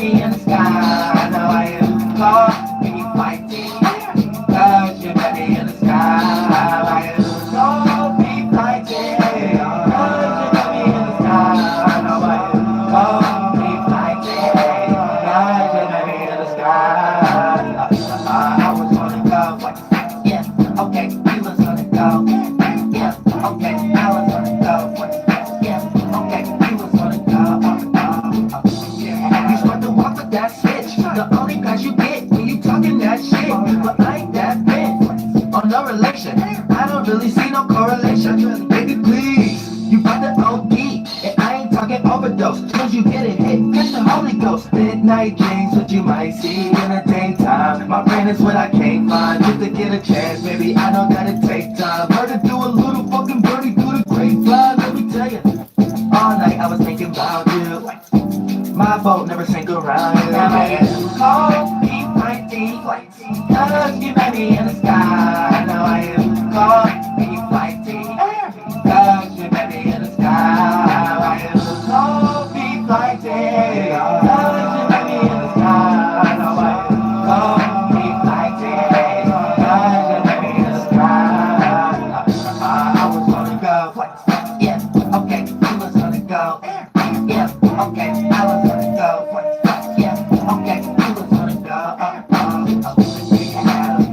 me in the sky. Now I am caught when you fighting. Cause you met me in the sky. I am caught me fighting. Cause you met me in the sky. Now I am caught me fighting. Cause you met me in the sky. I was gonna go. Yeah, okay, you was gonna go. Yeah, okay, I was gonna go. Yeah, okay, you was gonna go. Yeah, you start to walk with that switch. The only guys you get when you talking that shit. But I ain't that big on no relation. I don't really see no correlation. Baby, please, you about to OD. And I ain't talking overdose. Cause you get it hit, catch the Holy Ghost. Midnight dreams, what you might see in the daytime. My brain is what I can't find. Just to get a chance, baby, I know that it takes time. Heard it do a little fucking birdie through the grapevine. Let me tell you, all night I was thinking about you. My boat never sank around you. Now I am called, keep my deep flights. Cause you met me in the sky. Now I am called, keep my deep. Cause you met me in the sky. I am called, keep my deep. Cause you met me in the sky. Now I am called, keep my deep. Cause you met me in the sky. I was gonna go. Yeah, okay, you was gonna go. Yeah, okay, I was gonna go. Yeah, okay, you was gonna go.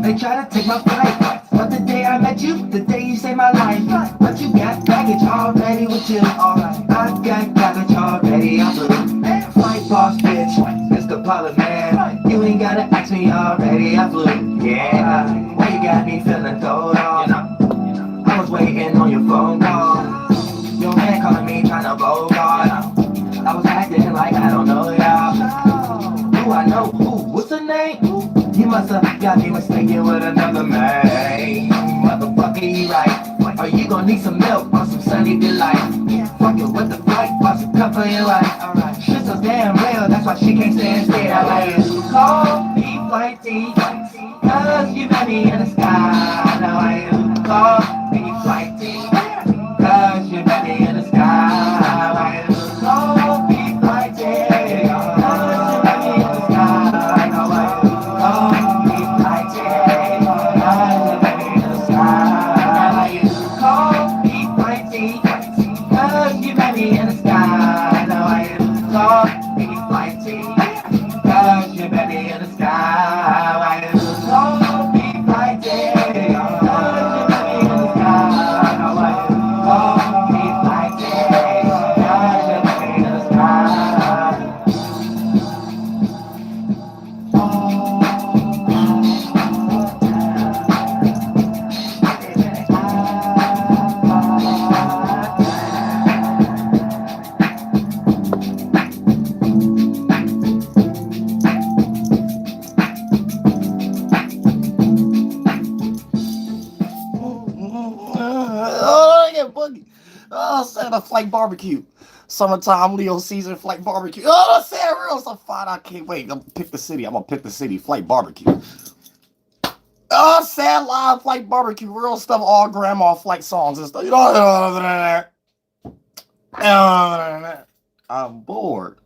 They try to take my flight, but the day I met you, the day you saved my life. But you got baggage already with you. Alright, I got baggage already. I'm blue. Flight boss bitch, Mr. Pilot man. You ain't gotta ask me already. I flew. Yeah, why you got me feeling throwed off? I was waiting on your phone call. Your man calling me trying to bogart. I was acting like I don't know y'all. Who I know? Who? What's her name? You must have got me mistaken with another man. Motherfucker, you right. Are you gonna need some milk or some sunny delight? Fucking with the flight, bust a cup for your life. Shit's so damn real, that's why she can't stand still. I am called B-Flight T. Cause you met me in the sky. Now I am called B-Flight T. Cause you met me in the sky. I am called B-Flight T. Cause you met me in the sky. Now I am called B-Flight T. Cause you met me in the sky. Now I am called B-Flight T. Cause you met me in the sky. Now I am called B-Flight T. Cause you met me in the sky. I am called B-Flight T. Cause you met me in the sky. Now I am called B-Flight T. Cause you met me in the sky. Oh, I get boogie. Oh, Santa flight barbecue. Summertime Leo season flight barbecue. Oh, Santa real so fine. I can't wait. I'm gonna pick the city. Flight barbecue. Oh, sad live flight barbecue. Real stuff. All grandma flight songs and stuff. You know, other than that. I'm bored.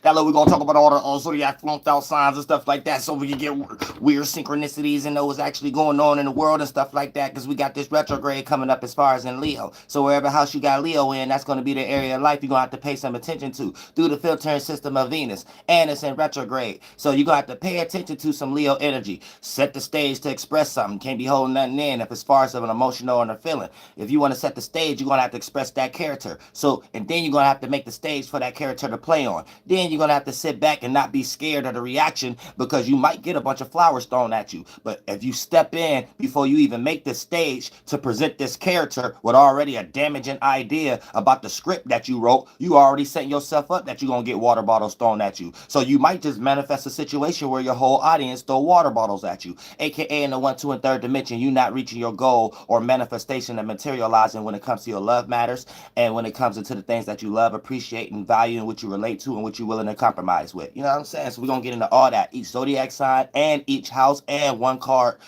That we're gonna talk about all the Zodiac flunked out signs and stuff like that, so we can get weird synchronicities and know what's actually going on in the world and stuff like that, because we got this retrograde coming up as far as in Leo. So wherever house you got Leo in, that's going to be the area of life you're going to have to pay some attention to through the filtering system of Venus, and it's in retrograde. So you're going to have to pay attention to some Leo energy. Set the stage to express something. Can't be holding nothing in if it's far as of an emotional and a feeling. If you want to set the stage, you're going to have to express that character. So, and then you're going to have to make the stage for that character to play on. Then you're going to have to sit back and not be scared of the reaction, because you might get a bunch of flowers thrown at you. But if you step in before you even make the stage to present this character with already a damaging idea about the script that you wrote, you already setting yourself up that you're going to get water bottles thrown at you. So you might just manifest a situation where your whole audience throw water bottles at you, aka in the 1, 2, and 3rd dimension, you not reaching your goal or manifestation and materializing when it comes to your love matters, and when it comes into the things that you love, appreciate, and value, and what you relate to, and what you're willing to compromise with. You know what I'm saying? So we're going to get into all that, each zodiac sign and each house, and one card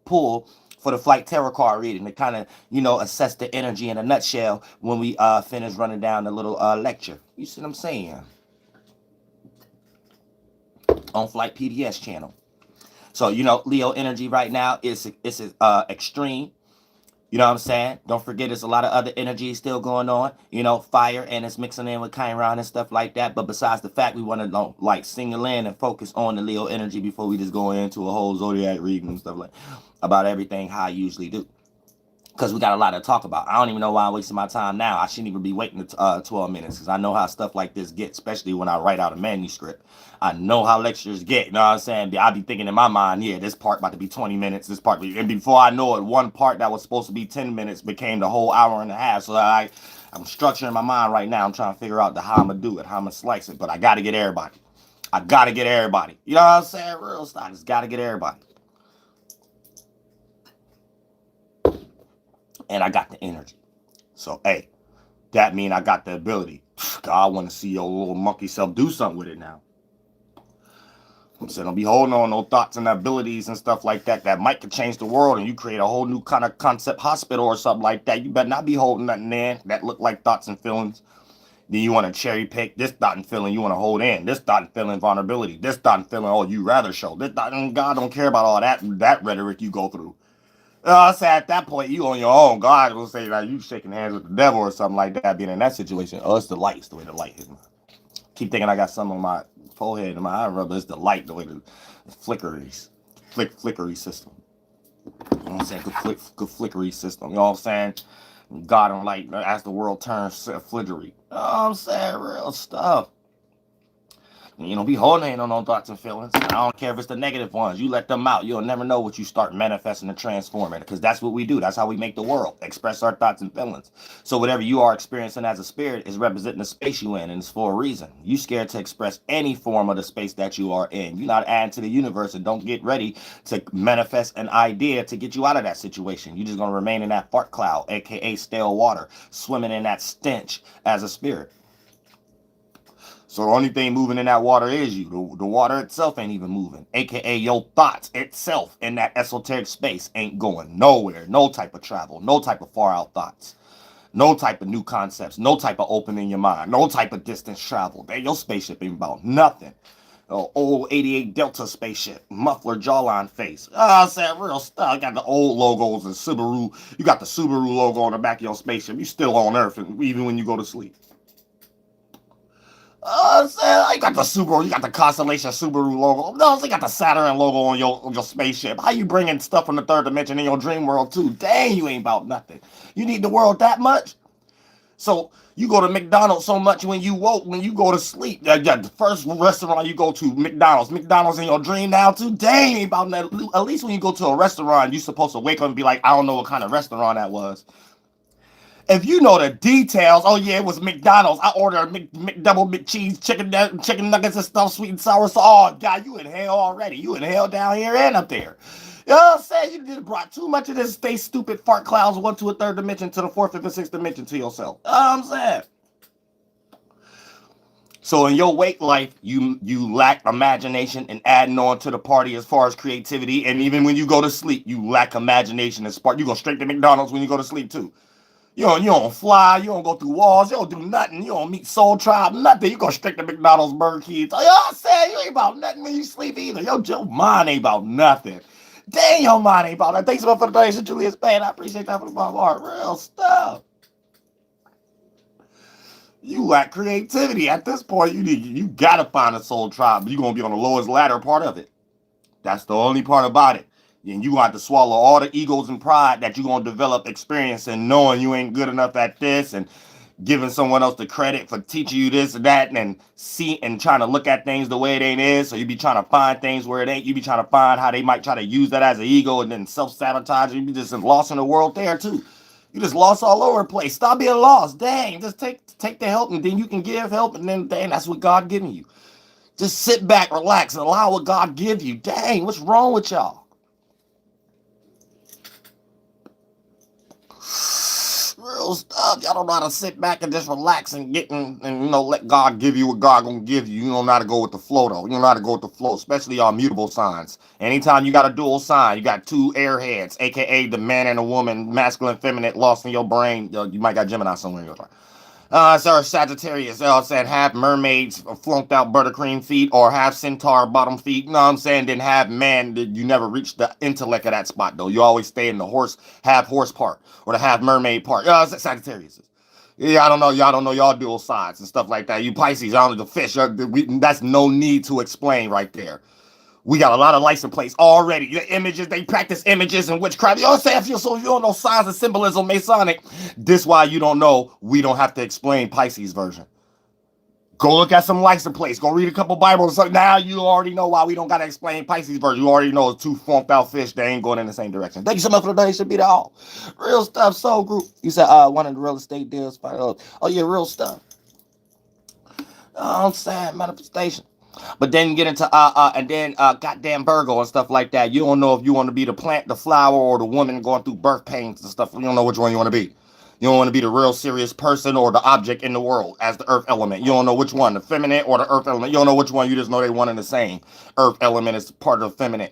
pull for the flight tarot card reading to kind of, assess the energy in a nutshell when we finish running down the little lecture. You see what I'm saying? On Flight PDS channel. So, Leo energy right now is extreme. You know what I'm saying? Don't forget there's a lot of other energy still going on. Fire, and it's mixing in with Chiron and stuff like that. But besides the fact, we want to single in and focus on the Leo energy before we just go into a whole zodiac reading and stuff about everything how I usually do. Because we got a lot to talk about. I don't even know why I'm wasting my time now. I shouldn't even be waiting 12 minutes because I know how stuff like this gets, especially when I write out a manuscript. I know how lectures get, you know what I'm saying? I be thinking in my mind, yeah, this part about to be 20 minutes, this part, and before I know it, one part that was supposed to be 10 minutes became the whole hour and a half. So I'm structuring my mind right now. I'm trying to figure out how I'm going to do it, how I'm going to slice it, but I got to get everybody. I got to get everybody. You know what I'm saying? Real stuff. I just got to get everybody. And I got the energy. So, hey, that mean I got the ability. God, I want to see your little monkey self do something with it now. I'm saying, don't be holding on no thoughts and abilities and stuff like that might could change the world and you create a whole new kind of concept hospital or something like that. You better not be holding nothing in that look like thoughts and feelings. Then you want to cherry pick this thought and feeling you want to hold in. This thought and feeling vulnerability. This thought and feeling, oh, you rather show. This thought, and God don't care about all that rhetoric you go through. I say at that point, you on your own. God will say like you shaking hands with the devil or something like that, being in that situation. Oh, it's the light. It's the way the light hits me. Keep thinking I got something on my forehead and my eye rub, but it's the light, the way the flickery system. You know what I'm saying? Good flickery system. You know what I'm saying? God don't like as the world turns flickery. You know what I'm saying? Real stuff. Be holding on no thoughts and feelings. I don't care if it's the negative ones. You let them out. You'll never know what you start manifesting and transforming. Because that's what we do. That's how we make the world. Express our thoughts and feelings. So whatever you are experiencing as a spirit is representing the space you in. And it's for a reason. You scared to express any form of the space that you are in. You're not adding to the universe. And don't get ready to manifest an idea to get you out of that situation. You're just going to remain in that fart cloud. A.k.a. stale water. Swimming in that stench as a spirit. So the only thing moving in that water is you. The water itself ain't even moving. AKA your thoughts itself in that esoteric space ain't going nowhere. No type of travel. No type of far out thoughts. No type of new concepts. No type of opening your mind. No type of distance travel. Your spaceship ain't about nothing. Old 88 Delta spaceship. Muffler jawline face. I said real stuff. Got the old logos and Subaru. You got the Subaru logo on the back of your spaceship. You still on Earth and even when you go to sleep. You got the Subaru, you got the Constellation Subaru logo. No, you got the Saturn logo on your spaceship. How you bringing stuff from the third dimension in your dream world too? Dang, you ain't about nothing. You need the world that much? So you go to McDonald's so much when you go to sleep. The first restaurant you go to, McDonald's in your dream now too? Dang, you ain't about nothing. At least when you go to a restaurant, you're supposed to wake up and be like, I don't know what kind of restaurant that was. If you know the details, oh yeah, it was McDonald's. I ordered a McDouble McCheese, chicken nuggets and stuff, sweet and sour. So, oh God, you in hell already. You in hell down here and up there. You know what I'm saying? You just brought too much of this stay stupid fart clouds one to a third dimension to the fourth, fifth, and sixth dimension to yourself. You know what I'm saying? So in your wake life, you lack imagination and adding on to the party as far as creativity. And even when you go to sleep, you lack imagination and spark. You go straight to McDonald's when you go to sleep too. You don't fly, you don't go through walls, you don't do nothing, you don't meet Soul Tribe, nothing. You go straight to McDonald's, Burger King. You know what I'm saying? You ain't about nothing when you sleep either. Your mind ain't about nothing. Dang, your mind ain't about nothing. Thanks so much for the donation, Julius Payne. I appreciate that for the bottom heart. Real stuff. You lack creativity. At this point, you gotta find a Soul Tribe, but you're gonna be on the lowest ladder part of it. That's the only part about it. And you have to swallow all the egos and pride that you're going to develop experience and knowing you ain't good enough at this and giving someone else the credit for teaching you this and that and trying to look at things the way it ain't is. So you be trying to find things where it ain't. You be trying to find how they might try to use that as an ego and then self-sabotage. You be just lost in the world there too. You just lost all over the place. Stop being lost. Dang, just take the help and then you can give help and then dang, that's what God giving you. Just sit back, relax, and allow what God give you. Dang, what's wrong with y'all? real stuff. Y'all don't know how to sit back and just relax and get and you know, let God give you what God gonna give you. You don't know how to go with the flow though. You don't know how to go with the flow, especially on mutable signs. Anytime you got a dual sign, you got two airheads, aka the man and the woman, masculine, feminine, lost in your brain. You might got Gemini somewhere in your chart. Sorry, Sagittarius. Said half mermaids, flunked out buttercream feet, or half centaur bottom feet. You know what I'm saying? Then half man. You never reach the intellect of that spot though. You always stay in the half horse part, or the half mermaid part. Sagittarius. Yeah, I don't know. Y'all don't know y'all dual sides and stuff like that. You Pisces, I don't know the fish. That's no need to explain right there. We got a lot of license plates already. The images, they practice images and witchcraft. You know what I'm saying? So if you don't know signs and symbolism, Masonic, this why you don't know. We don't have to explain Pisces version. Go look at some license plates. Go read a couple Bibles. So now you already know why we don't got to explain Pisces version. You already know it's two funked out fish. They ain't going in the same direction. Thank you so much for the donation. Be the all. Real stuff, soul group. You said one of the real estate deals. Oh yeah, real stuff. I'm saying manifestation. But then you get into goddamn Virgo and stuff like that. You don't know if you want to be the plant, the flower, or the woman going through birth pains and stuff. You don't know which one you want to be. You don't want to be the real serious person or the object in the world as the earth element. You don't know which one, the feminine or the earth element. You don't know which one. You just know they one and the same. Earth element is part of the feminine.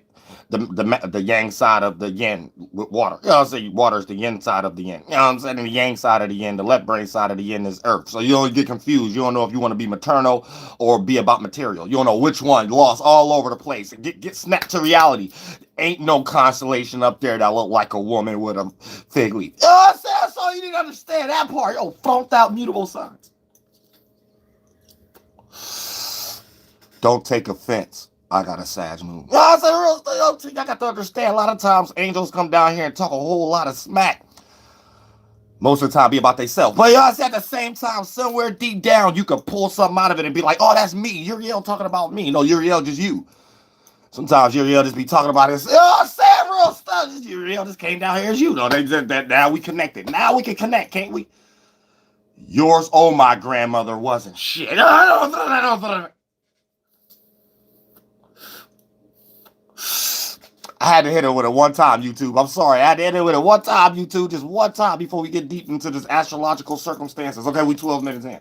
The yang side of the yin with water. You know what I'm saying? Water is the yin side of the yin. You know what I'm saying? And the yang side of the yin, the left brain side of the yin is earth. So you don't get confused. You don't know if you want to be maternal or be about material. You don't know which one. Lost all over the place. Get snapped to reality. Ain't no constellation up there that look like a woman with a fig leaf. You know what I'm saying? So you didn't understand that part. Yo, funked out mutable signs. Don't take offense. I got a Sag moon. You know what I'm saying? I got to understand. A lot of times angels come down here and talk a whole lot of smack. Most of the time be about themselves. But y'all at the same time, somewhere deep down, you can pull something out of it and be like, oh, that's me. Uriel talking about me. No, Uriel just you. Sometimes Uriel just be talking about this. Oh, I'm saying real stuff. Uriel just came down here as you. No, they just that now we connected. Now we can connect, can't we? Yours, oh, my grandmother wasn't shit. I had to hit it with it one time, YouTube. I'm sorry. I had to hit it with it one time, YouTube. Just one time before we get deep into this astrological circumstances. Okay, we 12 minutes in.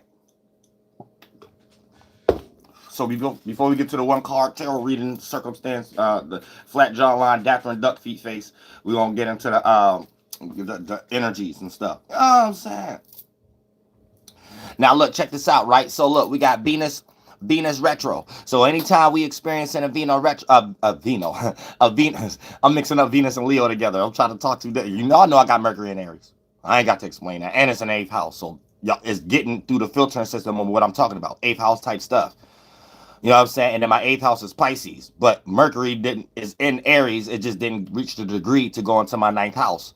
So before we get to the one card tarot reading circumstance, the flat jawline, dapper and duck feet face, we're going to get into the energies and stuff. You know what I'm saying? Now, look, check this out, right? So, look, we got Venus retro. So anytime we experience a Venus, I'm mixing up Venus and Leo together. I'm trying to talk to you. You know, I know I got Mercury in Aries. I ain't got to explain that. And it's an 8th house. So y'all, it's getting through the filtering system of what I'm talking about. 8th house type stuff. You know what I'm saying? And then my 8th house is Pisces. But Mercury is in Aries. It just didn't reach the degree to go into my 9th house.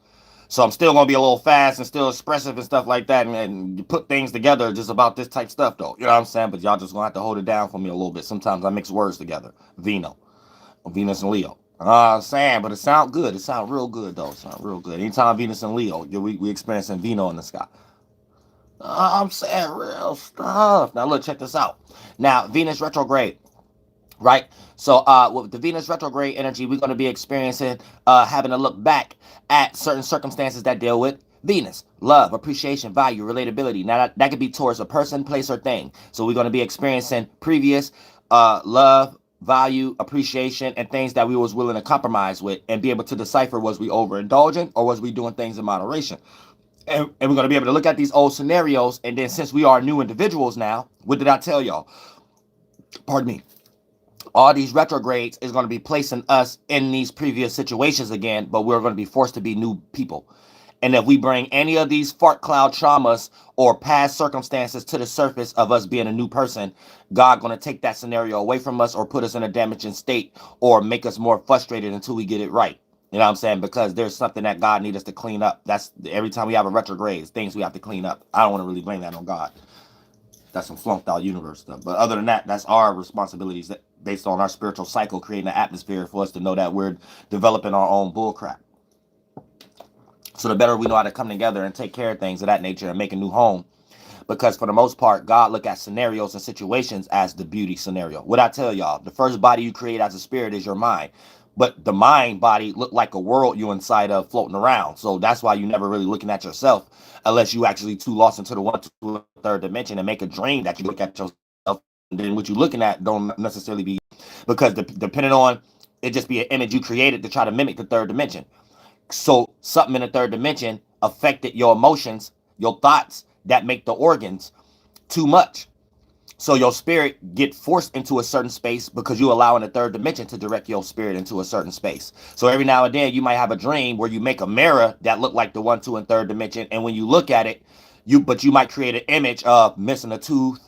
So I'm still going to be a little fast and still expressive and stuff like that. And put things together just about this type stuff, though. You know what I'm saying? But y'all just going to have to hold it down for me a little bit. Sometimes I mix words together. Venus and Leo. I'm saying, but it sounds good. It sounds real good, though. It sounds real good. Anytime Venus and Leo, we experiencing Venus in the sky. I'm saying real stuff. Now, look, check this out. Now, Venus retrograde. Right? So with the Venus retrograde energy, we're going to be experiencing having to look back at certain circumstances that deal with Venus. Love, appreciation, value, relatability. Now that could be towards a person, place, or thing. So we're going to be experiencing previous love, value, appreciation, and things that we was willing to compromise with and be able to decipher, was we overindulgent or was we doing things in moderation? And we're going to be able to look at these old scenarios. And then since we are new individuals now, what did I tell y'all? Pardon me. All these retrogrades is going to be placing us in these previous situations again, but we're going to be forced to be new people. And if we bring any of these fart cloud traumas or past circumstances to the surface of us being a new person, God going to take that scenario away from us or put us in a damaging state or make us more frustrated until we get it right. You know what I'm saying? Because there's something that God needs us to clean up. That's every time we have a retrograde, things we have to clean up. I don't want to really blame that on God. That's some flunked out universe stuff. But other than that, that's our responsibilities based on our spiritual cycle, creating an atmosphere for us to know that we're developing our own bullcrap. So the better we know how to come together and take care of things of that nature and make a new home. Because for the most part, God look at scenarios and situations as the beauty scenario. What I tell y'all, the first body you create as a spirit is your mind. but the mind body looked like a world you inside of floating around. So that's why you never really looking at yourself unless you actually too lost into the one to a third dimension and make a dream that you look at yourself. And then what you're looking at don't necessarily be, because depending on, it just be an image you created to try to mimic the third dimension. So something in the third dimension affected your emotions, your thoughts that make the organs too much. So your spirit get forced into a certain space because you allow in the third dimension to direct your spirit into a certain space. So every now and then you might have a dream where you make a mirror that look like the 1, 2, and third dimension. And when you look at it, you might create an image of missing a tooth,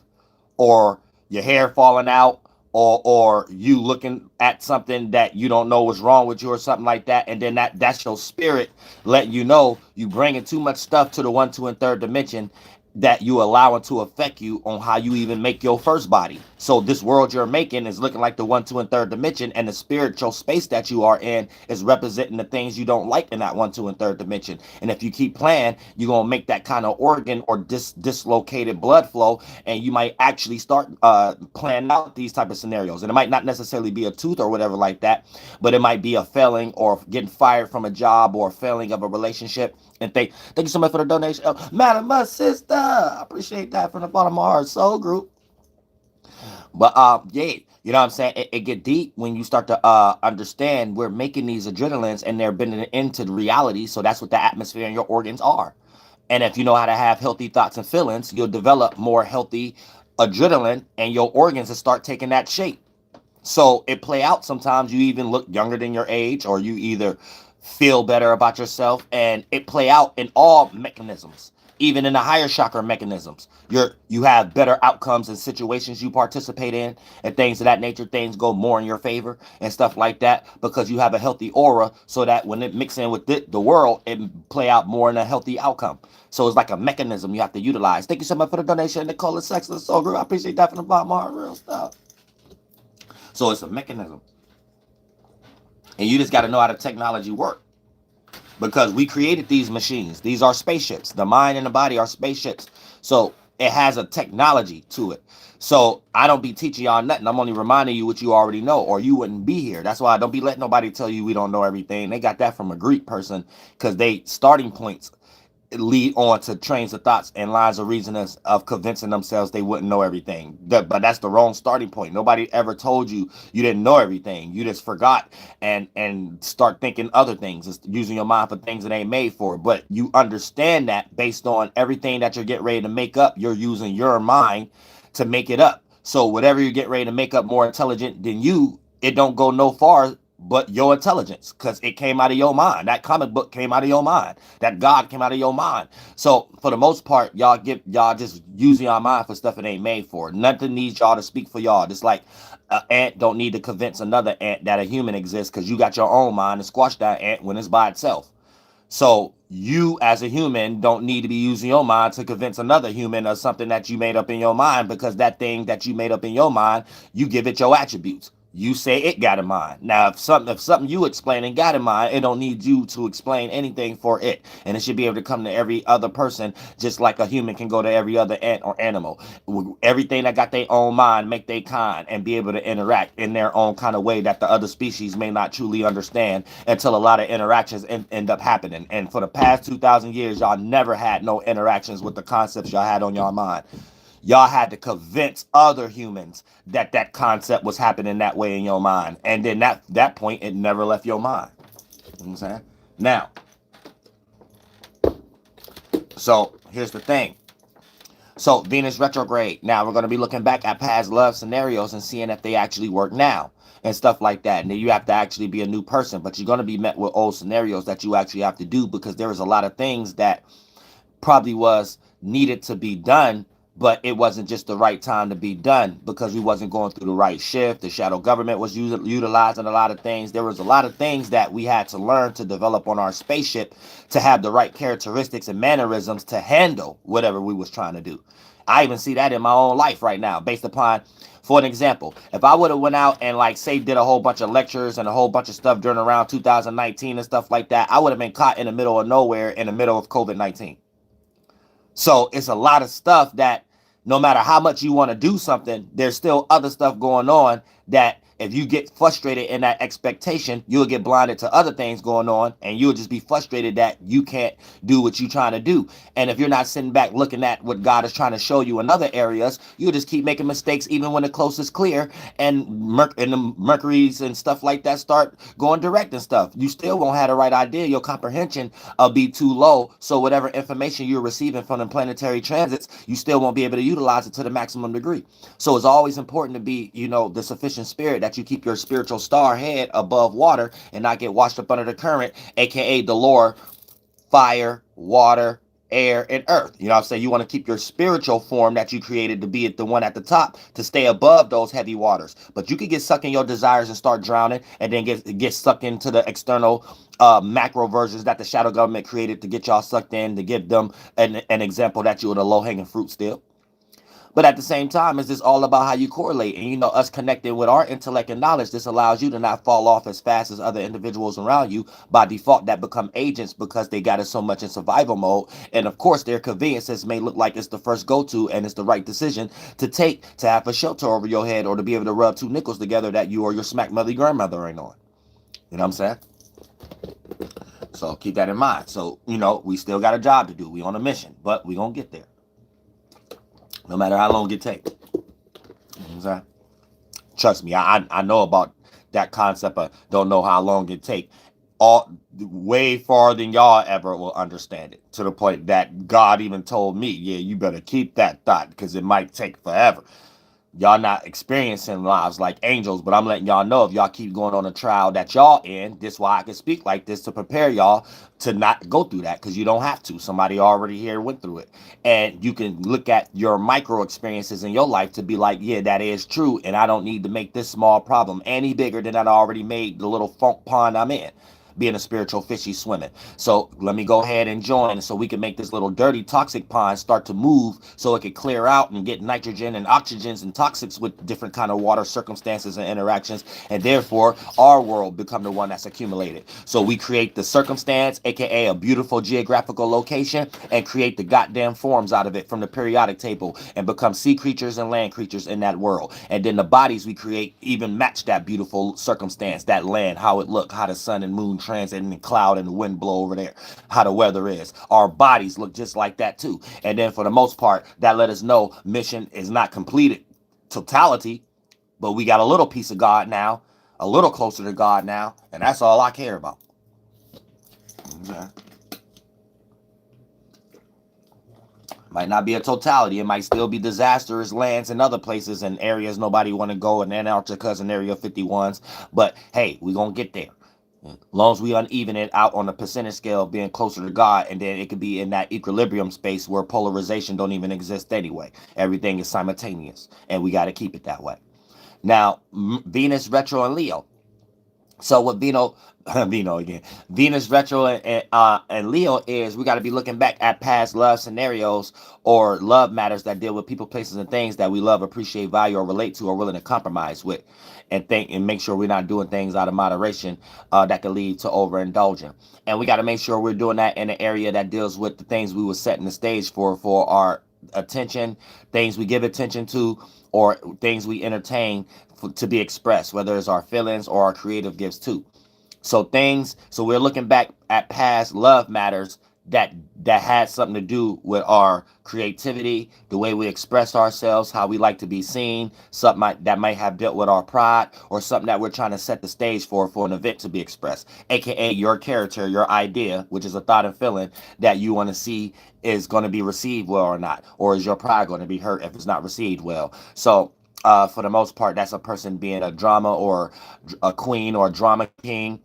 or your hair falling out, or you looking at something that you don't know what's wrong with you or something like that. And then that's your spirit letting you know you bringing too much stuff to the 1, 2, and third dimension that you allow it to affect you on how you even make your first body. So this world you're making is looking like the 1, 2, and third dimension, and the spiritual space that you are in is representing the things you don't like in that 1, 2, and third dimension. And if you keep playing, you're gonna make that kind of organ or dislocated blood flow, and you might actually start planning out these type of scenarios. And it might not necessarily be a tooth or whatever like that, but it might be a failing or getting fired from a job or a failing of a relationship. And thank you so much for the donation. Madam, my sister, I appreciate that from the bottom of my heart. Soul group. But yeah, you know what I'm saying? It get deep when you start to understand we're making these adrenalines and they're bending into reality. So that's what the atmosphere and your organs are. And if you know how to have healthy thoughts and feelings, you'll develop more healthy adrenaline, and your organs will start taking that shape. So it play out. Sometimes you even look younger than your age, or you either feel better about yourself, and it play out in all mechanisms, even in the higher chakra mechanisms. You have better outcomes in situations you participate in and things of that nature. Things go more in your favor and stuff like that because you have a healthy aura, so that when it mix in with the world, it play out more in a healthy outcome. So it's like a mechanism you have to utilize. Thank you so much for the donation, Nicole. Sex the Soul Group. I appreciate that from the bottom of my heart. Real stuff. So it's a mechanism. And you just got to know how the technology work. Because we created these machines. These are spaceships. The mind and the body are spaceships. So it has a technology to it. So I don't be teaching y'all nothing. I'm only reminding you what you already know, or you wouldn't be here. That's why I don't be letting nobody tell you we don't know everything. They got that from a Greek person because they starting points lead on to trains of thoughts and lines of reasoning of convincing themselves they wouldn't know everything. But that's the wrong starting point. Nobody ever told you you didn't know everything. You just forgot and start thinking other things. It's using your mind for things it ain't made for. But you understand that based on everything that you're getting ready to make up, you're using your mind to make it up. So whatever you get ready to make up more intelligent than you, it don't go no far but your intelligence, because it came out of your mind. That comic book came out of your mind. That God came out of your mind. So for the most part, y'all just using your mind for stuff it ain't made for. Nothing needs y'all to speak for y'all. Just like an ant don't need to convince another ant that a human exists, because you got your own mind to squash that ant when it's by itself. So you as a human don't need to be using your mind to convince another human of something that you made up in your mind, because that thing that you made up in your mind, you give it your attributes. You say it got in mind. Now, if something you explain and got in mind, it don't need you to explain anything for it. And it should be able to come to every other person, just like a human can go to every other ant or animal. Everything that got their own mind, make they kind and be able to interact in their own kind of way that the other species may not truly understand until a lot of interactions end up happening. And for the past 2,000 years, y'all never had no interactions with the concepts y'all had on your mind. Y'all had to convince other humans that that concept was happening that way in your mind. And then that point, it never left your mind. You know what I'm saying? Now, so here's the thing. So Venus retrograde. Now we're going to be looking back at past love scenarios and seeing if they actually work now and stuff like that. And then you have to actually be a new person, but you're going to be met with old scenarios that you actually have to do, because there was a lot of things that probably was needed to be done, but it wasn't just the right time to be done because we wasn't going through the right shift. The shadow government was utilizing a lot of things. There was a lot of things that we had to learn to develop on our spaceship to have the right characteristics and mannerisms to handle whatever we was trying to do. I even see that in my own life right now, based upon, for an example, if I would have went out and like say did a whole bunch of lectures and a whole bunch of stuff during around 2019 and stuff like that, I would have been caught in the middle of nowhere in the middle of COVID-19. So it's a lot of stuff that no matter how much you want to do something, there's still other stuff going on that if you get frustrated in that expectation, you'll get blinded to other things going on, and you'll just be frustrated that you can't do what you're trying to do. And if you're not sitting back looking at what God is trying to show you in other areas, you'll just keep making mistakes even when the coast is clear, and the Mercuries and stuff like that start going direct and stuff. You still won't have the right idea. Your comprehension will be too low. So whatever information you're receiving from the planetary transits, you still won't be able to utilize it to the maximum degree. So it's always important to be, the sufficient spirit, that you keep your spiritual star head above water and not get washed up under the current, aka the lower fire, water, air, and earth. You know what I'm saying? You want to keep your spiritual form that you created to be the one at the top, to stay above those heavy waters. But you could get sucked in your desires and start drowning, and then get sucked into the external macro versions that the shadow government created to get y'all sucked in, to give them an example that you're the low-hanging fruit still. But at the same time, it's just all about how you correlate. And, us connecting with our intellect and knowledge, this allows you to not fall off as fast as other individuals around you by default that become agents because they got it so much in survival mode. And of course, their conveniences may look like it's the first go-to and it's the right decision to take, to have a shelter over your head, or to be able to rub two nickels together that you or your smack mother grandmother ain't on. You know what I'm saying? So keep that in mind. So, we still got a job to do. We on a mission, but we gonna get there. No matter how long it takes. You know what I'm saying? Trust me, I know about that concept of don't know how long it take. All way farther than y'all ever will understand it. To the point that God even told me, yeah, you better keep that thought because it might take forever. Y'all not experiencing lives like angels, but I'm letting y'all know if y'all keep going on a trial that y'all in, this why I can speak like this to prepare y'all to not go through that, because you don't have to. Somebody already here went through it. And you can look at your micro experiences in your life to be like, yeah, that is true, and I don't need to make this small problem any bigger than I already made the little funk pond I'm in, being a spiritual fishy swimming. So let me go ahead and join so we can make this little dirty toxic pond start to move so it can clear out and get nitrogen and oxygens and toxics with different kind of water circumstances and interactions, and therefore our world become the one that's accumulated. So we create the circumstance, aka a beautiful geographical location, and create the goddamn forms out of it from the periodic table and become sea creatures and land creatures in that world. And then the bodies we create even match that beautiful circumstance, that land, how it look, how the sun and moon transit and the cloud and the wind blow over there, how the weather is. Our bodies look just like that too. And then for the most part, that let us know mission is not completed totality, but we got a little piece of God now, a little closer to God now, and that's all I care about. Okay. Might not be a totality. It might still be disastrous lands in other places and areas nobody want to go, and Antarctica's and Area 51s. But hey, we gonna get there. As long as we uneven it out on the percentage scale, being closer to God, and then it could be in that equilibrium space where polarization don't even exist anyway. Everything is simultaneous, and we got to keep it that way. Now, Venus retro and Leo. So what Venus retro and Leo is, we got to be looking back at past love scenarios or love matters that deal with people, places, and things that we love, appreciate, value, or relate to, or willing to compromise with, and think and make sure we're not doing things out of moderation that could lead to overindulging. And we got to make sure we're doing that in an area that deals with the things we were setting the stage for our attention, things we give attention to, or things we entertain to be expressed, whether it's our feelings or our creative gifts too. So we're looking back at past love matters that had something to do with our creativity, the way we express ourselves, how we like to be seen, something that might have dealt with our pride, or something that we're trying to set the stage for an event to be expressed, aka your character, your idea, which is a thought and feeling that you want to see is going to be received well or not, or is your pride going to be hurt if it's not received well. So for the most part, that's a person being a drama or a queen or a drama king,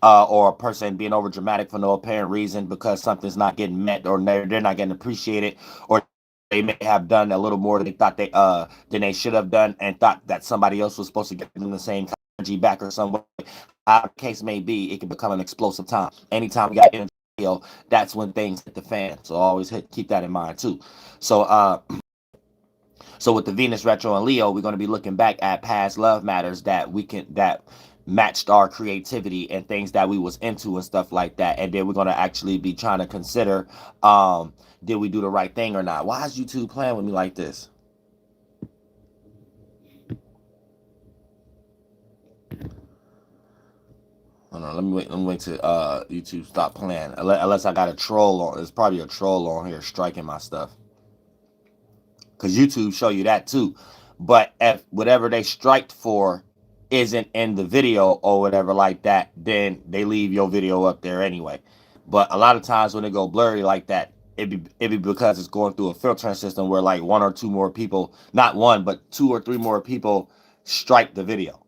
or a person being over dramatic for no apparent reason because something's not getting met, or they're not getting appreciated, or they may have done a little more than they thought than they should have done, and thought that somebody else was supposed to give them the same energy back or some way. How the case may be, it can become an explosive time. Anytime we got energy, that's when things hit the fan. So always keep that in mind too. So with the Venus retro and Leo, we're going to be looking back at past love matters that matched our creativity and things that we was into and stuff like that. And then we're going to actually be trying to consider, did we do the right thing or not? Why is YouTube playing with me like this? Hold on, let me wait to YouTube stop playing. Unless I got a troll on. There's probably a troll on here striking my stuff. Because YouTube show you that too. But if whatever they striked for isn't in the video or whatever like that, then they leave your video up there anyway. But a lot of times when it go blurry like that, it be because it's going through a filtering system where like one or two more people, not one, but two or three more people strike the video.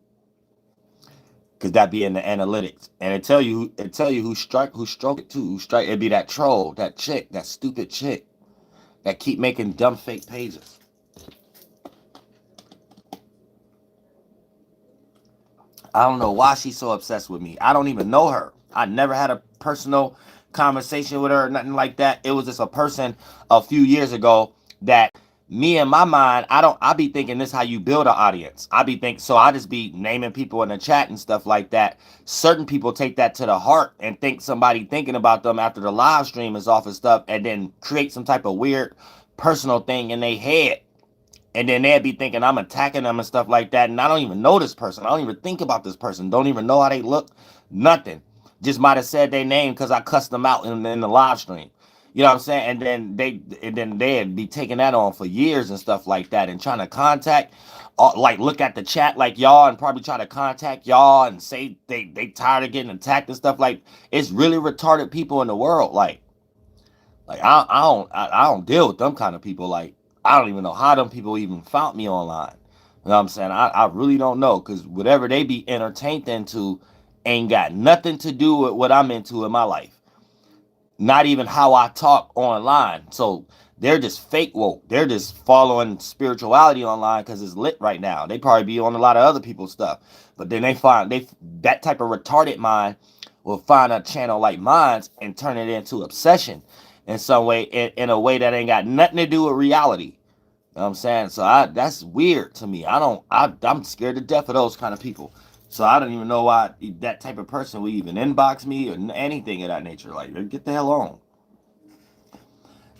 Cause that be in the analytics, and it tell you who stroke it too. Who strike it be that troll, that chick, that stupid chick that keep making dumb fake pages. I don't know why she's so obsessed with me. I don't even know her. I never had a personal conversation with her or nothing like that. It was just a person a few years ago that me in my mind, I be thinking this is how you build an audience. So I just be naming people in the chat and stuff like that. Certain people take that to the heart and think somebody thinking about them after the live stream is off and stuff, and then create some type of weird personal thing in their head. And then they'd be thinking I'm attacking them and stuff like that. And I don't even know this person. I don't even think about this person. Don't even know how they look. Nothing. Just might have said their name because I cussed them out in the live stream. You know what I'm saying? And then they'd be taking that on for years and stuff like that and trying to contact, like look at the chat like y'all and probably try to contact y'all and say they tired of getting attacked and stuff. Like, it's really retarded people in the world. Like I don't deal with them kind of people. Like, I don't even know how them people even found me online. You know what I'm saying? I really don't know, because whatever they be entertained into ain't got nothing to do with what I'm into in my life. Not even how I talk online. So they're just fake woke. They're just following spirituality online because it's lit right now. They probably be on a lot of other people's stuff. But then that type of retarded mind will find a channel like mine and turn it into obsession in some way, in a way that ain't got nothing to do with reality. You know what I'm saying? So that's weird to me. I'm scared to death of those kind of people. So I don't even know why that type of person would even inbox me or anything of that nature. Like, get the hell on.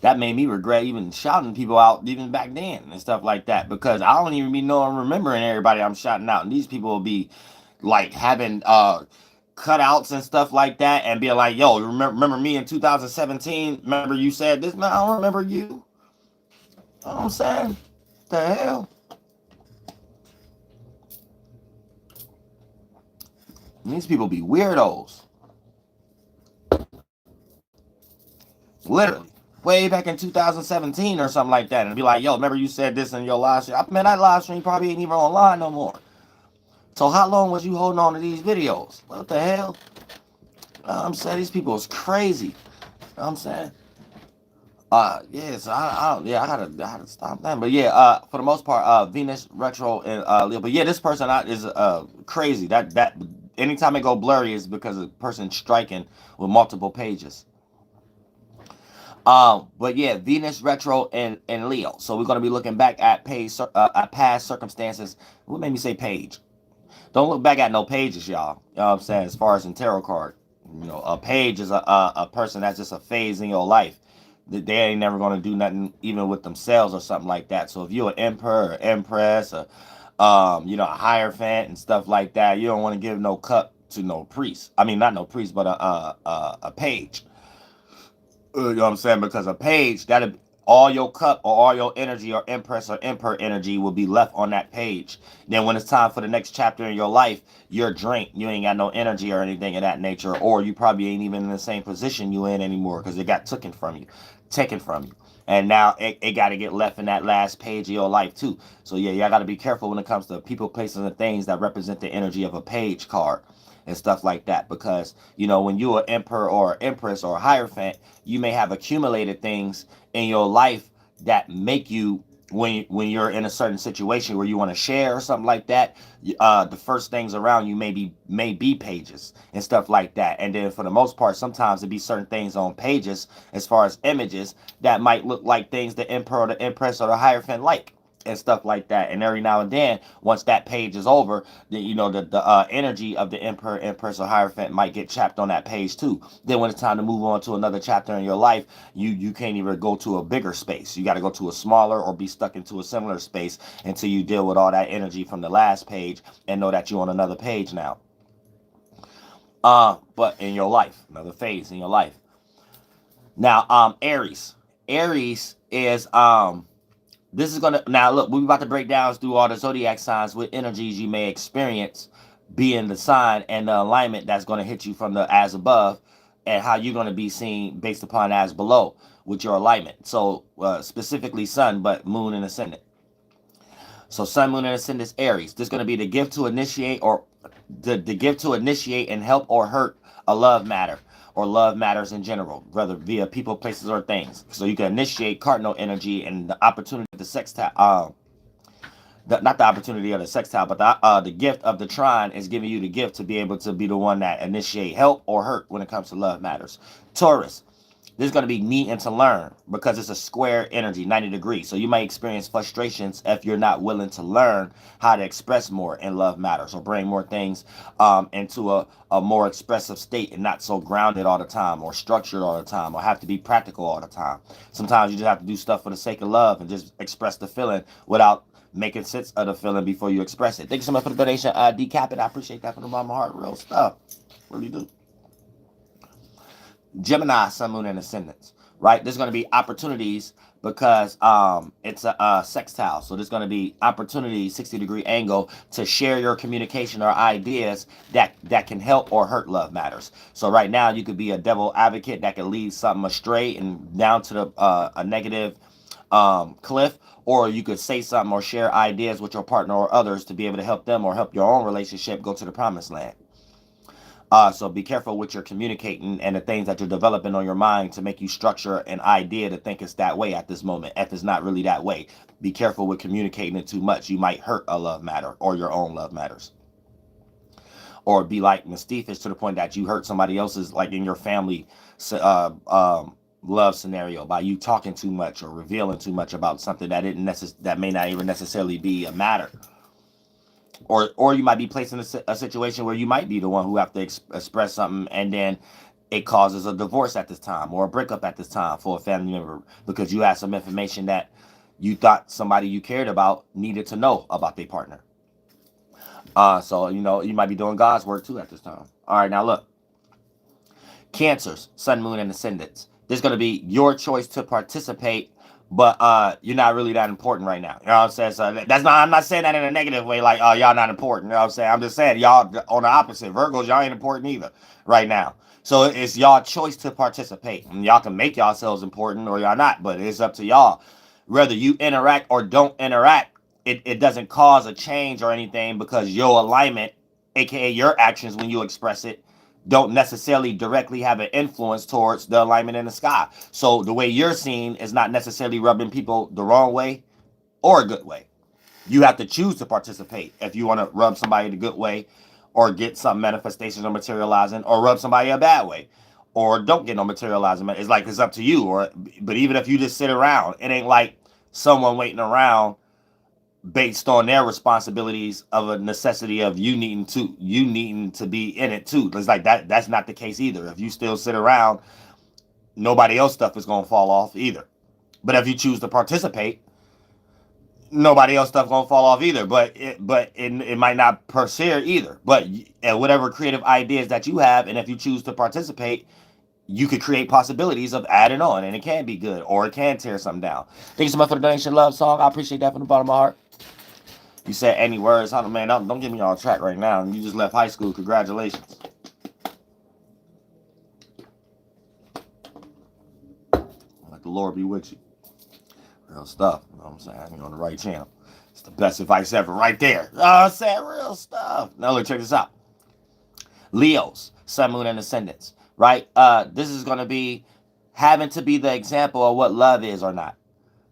That made me regret even shouting people out even back then and stuff like that, because I don't even be knowing, remembering everybody I'm shouting out. And these people will be like having cutouts and stuff like that and being like, yo, remember me in 2017? Remember you said this? Man, I don't remember you. You know what I'm saying? The hell? These people be weirdos. Literally. Way back in 2017 or something like that. And be like, yo, remember you said this in your live stream? Man, that live stream probably ain't even online no more. So how long was you holding on to these videos? What the hell? I'm saying these people is crazy. You know what I'm saying? Yeah, so I had to stop that. But yeah, for the most part, Venus retro and Leo. But yeah, this person is crazy. That anytime it go blurry is because a person striking with multiple pages. But yeah, Venus retro and Leo. So we're gonna be looking back at past circumstances. What made me say page? Don't look back at no pages, y'all. You know what I'm saying? As far as in tarot card, you know, a page is a person that's just a phase in your life. They ain't never gonna do nothing even with themselves or something like that. So if you're an emperor or empress or you know, a hierophant and stuff like that, you don't want to give no cup to no priest. I mean, not no priest, but a page. You know what I'm saying? Because a page, all your cup or all your energy or empress or emperor energy will be left on that page. Then when it's time for the next chapter in your life, you're drained. You ain't got no energy or anything of that nature, or you probably ain't even in the same position you in anymore because it got taken from you. And now it got to get left in that last page of your life too. So yeah, y'all got to be careful when it comes to people, places, and things that represent the energy of a page card and stuff like that, because you know, when you're an emperor or empress or a hierophant, you may have accumulated things in your life that make you, when you're in a certain situation where you want to share or something like that, the first things around you may be pages and stuff like that. And then for the most part, sometimes it be certain things on pages as far as images that might look like things the emperor or the empress or the hierophant like and stuff like that. And every now and then, once that page is over, you know, the energy of the emperor, empress, or hierophant might get chapped on that page too. Then when it's time to move on to another chapter in your life, you can't even go to a bigger space. You got to go to a smaller or be stuck into a similar space until you deal with all that energy from the last page and know that you're on another page now. But in your life, another phase in your life. Now, Aries. Aries is this is gonna, now look, we're about to break down through all the zodiac signs with energies you may experience being the sign and the alignment that's gonna hit you from the as above, and how you're gonna be seen based upon as below with your alignment. So specifically sun, but moon and ascendant. So sun, moon, and ascendant is Aries. This is gonna be the gift to initiate, or the gift to initiate and help or hurt a love matter, or love matters in general, whether via people, places, or things. So you can initiate cardinal energy and the opportunity of the sextile. Not the opportunity of the sextile, but the gift of the trine is giving you the gift to be able to be the one that initiate help or hurt when it comes to love matters. Taurus. This is going to be needing to learn because it's a square energy, 90 degrees. So you might experience frustrations if you're not willing to learn how to express more in love matters, or bring more things into a more expressive state, and not so grounded all the time, or structured all the time, or have to be practical all the time. Sometimes you just have to do stuff for the sake of love and just express the feeling without making sense of the feeling before you express it. Thank you so much for the donation, Decapit. I appreciate that from the bottom of my heart. Real stuff. Really do. Gemini, sun, moon, and ascendants, right? There's going to be opportunities because it's a sextile. So there's going to be opportunities, 60-degree angle, to share your communication or ideas that can help or hurt love matters. So right now you could be a devil advocate that could lead something astray and down to the a negative cliff, or you could say something or share ideas with your partner or others to be able to help them or help your own relationship go to the promised land. So be careful what you're communicating and the things that you're developing on your mind to make you structure an idea to think it's that way at this moment, if it's not really that way. Be careful with communicating it too much. You might hurt a love matter or your own love matters. Or be like Mystifish to the point that you hurt somebody else's, like in your family love scenario, by you talking too much or revealing too much about something that that may not even necessarily be a matter. Or you might be placed in a situation where you might be the one who have to express something, and then it causes a divorce at this time, or a breakup at this time for a family member, because you had some information that you thought somebody you cared about needed to know about their partner. So, you know, you might be doing God's work too at this time. All right, now look. Cancers, sun, moon, and ascendants. There's going to be your choice to participate, but you're not really that important right now. You know what I'm saying? So that's not, I'm not saying that in a negative way, like, oh, y'all not important. You know what I'm saying? I'm just saying y'all on the opposite. Virgos, y'all ain't important either right now. So it's y'all choice to participate. And y'all can make yourselves important or y'all not, but it's up to y'all. Whether you interact or don't interact, it doesn't cause a change or anything, because your alignment, aka your actions when you express it, don't necessarily directly have an influence towards the alignment in the sky. So the way you're seen is not necessarily rubbing people the wrong way or a good way. You have to choose to participate if you want to rub somebody the good way, or get some manifestations or materializing, or rub somebody a bad way, or don't get no materializing. It's like, it's up to you. But even if you just sit around, it ain't like someone waiting around based on their responsibilities of a necessity of you needing to be in it too. It's like that's not the case either. If you still sit around, nobody else stuff is going to fall off either. But if you choose to participate, nobody else stuff going to fall off either. But it might not persevere either. But whatever creative ideas that you have, and if you choose to participate, you could create possibilities of adding on, and it can be good, or it can tear something down. Thank you so much for the donation, love song. I appreciate that from the bottom of my heart. You said any words? Man, don't get me on track right now. You just left high school. Congratulations. Let the Lord be with you. Real stuff. You know what I'm saying? You're on the right channel. It's the best advice ever right there. I'm saying real stuff. Now look, check this out. Leos, sun, moon, and ascendants. Right? This is going to be having to be the example of what love is or not.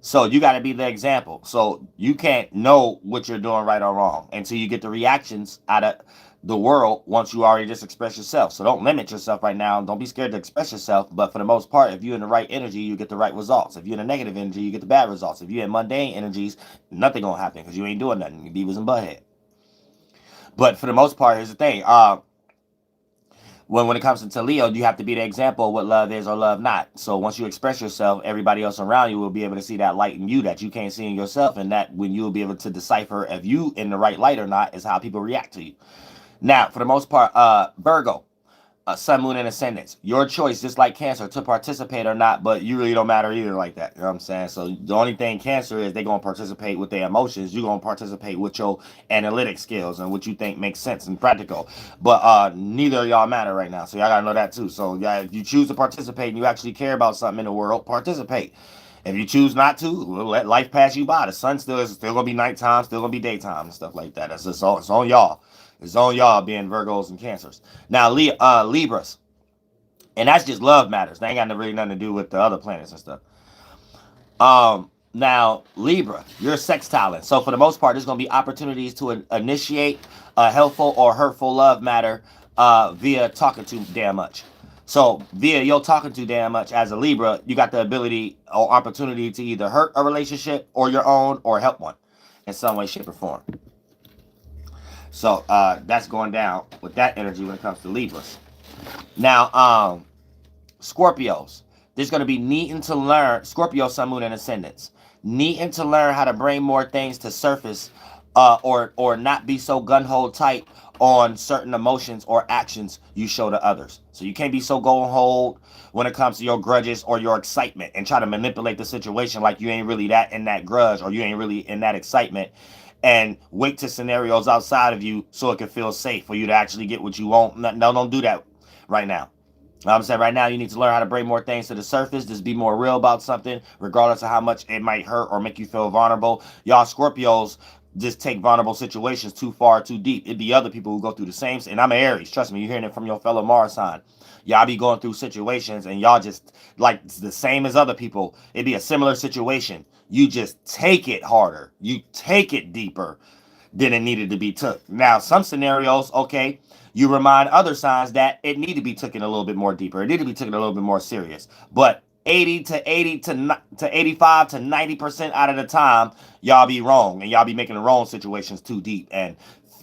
So you got to be the example. So you can't know what you're doing right or wrong until you get the reactions out of the world once you already just express yourself. So don't limit yourself right now. Don't be scared to express yourself. But for the most part, if you're in the right energy, you get the right results. If you're in a negative energy, you get the bad results. If you're in mundane energies, nothing going to happen because you ain't doing nothing. You Beavis and Butthead. But for the most part, here's the thing. When it comes to Leo, you have to be the example of what love is or love not. So once you express yourself, everybody else around you will be able to see that light in you that you can't see in yourself. And that when you will be able to decipher if you in the right light or not is how people react to you. Now, for the most part, Virgo. Sun, Moon, and Ascendants. Your choice, just like Cancer, to participate or not, but you really don't matter either like that. You know what I'm saying? So the only thing Cancer is, they're going to participate with their emotions. You're going to participate with your analytic skills and what you think makes sense and practical. But neither of y'all matter right now. So y'all got to know that too. So yeah, if you choose to participate and you actually care about something in the world, participate. If you choose not to, let life pass you by. The sun still gonna be nighttime, still gonna be daytime and stuff like that. That's just all. It's on y'all. It's on y'all being Virgos and Cancers. Now, Libras, and that's just love matters. They ain't got really nothing to do with the other planets and stuff. Now Libra, you're sextile. So for the most part, there's gonna be opportunities to initiate a helpful or hurtful love matter via talking too damn much. So via your talking too damn much as a Libra, you got the ability or opportunity to either hurt a relationship or your own, or help one in some way, shape, or form. So that's going down with that energy when it comes to Libras. Now, Scorpios, there's going to be needing to learn, Scorpio, Sun, Moon, and Ascendants, needing to learn how to bring more things to surface, or not be so gun-ho tight on certain emotions or actions you show to others. So you can't be so gun-ho when it comes to your grudges or your excitement and try to manipulate the situation like you ain't really that in that grudge or you ain't really in that excitement, and wait to scenarios outside of you so it can feel safe for you to actually get what you want. No, don't do that right now. I'm saying right now you need to learn how to bring more things to the surface. Just be more real about something, regardless of how much it might hurt or make you feel vulnerable. Y'all Scorpios just take vulnerable situations too far, too deep. It'd be other people who go through the same. And I'm an Aries. Trust me, you're hearing it from your fellow Mars sign. Y'all be going through situations and y'all just like the same as other people. It'd be a similar situation. You just take it harder. You take it deeper than it needed to be took. Now, some scenarios, okay, you remind other signs that it need to be taken a little bit more deeper. It need to be taken a little bit more serious. But 80 to 85 to 90% out of the time, y'all be wrong, and y'all be making the wrong situations too deep and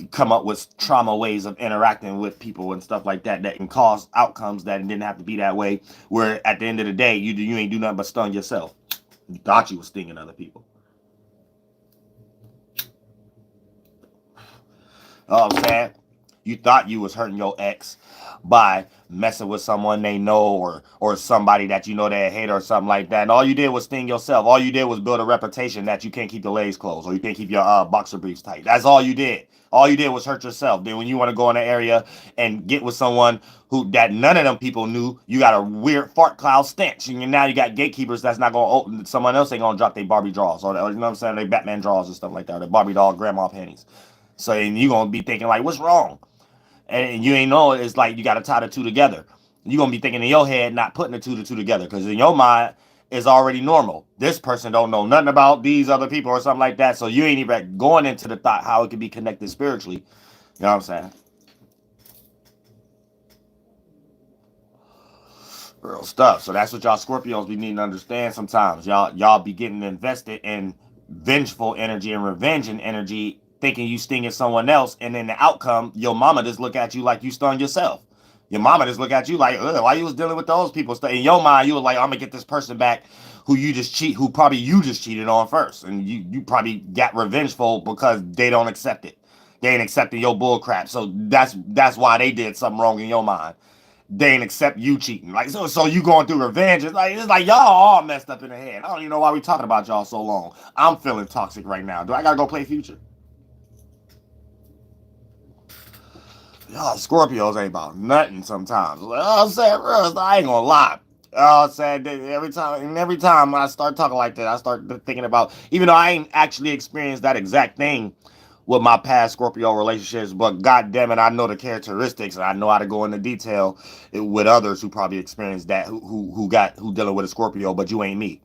come up with trauma ways of interacting with people and stuff like that can cause outcomes that didn't have to be that way, where at the end of the day you ain't do nothing but stun yourself. You thought you was stinging other people. Oh, I'm saying? You thought you was hurting your ex by messing with someone they know, or somebody that you know they hate or something like that. And all you did was sting yourself. All you did was build a reputation that you can't keep your legs closed or you can't keep your boxer briefs tight. That's all you did. All you did was hurt yourself. Then when you want to go in an area and get with someone that none of them people knew, you got a weird fart cloud stench. And now you got gatekeepers that's not going to open. Someone else ain't going to drop their Barbie drawers. Or, you know what I'm saying? They Batman drawers and stuff like that. Or the Barbie doll grandma panties. So and you going to be thinking like, what's wrong? And you ain't know it's like you got to tie the two together. You're going to be thinking in your head, not putting the two together. Because in your mind, it's already normal. This person don't know nothing about these other people or something like that. So you ain't even going into the thought how it could be connected spiritually. You know what I'm saying? Real stuff. So that's what y'all Scorpios be needing to understand sometimes. Y'all be getting invested in vengeful energy and revenge energy, thinking you stinging someone else, and then the outcome, your mama just look at you like you stung yourself. Your mama just look at you like, why you was dealing with those people? In your mind, you were like, I'm gonna get this person back who probably you just cheated on first, and you probably got revengeful because they don't accept it. They ain't accepting your bull crap. So that's why they did something wrong in your mind. They ain't accept you cheating. Like so you going through revenge. It's like y'all all messed up in the head. I don't even know why we talking about y'all so long. I'm feeling toxic right now. Do I gotta go play Future? Y'all Scorpios ain't about nothing sometimes. Like, I'm saying, real, I ain't gonna lie. I'm saying every time I start talking like that, I start thinking about, even though I ain't actually experienced that exact thing with my past Scorpio relationships, but god damn it, I know the characteristics and I know how to go into detail with others who probably experienced that, who dealing with a Scorpio, but you ain't me.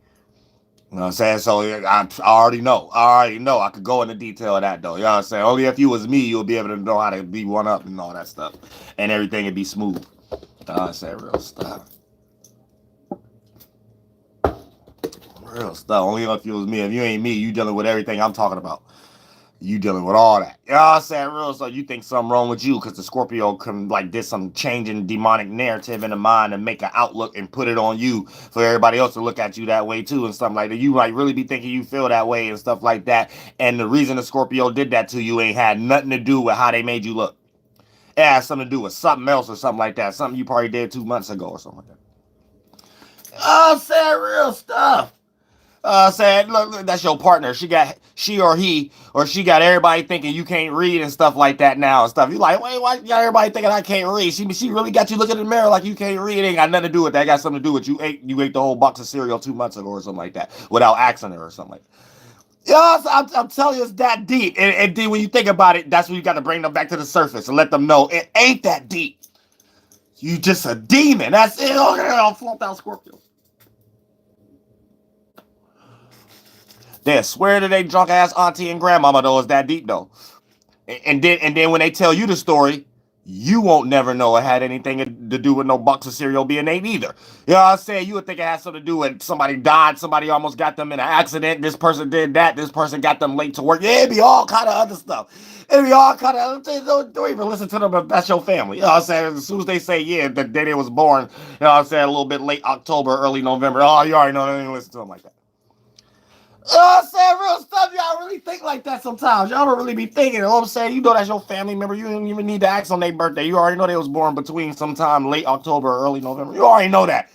You know what I'm saying? So I already know. I could go into detail of that though. You know what I'm saying? Only if you was me, you'll be able to know how to be one up and all that stuff. And everything would be smooth. You know what I'm saying? Real stuff. Real stuff. Only if you was me. If you ain't me, you dealing with everything I'm talking about. You dealing with all that. You know what I'm saying? Real, so you think something wrong with you because the Scorpio can did some changing demonic narrative in the mind and make an outlook and put it on you for everybody else to look at you that way too and stuff like that. You might really be thinking you feel that way and stuff like that. And the reason the Scorpio did that to you ain't had nothing to do with how they made you look. It has something to do with something else or something like that. Something you probably did 2 months ago or something like that. I'm saying real stuff. Saying, look, that's your partner. She got everybody thinking you can't read and stuff like that now and stuff. You like, wait, why you got everybody thinking I can't read? She really got you looking in the mirror like you can't read. It ain't got nothing to do with that. It got something to do with you ate the whole box of cereal 2 months ago or something like that without asking her or something like that. Yeah, I'm telling you, it's that deep. And then when you think about it, that's when you got to bring them back to the surface and let them know it ain't that deep. You just a demon. That's it. Okay, I'll flunk out Scorpio. They swear to they drunk ass auntie and grandmama though it's that deep though. And then when they tell you the story, you won't never know it had anything to do with no box of cereal being ate either. You know what I'm saying? You would think it had something to do with somebody died, somebody almost got them in an accident, this person did that, this person got them late to work. Yeah, it'd be all kind of other stuff. It'd be all kind of, don't even listen to them if that's your family. You know what I'm saying? As soon as they say, yeah, the day they was born, you know what I'm saying, a little bit late October, early November, oh, you already know, they didn't listen to them like that. I'm saying real stuff. Y'all really think like that sometimes. Y'all don't really be thinking. You know what I'm saying? You know that's your family member. You don't even need to ask on their birthday. You already know they was born between sometime late October or early November. You already know that.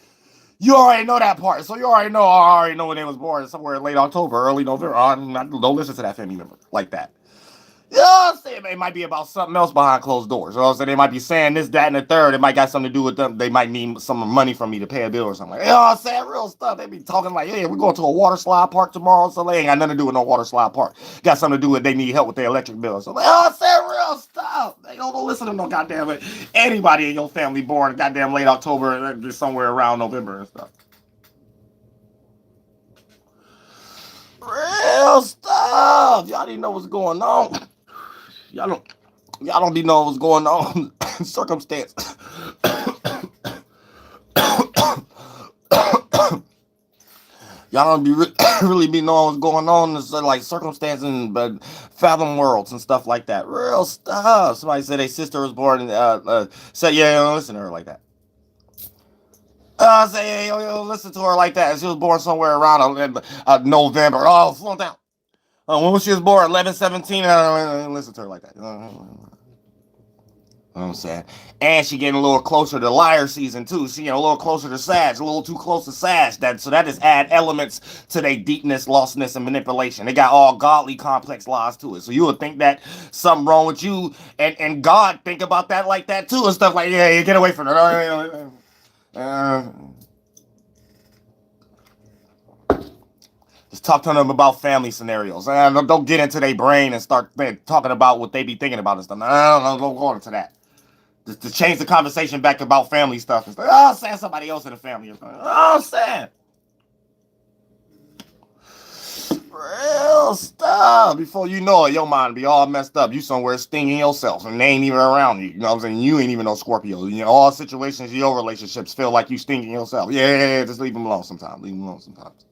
You already know that part. So you already know, I already know when they was born somewhere late October, early November. Don't listen to that family member like that. You know what I'm saying? It might be about something else behind closed doors. You know what I'm saying? They might be saying this, that, and the third. It might got something to do with them. They might need some money from me to pay a bill or something. Like, you know what I'm saying? Real stuff. They be talking like, yeah, we're going to a water slide park tomorrow. So they ain't got nothing to do with no water slide park. Got something to do with they need help with their electric bill. So, you know what I'm saying? Real stuff. They don't listen to no goddamn anybody in your family born goddamn late October and just somewhere around November and stuff. Real stuff. Y'all didn't know what's going on. Y'all don't be knowing what's going on. Circumstance. Y'all don't be really be knowing what's going on. It's like circumstances, but fathom worlds and stuff like that. Real stuff. Somebody said their sister was born. Said, yeah, don't listen to her like that. Say, hey, listen to her like that. She was born somewhere around November. Oh, flown down. When she was born, 11/17. Listen to her like that. You know what I'm saying? And she getting a little closer to liar season too. She getting a little closer to Sag, a little too close to Sag. So that just add elements to their deepness, lostness, and manipulation. They got all godly complex lies to it. So you would think that something wrong with you, and God think about that like that too, and stuff like, yeah, get away from her. Just talk to them about family scenarios. Don't get into their brain and start talking about what they be thinking about and stuff. Don't go into that. Just to change the conversation back about family stuff. And stuff. Oh, saying somebody else in the family. Oh, saying. Real stuff. Before you know it, your mind be all messed up. You somewhere stinging yourself and they ain't even around you. You know what I'm saying? You ain't even no Scorpio. You know, all situations, your relationships feel like you stinging yourself. Yeah, just leave them alone sometimes. Leave them alone sometimes.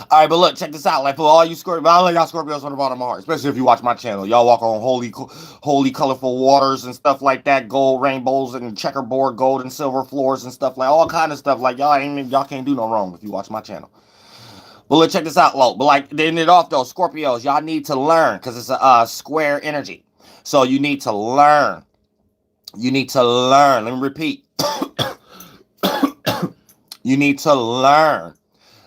All right, but look, check this out. Like for all you Scorpios, I love y'all Scorpios from the bottom of my heart, especially if you watch my channel. Y'all walk on holy, colorful waters and stuff like that, gold rainbows and checkerboard, gold and silver floors and stuff like all kind of stuff. Like y'all can't do no wrong if you watch my channel. But look, check this out, low. But like, to end it off though, Scorpios, y'all need to learn because it's a square energy. So you need to learn. You need to learn. Let me repeat. You need to learn.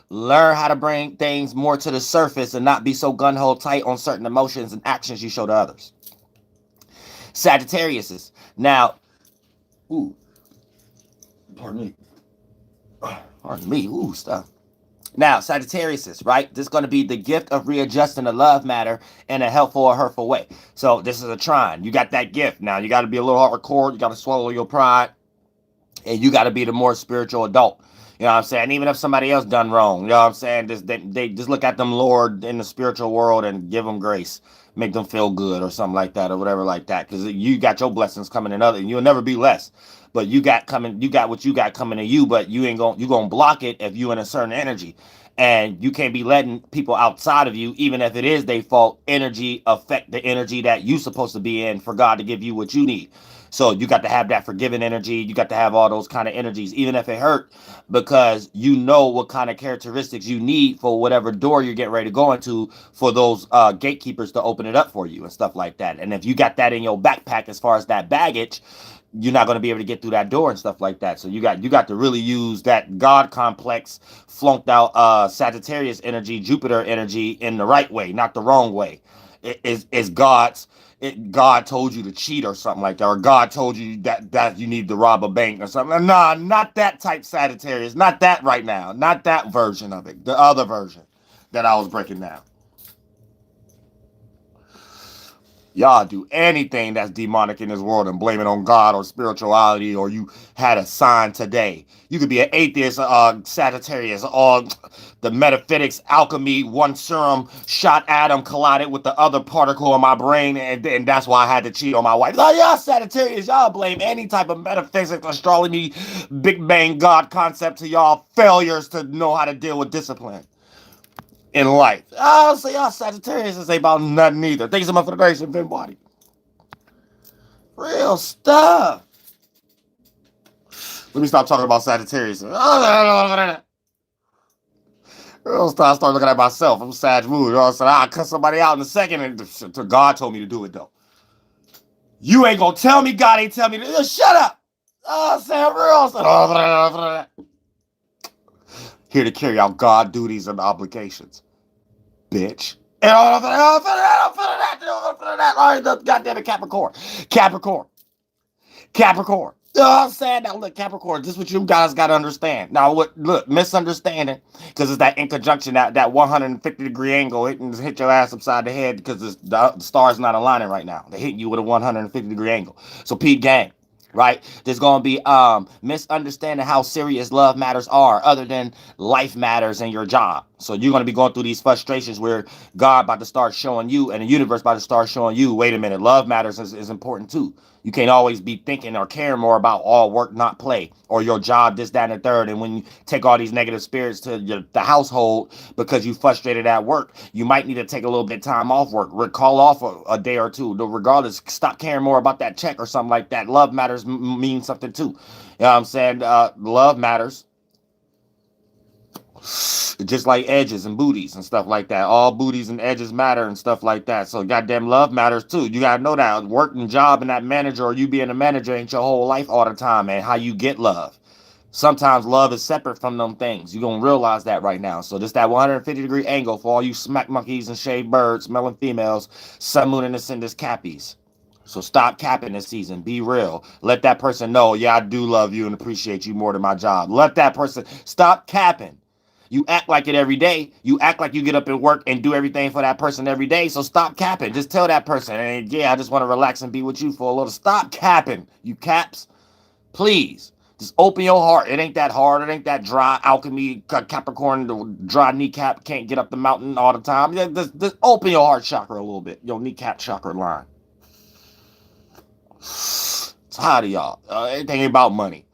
Learn how to bring things more to the surface and not be so gun-ho tight on certain emotions and actions you show to others. Sagittarius. Now, pardon me, stuff. Now, Sagittarius, right? This is going to be the gift of readjusting the love matter in a helpful or hurtful way. So this is a trine. You got that gift. Now, you got to be a little hardcore. You got to swallow your pride. And you got to be the more spiritual adult. You know what I'm saying? Even if somebody else done wrong, you know what I'm saying? They just look at them Lord in the spiritual world and give them grace. Make them feel good or something like that or whatever like that. Because you got your blessings coming in other, and you'll never be less. But you got what you got coming to you, but you gonna block it if you in a certain energy. And you can't be letting people outside of you, even if it is their fault, energy affect the energy that you supposed to be in for God to give you what you need. So you got to have that forgiving energy. You got to have all those kind of energies, even if it hurt, because you know what kind of characteristics you need for whatever door you're getting ready to go into for those gatekeepers to open it up for you and stuff like that. And if you got that in your backpack as far as that baggage, you're not going to be able to get through that door and stuff like that. So you got to really use that God complex, flunked out Sagittarius energy, Jupiter energy in the right way, not the wrong way. Is God's God told you to cheat or something like that, or God told you that you need to rob a bank or something. Nah, not that type Sagittarius, not that right now, not that version of it, the other version that I was breaking down. Y'all do anything that's demonic in this world and blame it on God or spirituality, or you had a sign today. You could be an atheist, Sagittarius, or the metaphysics, alchemy, one serum shot atom collided with the other particle in my brain, and that's why I had to cheat on my wife. Oh, y'all Sagittarius, y'all blame any type of metaphysics, astrology, Big Bang God concept to y'all failures to know how to deal with discipline in life. Oh, so y'all Sagittarius ain't about nothing either. Thanks so much for the grace and body. Real stuff. Let me stop talking about Sagittarius. I'll start looking at myself. I'm Sag mood. You know what I'm saying? I'll cut somebody out in a second, and God told me to do it, though. You ain't gonna tell me, God ain't tell me to. Shut up. Oh, Sam real. Here to carry out God duties and obligations. Bitch. And all right, goddamn it, Capricorn. You know what I'm saying? Now, look, Capricorn, this is what you guys got to understand. Now, look, misunderstanding, because it's that in conjunction, that 150-degree angle hit your ass upside the head because the stars not aligning right now. They're hitting you with a 150-degree angle. So, Pete gang, right? There's going to be misunderstanding how serious love matters are, other than life matters and your job. So you're going to be going through these frustrations where God about to start showing you, and the universe about to start showing you, wait a minute, love matters is important too. You can't always be thinking or caring more about all work, not play, or your job, this, that, and the third. And when you take all these negative spirits to the household because you frustrated at work, you might need to take a little bit of time off work, call off a day or two. Regardless, stop caring more about that check or something like that. Love matters means something too. You know what I'm saying? Love matters. Just like edges and booties and stuff like that. All booties and edges matter and stuff like that. So goddamn love matters too. You gotta know that work and job and that manager, or you being a manager, ain't your whole life all the time, and how you get love. Sometimes love is separate from them things. You're gonna realize that right now. So just that 150-degree angle for all you smack monkeys and shaved birds, smelling females, sun, moon, and ascendants, cappies. So stop capping this season. Be real. Let that person know, yeah, I do love you and appreciate you more than my job. Let that person stop capping. You act like it every day. You act like you get up and work and do everything for that person every day. So stop capping. Just tell that person, hey, yeah, I just want to relax and be with you for a little. Stop capping, you caps. Please. Just open your heart. It ain't that hard. It ain't that dry. Alchemy, Capricorn, the dry kneecap, can't get up the mountain all the time. Just open your heart chakra a little bit. Your kneecap chakra line. Tired of y'all. Everything ain't about money.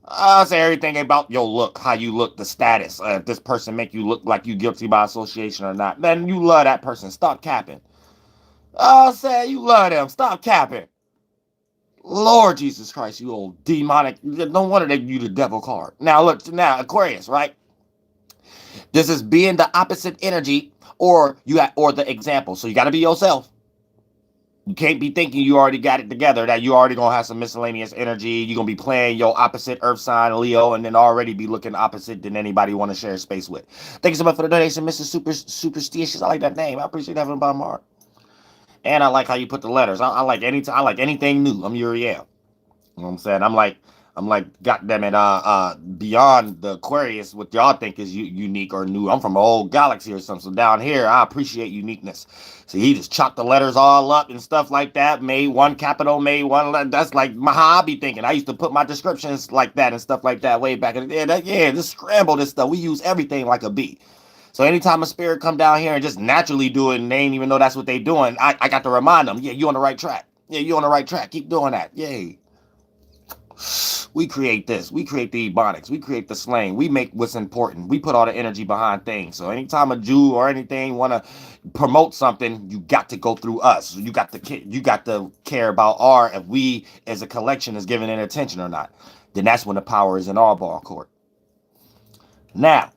I say everything about your look, how you look, the status. If this person make you look like you guilty by association or not, then you love that person. Stop capping. I say you love them. Stop capping. Lord Jesus Christ, you old demonic. No wonder they you the devil card. Now look, now Aquarius, right? This is being the opposite energy, or the example. So you got to be yourself. You can't be thinking you already got it together, that you already gonna have some miscellaneous energy. You're gonna be playing your opposite earth sign, Leo, and then already be looking opposite than anybody want to share space with. Thank you so much for the donation, Mr. Superstitious. I like that name. I appreciate that from the bottom of my heart. And I like how you put the letters. I like anything new. I'm Uriel. You know what I'm saying? I'm like, goddamn it, beyond the Aquarius, what y'all think is unique or new. I'm from a whole galaxy or something. So down here, I appreciate uniqueness. So he just chopped the letters all up and stuff like that. Made one capital, made one letter. That's like my hobby thinking. I used to put my descriptions like that and stuff like that way back in the day. Yeah, just scramble this stuff. We use everything like a bee. So anytime a spirit come down here and just naturally do it and they ain't even know that's what they doing, I got to remind them, yeah, you on the right track. Yeah, you on the right track. Keep doing that. Yay. We create this. We create the ebonics. We create the slang. We make what's important. We put all the energy behind things. So anytime a Jew or anything want to promote something, you got to go through us. You got to care about if we as a collection is giving it attention or not. Then that's when the power is in our ball court. Now,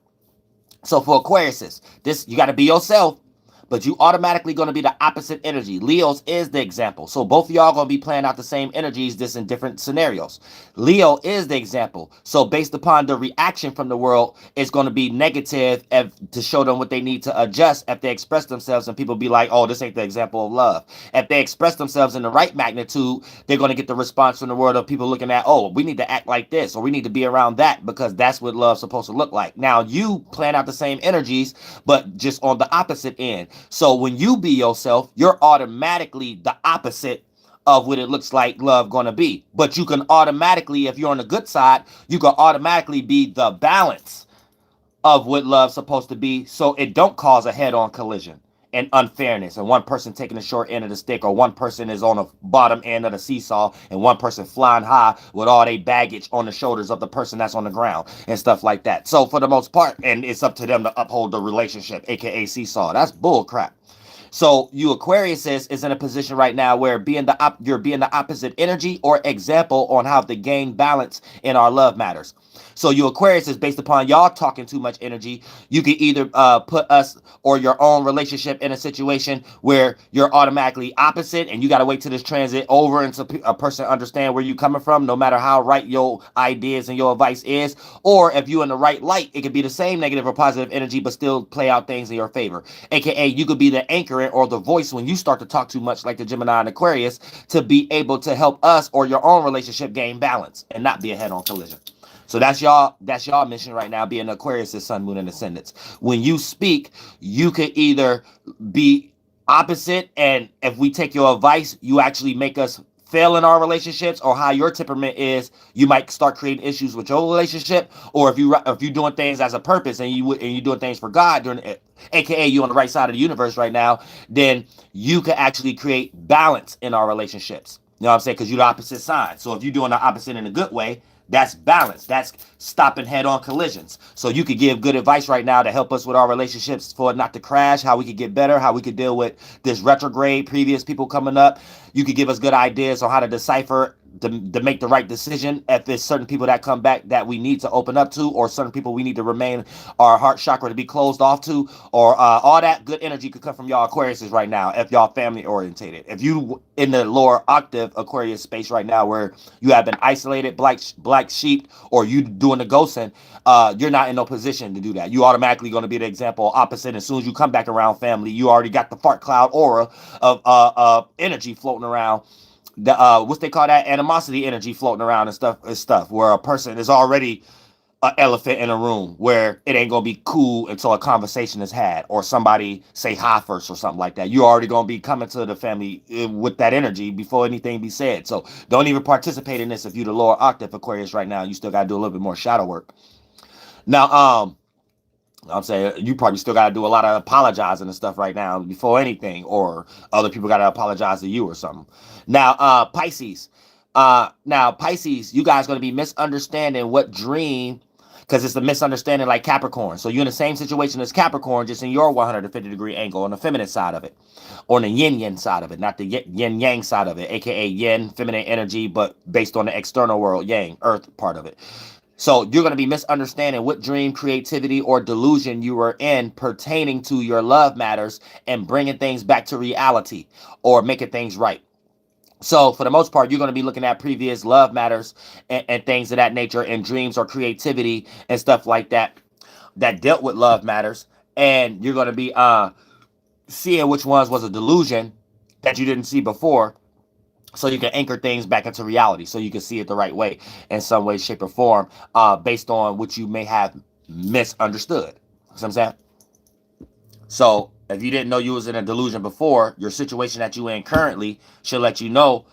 so for Aquarius, this you got to be yourself, but you automatically going to be the opposite energy. Leo's is the example. So both of y'all going to be playing out the same energies, just in different scenarios. Leo is the example. So based upon the reaction from the world, it's going to be negative to show them what they need to adjust if they express themselves and people be like, oh, this ain't the example of love. If they express themselves in the right magnitude, they're going to get the response from the world of people looking at, oh, we need to act like this, or we need to be around that, because that's what love's supposed to look like. Now, you plan out the same energies, but just on the opposite end. So when you be yourself, you're automatically the opposite of what it looks like love gonna be. But you can automatically, if you're on the good side, you can automatically be the balance of what love's supposed to be, so it don't cause a head-on collision and unfairness, and one person taking the short end of the stick, or one person is on the bottom end of the seesaw, and one person flying high with all their baggage on the shoulders of the person that's on the ground and stuff like that. So for the most part, and it's up to them to uphold the relationship, aka seesaw. That's bull crap. So you Aquarius is in a position right now where you're being the opposite energy or example on how to gain balance in our love matters. So you Aquarius is based upon y'all talking too much energy. You can either put us or your own relationship in a situation where you're automatically opposite, and you got to wait till this transit over until a person understand where you're coming from, no matter how right your ideas and your advice is. Or if you're in the right light, it could be the same negative or positive energy, but still play out things in your favor. AKA, you could be the anchor or the voice when you start to talk too much, like the Gemini and Aquarius, to be able to help us or your own relationship gain balance and not be a head-on collision. So that's y'all mission right now, being Aquarius' sun, moon, and ascendants. When you speak, you could either be opposite, and if we take your advice, you actually make us fail in our relationships, or how your temperament is, you might start creating issues with your relationship. Or if you're doing things as a purpose and you're doing things for God, during AKA you on the right side of the universe right now, then you can actually create balance in our relationships. You know what I'm saying? Because you're the opposite side. So if you're doing the opposite in a good way, that's balance. That's stopping head-on collisions. So you could give good advice right now to help us with our relationships for it not to crash, how we could get better, how we could deal with this retrograde, previous people coming up. You could give us good ideas on how to decipher, to make the right decision if there's certain people that come back that we need to open up to, or certain people we need to remain our heart chakra to be closed off to, or all that good energy could come from y'all Aquariuses right now if y'all family orientated. If you in the lower octave Aquarius space right now where you have been isolated, black sheep, or you doing the ghosting, you're not in no position to do that. You automatically going to be the example opposite. As soon as you come back around family, you already got the fart cloud aura of energy floating around. The what's they call that, animosity energy floating around and stuff where a person is already an elephant in a room, where it ain't gonna be cool until a conversation is had, or somebody say hi first or something like that. You're already gonna be coming to the family with that energy before anything be said. So don't even participate in this if you're the lower octave Aquarius right now. You still gotta do a little bit more shadow work. Now I'm saying you probably still got to do a lot of apologizing and stuff right now before anything, or other people got to apologize to you or something. Now, Pisces. Now, Pisces, you guys going to be misunderstanding what dream, because it's a misunderstanding like Capricorn. So you're in the same situation as Capricorn, just in your 150-degree angle on the feminine side of it, on the yin-yang side of it, not the yin-yang side of it, aka yin, feminine energy, but based on the external world, yang, earth part of it. So you're going to be misunderstanding what dream, creativity, or delusion you were in pertaining to your love matters, and bringing things back to reality or making things right. So for the most part, you're going to be looking at previous love matters and things of that nature, and dreams or creativity and stuff like that dealt with love matters. And you're going to be seeing which ones was a delusion that you didn't see before, so you can anchor things back into reality, so you can see it the right way in some way, shape, or form, based on what you may have misunderstood. You know what I'm saying? So if you didn't know you was in a delusion before, your situation that you in currently should let you know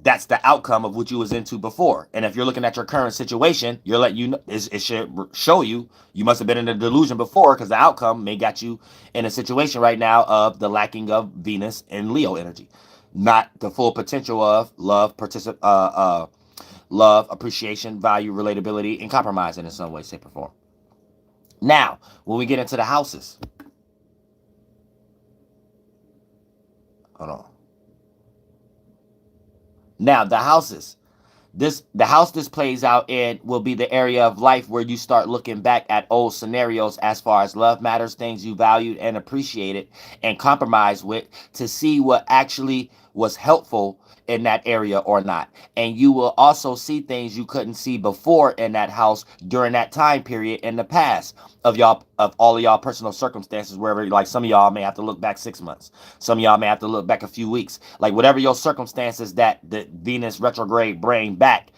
that's the outcome of what you was into before. And if you're looking at your current situation, you're letting you know, it should show you must have been in a delusion before, because the outcome may got you in a situation right now of the lacking of Venus and Leo energy. Not the full potential of love, love, appreciation, value, relatability, and compromising in some way, shape, or form. Now, when we get into the houses, hold on. Now, the houses. The house this plays out in will be the area of life where you start looking back at old scenarios as far as love matters, things you valued and appreciated and compromised with, to see what actually was helpful in that area or not. And you will also see things you couldn't see before in that house during that time period in the past of all of y'all personal circumstances, wherever, like some of y'all may have to look back 6 months. Some of y'all may have to look back a few weeks. Like whatever your circumstances that the Venus retrograde bring back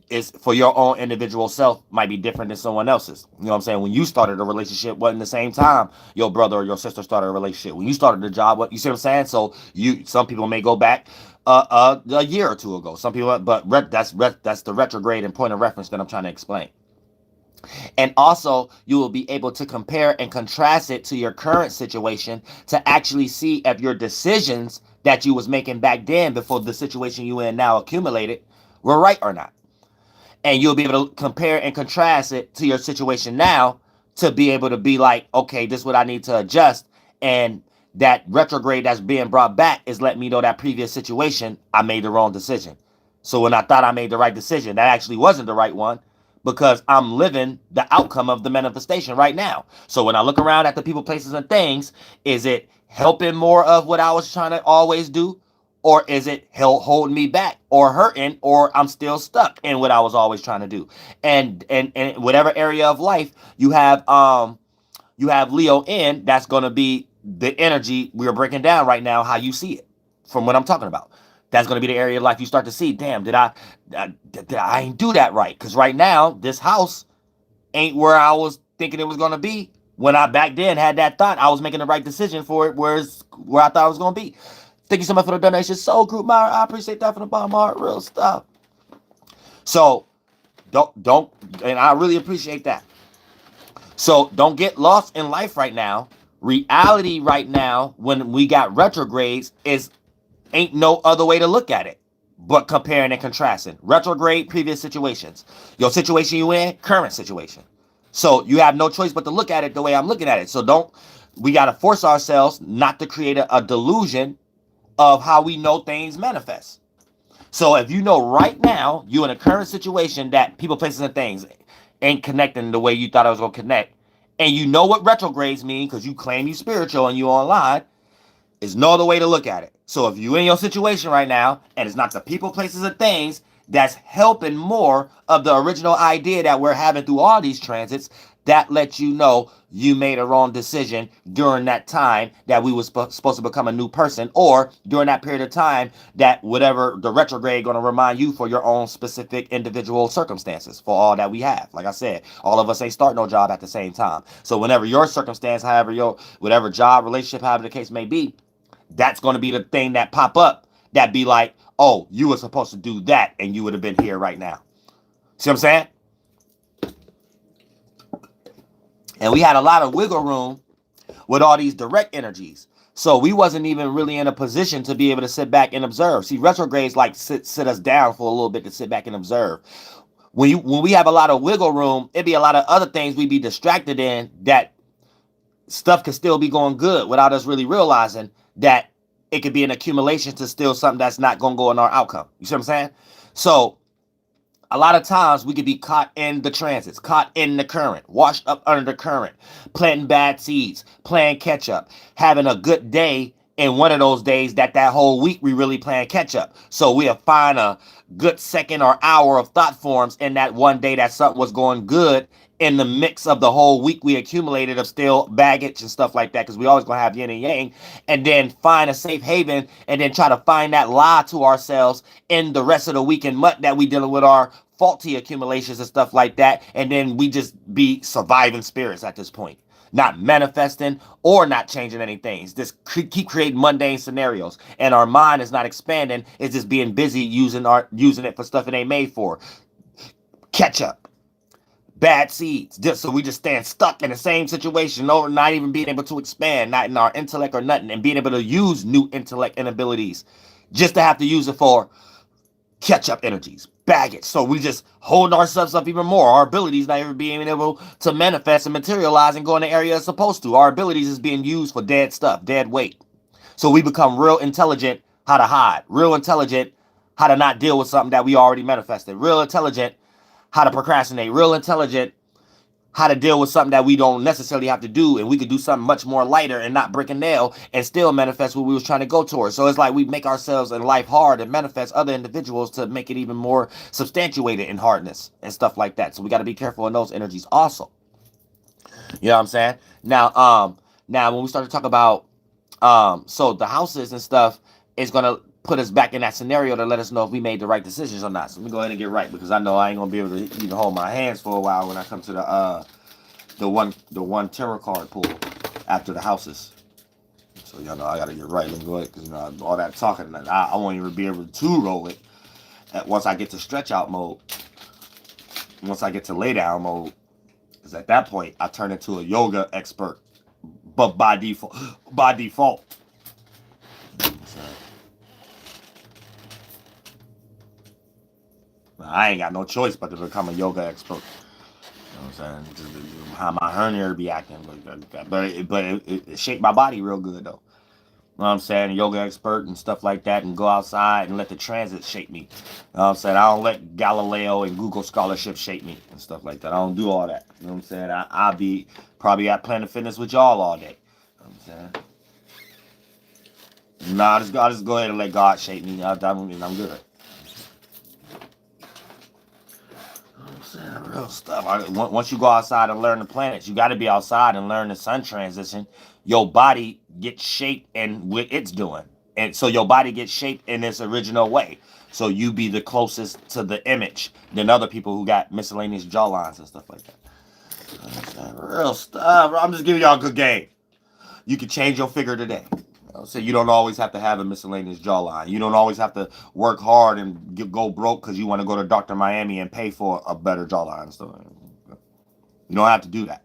is for your own individual self might be different than someone else's. You know what I'm saying? When you started a relationship wasn't the same time your brother or your sister started a relationship. When you started a job, you see what I'm saying? So some people may go back a year or two ago. Some people, but that's the retrograde and point of reference that I'm trying to explain. And also, you will be able to compare and contrast it to your current situation to actually see if your decisions that you was making back then before the situation you in now accumulated were right or not. And you'll be able to compare and contrast it to your situation now to be able to be like, okay, this is what I need to adjust. And that retrograde that's being brought back is letting me know that previous situation, I made the wrong decision. So when I thought I made the right decision, that actually wasn't the right one, because I'm living the outcome of the manifestation right now. So when I look around at the people, places, and things, is it helping more of what I was trying to always do? Or is it holding me back or hurting, or I'm still stuck in what I was always trying to do? And whatever area of life you have Leo in, that's going to be the energy we're breaking down right now, how you see it from what I'm talking about. That's going to be the area of life you start to see, damn, did I ain't do that right? Because right now, this house ain't where I was thinking it was going to be. When I back then had that thought, I was making the right decision for it, where I thought it was going to be. Thank you so much for the donation. Soul Group, Myra, I appreciate that from the bottom of my heart, real stuff. So, don't, and I really appreciate that. So, don't get lost in life right now. Reality right now, when we got retrogrades, ain't no other way to look at it but comparing and contrasting. Retrograde, previous situations. Your situation you in, current situation. So you have no choice but to look at it the way I'm looking at it. So we got to force ourselves not to create a delusion of how we know things manifest. So if you know right now, you in a current situation that people, places, and things ain't connecting the way you thought I was going to connect, and you know what retrogrades mean because you claim you spiritual and you online, there's no other way to look at it. So if you're in your situation right now, and it's not the people, places, and things that's helping more of the original idea that we're having through all these transits, that lets you know you made a wrong decision during that time that we was supposed to become a new person, or during that period of time that whatever the retrograde going to remind you for your own specific individual circumstances for all that we have. Like I said, all of us ain't start no job at the same time. So whenever your circumstance, however whatever job, relationship, however the case may be, that's going to be the thing that pop up that be like, oh, you were supposed to do that and you would have been here right now. See what I'm saying? And we had a lot of wiggle room with all these direct energies. So we wasn't even really in a position to be able to sit back and observe. See, retrogrades like sit us down for a little bit to sit back and observe. When we have a lot of wiggle room, it'd be a lot of other things we'd be distracted in, that stuff could still be going good without us really realizing that it could be an accumulation to still something that's not going to go in our outcome. You see what I'm saying? So a lot of times we could be caught in the transits, caught in the current, washed up under the current, planting bad seeds, playing catch up, having a good day in one of those days that whole week we really playing catch up. So we'll find a good second or hour of thought forms in that one day that something was going good, in the mix of the whole week we accumulated of still baggage and stuff like that, because we always gonna have yin and yang, and then find a safe haven and then try to find that lie to ourselves in the rest of the week and month that we dealing with our faulty accumulations and stuff like that, and then we just be surviving spirits at this point, not manifesting or not changing anything. Just keep creating mundane scenarios, and our mind is not expanding. It's just being busy using it for stuff it ain't made for. Catch up. Bad seeds, so we just stand stuck in the same situation, not even being able to expand, not in our intellect or nothing, and being able to use new intellect and abilities, just to have to use it for catch-up energies, baggage. So we just hold ourselves up even more. Our abilities not even being able to manifest and materialize and go in the area it's supposed to. Our abilities is being used for dead stuff, dead weight. So we become real intelligent how to hide, real intelligent how to not deal with something that we already manifested, real intelligent how to procrastinate, real intelligent how to deal with something that we don't necessarily have to do, and we could do something much more lighter and not break a nail and still manifest what we was trying to go towards. So it's like we make ourselves in life hard and manifest other individuals to make it even more substantiated in hardness and stuff like that. So we got to be careful in those energies also. You know what I'm saying? Now when we start to talk about so the houses and stuff is gonna put us back in that scenario to let us know if we made the right decisions or not. So let me go ahead and get right, because I know I ain't gonna be able to even hold my hands for a while when I come to the one tarot card pull after the houses. So y'all know I gotta get right. Let me go ahead, because all that talking, I won't even be able to roll it once I get to stretch out mode. Once I get to lay down mode, because at that point I turn into a yoga expert, but by default. I ain't got no choice but to become a yoga expert. You know what I'm saying? Just how my hernia be acting, but it shaped my body real good though. You know what I'm saying? A yoga expert and stuff like that, and go outside and let the transit shape me. You know what I'm saying? I don't let Galileo and Google scholarship shape me and stuff like that. I don't do all that. You know what I'm saying? I'll be probably at Planet Fitness with y'all all day. You know what I'm saying? Nah, I'll just go ahead and let God shape me. I'm good. Real stuff. Once you go outside and learn the planets, you got to be outside and learn the sun transition. Your body gets shaped in what it's doing, and so your body gets shaped in its original way. So you be the closest to the image than other people who got miscellaneous jawlines and stuff like that. Real stuff. I'm just giving y'all a good game. You can change your figure today. So you don't always have to have a miscellaneous jawline. You don't always have to work hard and go broke because you want to go to Dr. Miami and pay for a better jawline. So you don't have to do that.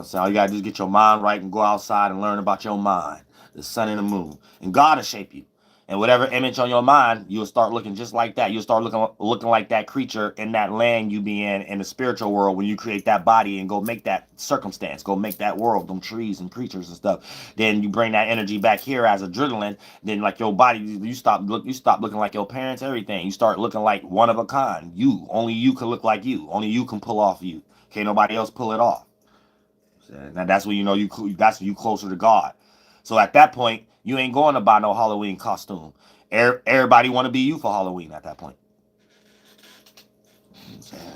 So all you got to do is get your mind right and go outside and learn about your mind, the sun and the moon. And God will shape you. And whatever image on your mind, you'll start looking just like that. You'll start looking like that creature in that land you be in the spiritual world, when you create that body and go make that circumstance, go make that world, them trees and creatures and stuff. Then you bring that energy back here as adrenaline. Then like your body, you stop looking like your parents, everything. You start looking like one of a kind. Only you can look like you. Only you can pull off you. Can't nobody else pull it off. Now that's when that's when you closer to God. So at that point, you ain't going to buy no Halloween costume. Everybody want to be you for Halloween at that point.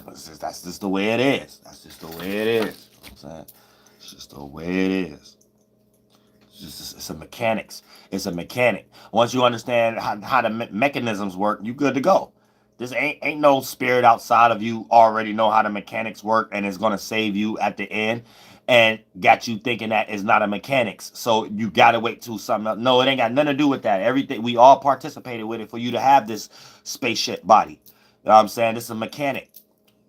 That's just the way it is. That's just the way it is. It's just the way it is. It's a mechanics. It's a mechanic. Once you understand how the mechanisms work, you good to go. This ain't no spirit outside of you already know how the mechanics work and is going to save you at the end and got you thinking that it's not a mechanics. So you got to wait till something else. No, it ain't got nothing to do with that. Everything, we all participated with it for you to have this spaceship body. You know what I'm saying? This is a mechanic.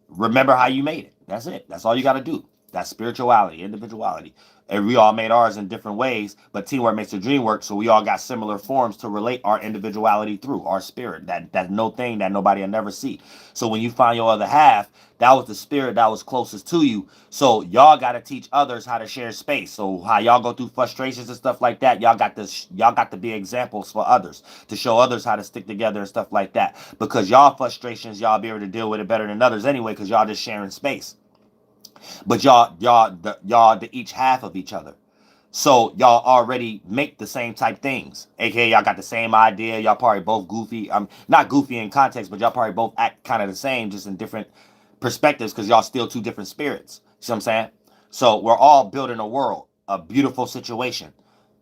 Remember how you made it. That's it. That's all you got to do. That's spirituality, individuality. And we all made ours in different ways, but teamwork makes the dream work. So we all got similar forms to relate our individuality through our spirit. That's no thing that nobody will never see. So when you find your other half, that was the spirit that was closest to you. So y'all got to teach others how to share space. So how y'all go through frustrations and stuff like that, y'all got to be examples for others, to show others how to stick together and stuff like that. Because y'all frustrations, y'all be able to deal with it better than others anyway, because y'all just sharing space. But y'all the each half of each other. So y'all already make the same type things. AKA y'all got the same idea. Y'all probably both goofy. Not goofy in context, but y'all probably both act kind of the same, just in different perspectives, because y'all still two different spirits. See what I'm saying? So we're all building a world, a beautiful situation.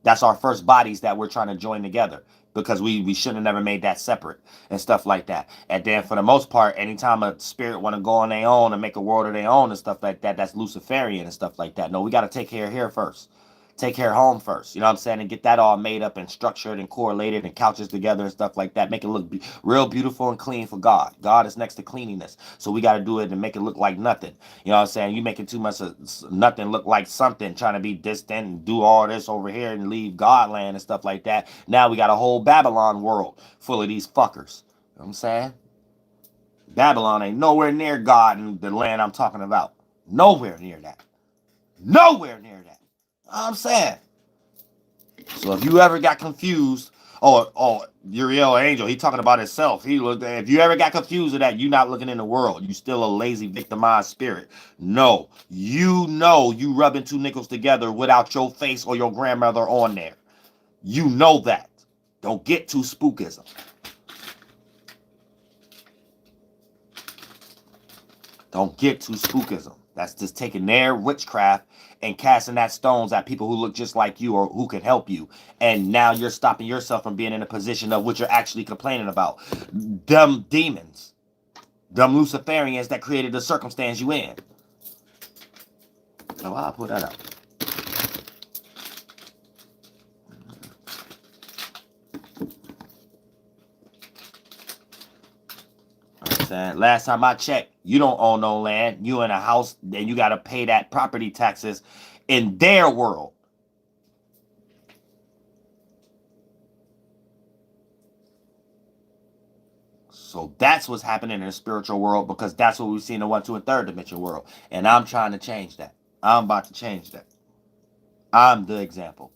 That's our first bodies that we're trying to join together, because we should have never made that separate and stuff like that. And then for the most part, anytime a spirit want to go on their own and make a world of their own and stuff like that, that's Luciferian and stuff like that. No, we got to take care of here first. Take care of home first, you know what I'm saying, and get that all made up and structured and correlated and couches together and stuff like that. Make it look real beautiful and clean for God. God is next to cleanliness, so we got to do it and make it look like nothing. You know what I'm saying? You making too much of nothing look like something, trying to be distant and do all this over here and leave Godland and stuff like that. Now we got a whole Babylon world full of these fuckers. You know what I'm saying? Babylon ain't nowhere near God and the land I'm talking about. Nowhere near that. Nowhere near that. I'm saying. So if you ever got confused, oh, Uriel Angel, he talking about himself. He looked. If you ever got confused with that, you not looking in the world. You still a lazy, victimized spirit. No, you know you rubbing two nickels together without your face or your grandmother on there. You know that. Don't get too spookism. Don't get too spookism. That's just taking their witchcraft and casting that stones at people who look just like you or who can help you. And now you're stopping yourself from being in a position of what you're actually complaining about. Them demons. Them Luciferians that created the circumstance you in. Oh, I'll put that up. Last time I checked, you don't own no land. You in a house, then you got to pay that property taxes in their world. So that's what's happening in the spiritual world, because that's what we see in the 1, 2, and 3rd dimension world. And I'm trying to change that. I'm about to change that. I'm the example.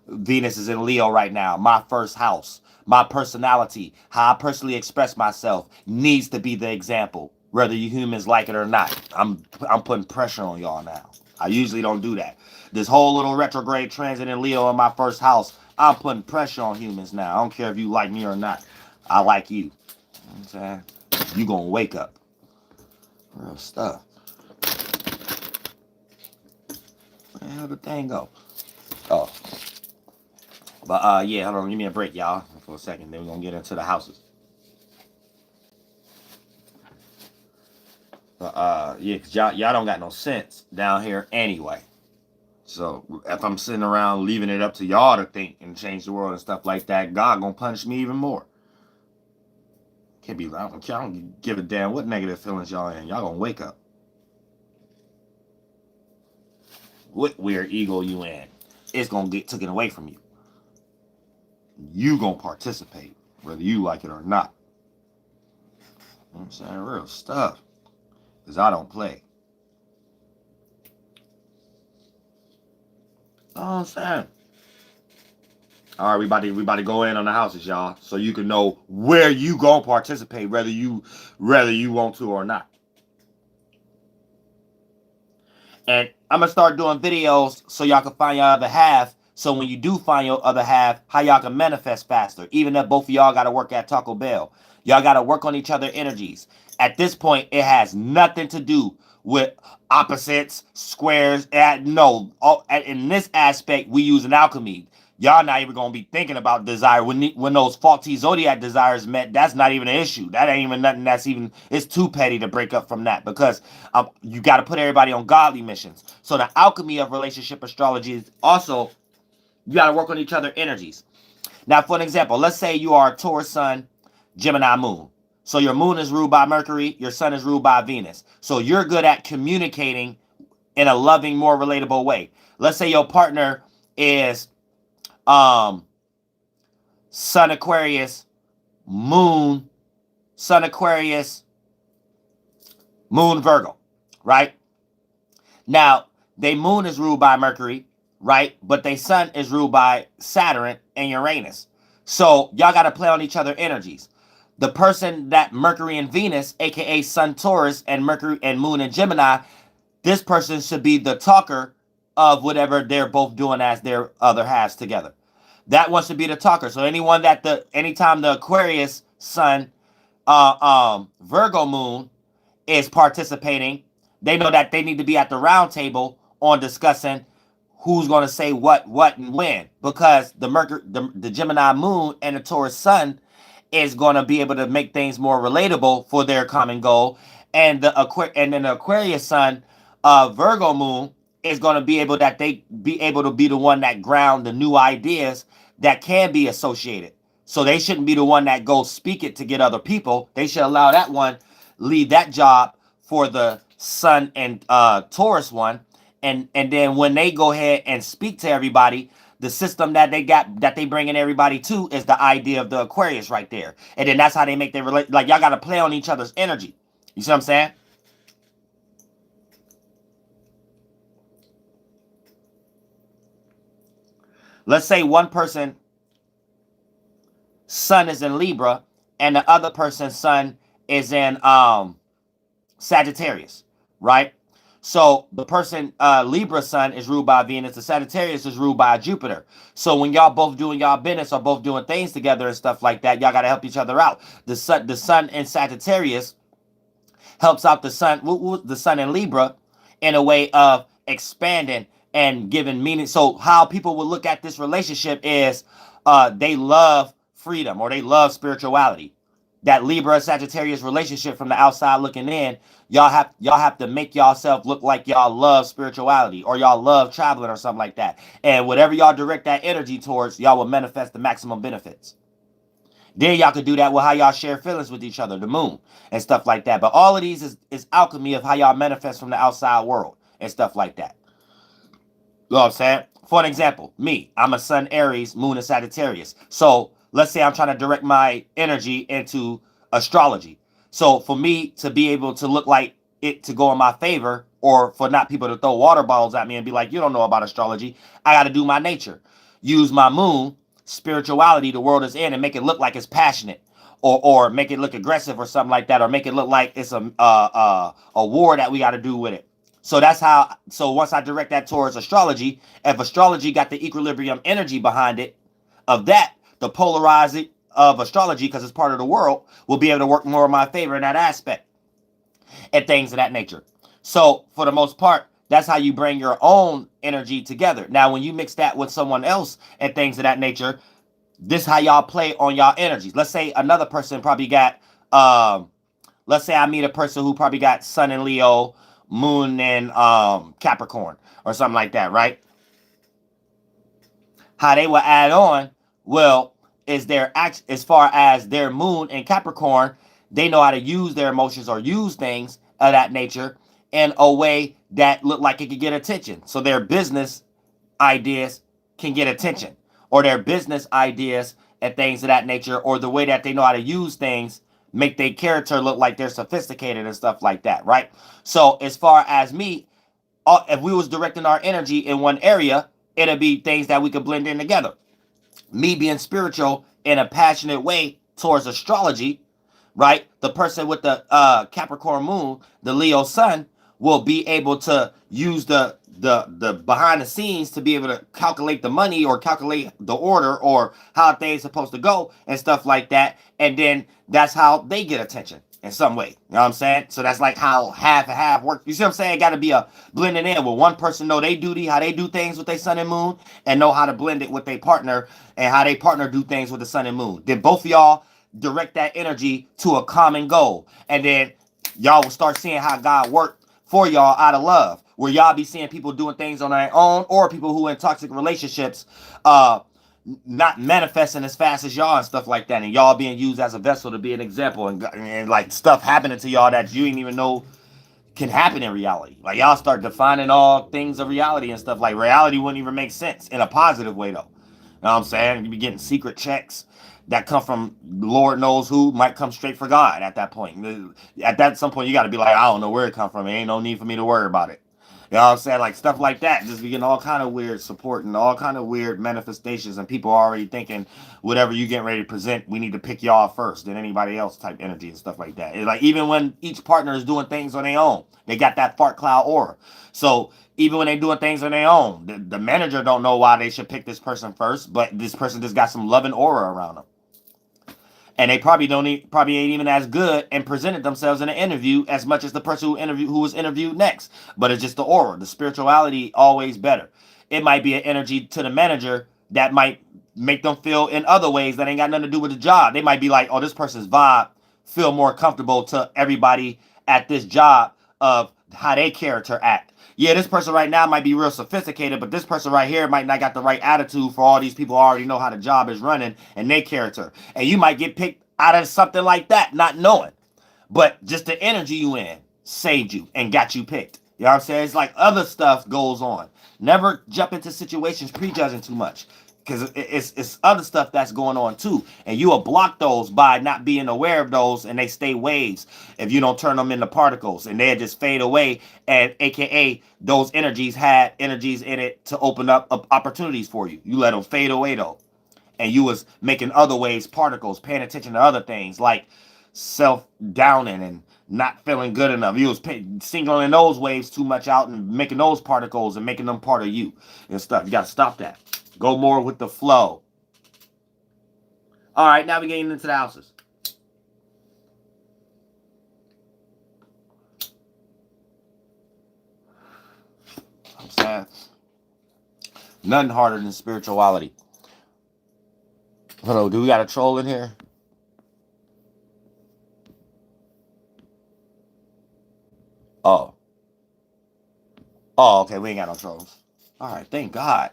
Venus is in Leo right now. My first house. My personality, how I personally express myself, needs to be the example, whether you humans like it or not. I'm putting pressure on y'all now. I usually don't do that. This whole little retrograde transit in Leo in my first house, I'm putting pressure on humans now. I don't care if you like me or not. I like you. You know what I'm saying? You gonna wake up. Real stuff. Where the hell did the thing go? Oh. But yeah, hold on, give me a break, y'all, for a second. Then we're gonna get into the houses. But yeah, cause y'all don't got no sense down here anyway. So if I'm sitting around leaving it up to y'all to think and change the world and stuff like that, God gonna punish me even more. Can't be. I don't give a damn what negative feelings y'all in. Y'all gonna wake up. What weird ego you in? It's gonna get taken away from you. You gonna participate, whether you like it or not. You know what I'm saying? Real stuff. Because I don't play. You know what I'm saying? All right, we about to go in on the houses, y'all, so you can know where you gonna participate, whether you want to or not. And I'm gonna start doing videos so y'all can find your other half. So when you do find your other half, how y'all can manifest faster. Even if both of y'all got to work at Taco Bell, y'all got to work on each other's energies. At this point, it has nothing to do with opposites, squares. No, in this aspect, we use an alchemy. Y'all not even gonna be thinking about desire when those faulty zodiac desires met. That's not even an issue. That ain't even nothing. That's even, it's too petty to break up from that, because you got to put everybody on godly missions. So the alchemy of relationship astrology is also, you got to work on each other's energies. Now, for an example, let's say you are a Taurus sun, Gemini moon. So your moon is ruled by Mercury, your sun is ruled by Venus. So you're good at communicating in a loving, more relatable way. Let's say your partner is Sun Aquarius, Moon, Sun Aquarius, Moon Virgo, right? Now, they moon is ruled by Mercury, right? But they sun is ruled by Saturn and Uranus. So y'all got to play on each other's energies. The person that Mercury and Venus, aka Sun Taurus and Mercury and Moon and Gemini, this person should be the talker of whatever they're both doing as their other halves together. That one should be the talker. So anytime the Aquarius Sun, Virgo Moon is participating, they know that they need to be at the round table on discussing who's going to say what, and when, because the Gemini Moon and the Taurus Sun is going to be able to make things more relatable for their common goal, and then the Aquarius Sun, Virgo Moon is going to be able to be the one that ground the new ideas that can be associated. So they shouldn't be the one that goes speak it to get other people. They should allow that one leave that job for the Sun and Taurus one, and then when they go ahead and speak to everybody, the system that they bringing everybody to is the idea of the Aquarius right there, and then that's how they make their relate. Like, y'all got to play on each other's energy. You see what I'm saying? Let's say one person sun is in Libra and the other person's sun is in Sagittarius, right? So the person Libra sun is ruled by Venus, the Sagittarius is ruled by Jupiter. So when y'all both doing y'all business or both doing things together and stuff like that, y'all gotta help each other out. The sun in Sagittarius helps out the sun in Libra in a way of expanding and giving meaning. So how people will look at this relationship is they love freedom or they love spirituality. That Libra Sagittarius relationship from the outside looking in, y'all have to make yourself look like y'all love spirituality or y'all love traveling or something like that. And whatever y'all direct that energy towards, y'all will manifest the maximum benefits. Then y'all could do that with how y'all share feelings with each other, the moon, and stuff like that. But all of these is alchemy of how y'all manifest from the outside world and stuff like that. You know what I'm saying? For an example, me, I'm a sun Aries, moon in Sagittarius. So let's say I'm trying to direct my energy into astrology. So for me to be able to look like it to go in my favor, or for not people to throw water bottles at me and be like, you don't know about astrology, I got to do my nature. Use my moon, spirituality the world is in, and make it look like it's passionate. Or make it look aggressive or something like that, or make it look like it's a war that we got to do with it. So that's how, so once I direct that towards astrology, if astrology got the equilibrium energy behind it, of that, the polarizing of astrology, because it's part of the world, will be able to work more in my favor in that aspect and things of that nature. So for the most part, that's how you bring your own energy together. Now, when you mix that with someone else and things of that nature, this is how y'all play on y'all energies. Let's say another person probably got, let's say I meet a person who probably got sun in Leo, moon in Capricorn or something like that, right? How they will add on, well, is their act as far as their moon in Capricorn, they know how to use their emotions or use things of that nature in a way that look like it could get attention. So their business ideas can get attention, or their business ideas and things of that nature, or the way that they know how to use things make their character look like they're sophisticated and stuff like that, right? So as far as me, if we was directing our energy in one area, it'll be things that we could blend in together. Me being spiritual in a passionate way towards astrology, right? The person with the Capricorn moon, the Leo sun, will be able to use the behind the scenes to be able to calculate the money or calculate the order or how things supposed to go and stuff like that. And then that's how they get attention in some way. You know what I'm saying? So that's like how half and half work. You see what I'm saying? Got to be a blending in where one person know they duty, how they do things with their sun and moon, and know how to blend it with their partner and how they partner do things with the sun and moon. Then both of y'all direct that energy to a common goal. And then y'all will start seeing how God worked for y'all out of love, where y'all be seeing people doing things on their own or people who in toxic relationships not manifesting as fast as y'all and stuff like that, and y'all being used as a vessel to be an example, and like stuff happening to y'all that you didn't even know can happen in reality. Like y'all start defining all things of reality and stuff. Like reality wouldn't even make sense in a positive way though. You know what I'm saying? You be getting secret checks that come from Lord knows who, might come straight for God at that point. At that some point you got to be like, I don't know where it come from. It ain't no need for me to worry about it. You know what I'm saying? Like stuff like that. Just be getting all kind of weird support and all kind of weird manifestations, and people already thinking whatever you getting ready to present, we need to pick y'all first than anybody else type energy and stuff like that. It's like even when each partner is doing things on their own, they got that fart cloud aura. So even when they doing things on their own, the manager don't know why they should pick this person first, but this person just got some loving aura around them. And they probably probably ain't even as good and presented themselves in an interview as much as the person who was interviewed next. But it's just the aura, the spirituality, always better. It might be an energy to the manager that might make them feel in other ways that ain't got nothing to do with the job. They might be like, oh, this person's vibe feel more comfortable to everybody at this job of how they character act. Yeah, this person right now might be real sophisticated, but this person right here might not got the right attitude for all these people who already know how the job is running and their character. And you might get picked out of something like that, not knowing. But just the energy you in saved you and got you picked. You know what I'm saying? It's like other stuff goes on. Never jump into situations prejudging too much. because it's other stuff that's going on too, and you will block those by not being aware of those, and they stay waves if you don't turn them into particles, and they just fade away. And AKA those energies had energies in it to open up opportunities for you. You let them fade away though, and you was making other waves particles, paying attention to other things like self downing and not feeling good enough. You was singling those waves too much out and making those particles and making them part of you and stuff. You got to stop that. Go more with the flow. All right, now we're getting into the houses. I'm saying nothing harder than spirituality. Hello, do we got a troll in here? Oh. Oh, okay, we ain't got no trolls. All right, thank God.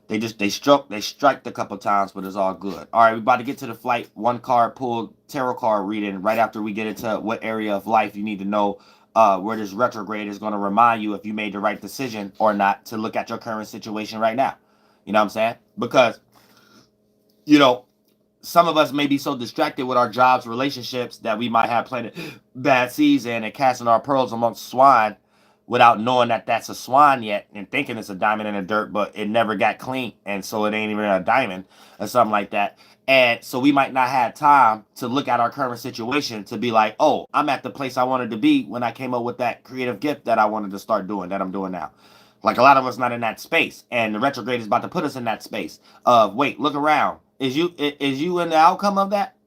They striked a couple times, but it's all good. All right, we're about to get to the flight. One card pulled tarot card reading right after we get into what area of life you need to know where this retrograde is going to remind you if you made the right decision or not to look at your current situation right now. You know what I'm saying? Because, you know, some of us may be so distracted with our jobs, relationships, that we might have planted bad seeds in and casting our pearls amongst swine without knowing that that's a swan yet, and thinking it's a diamond in the dirt, but it never got clean, and so it ain't even a diamond or something like that. And so we might not have time to look at our current situation to be like, oh, I'm at the place I wanted to be when I came up with that creative gift that I wanted to start doing, that I'm doing now. Like, a lot of us not in that space, and the retrograde is about to put us in that space of, wait, look around. Is you in the outcome of that?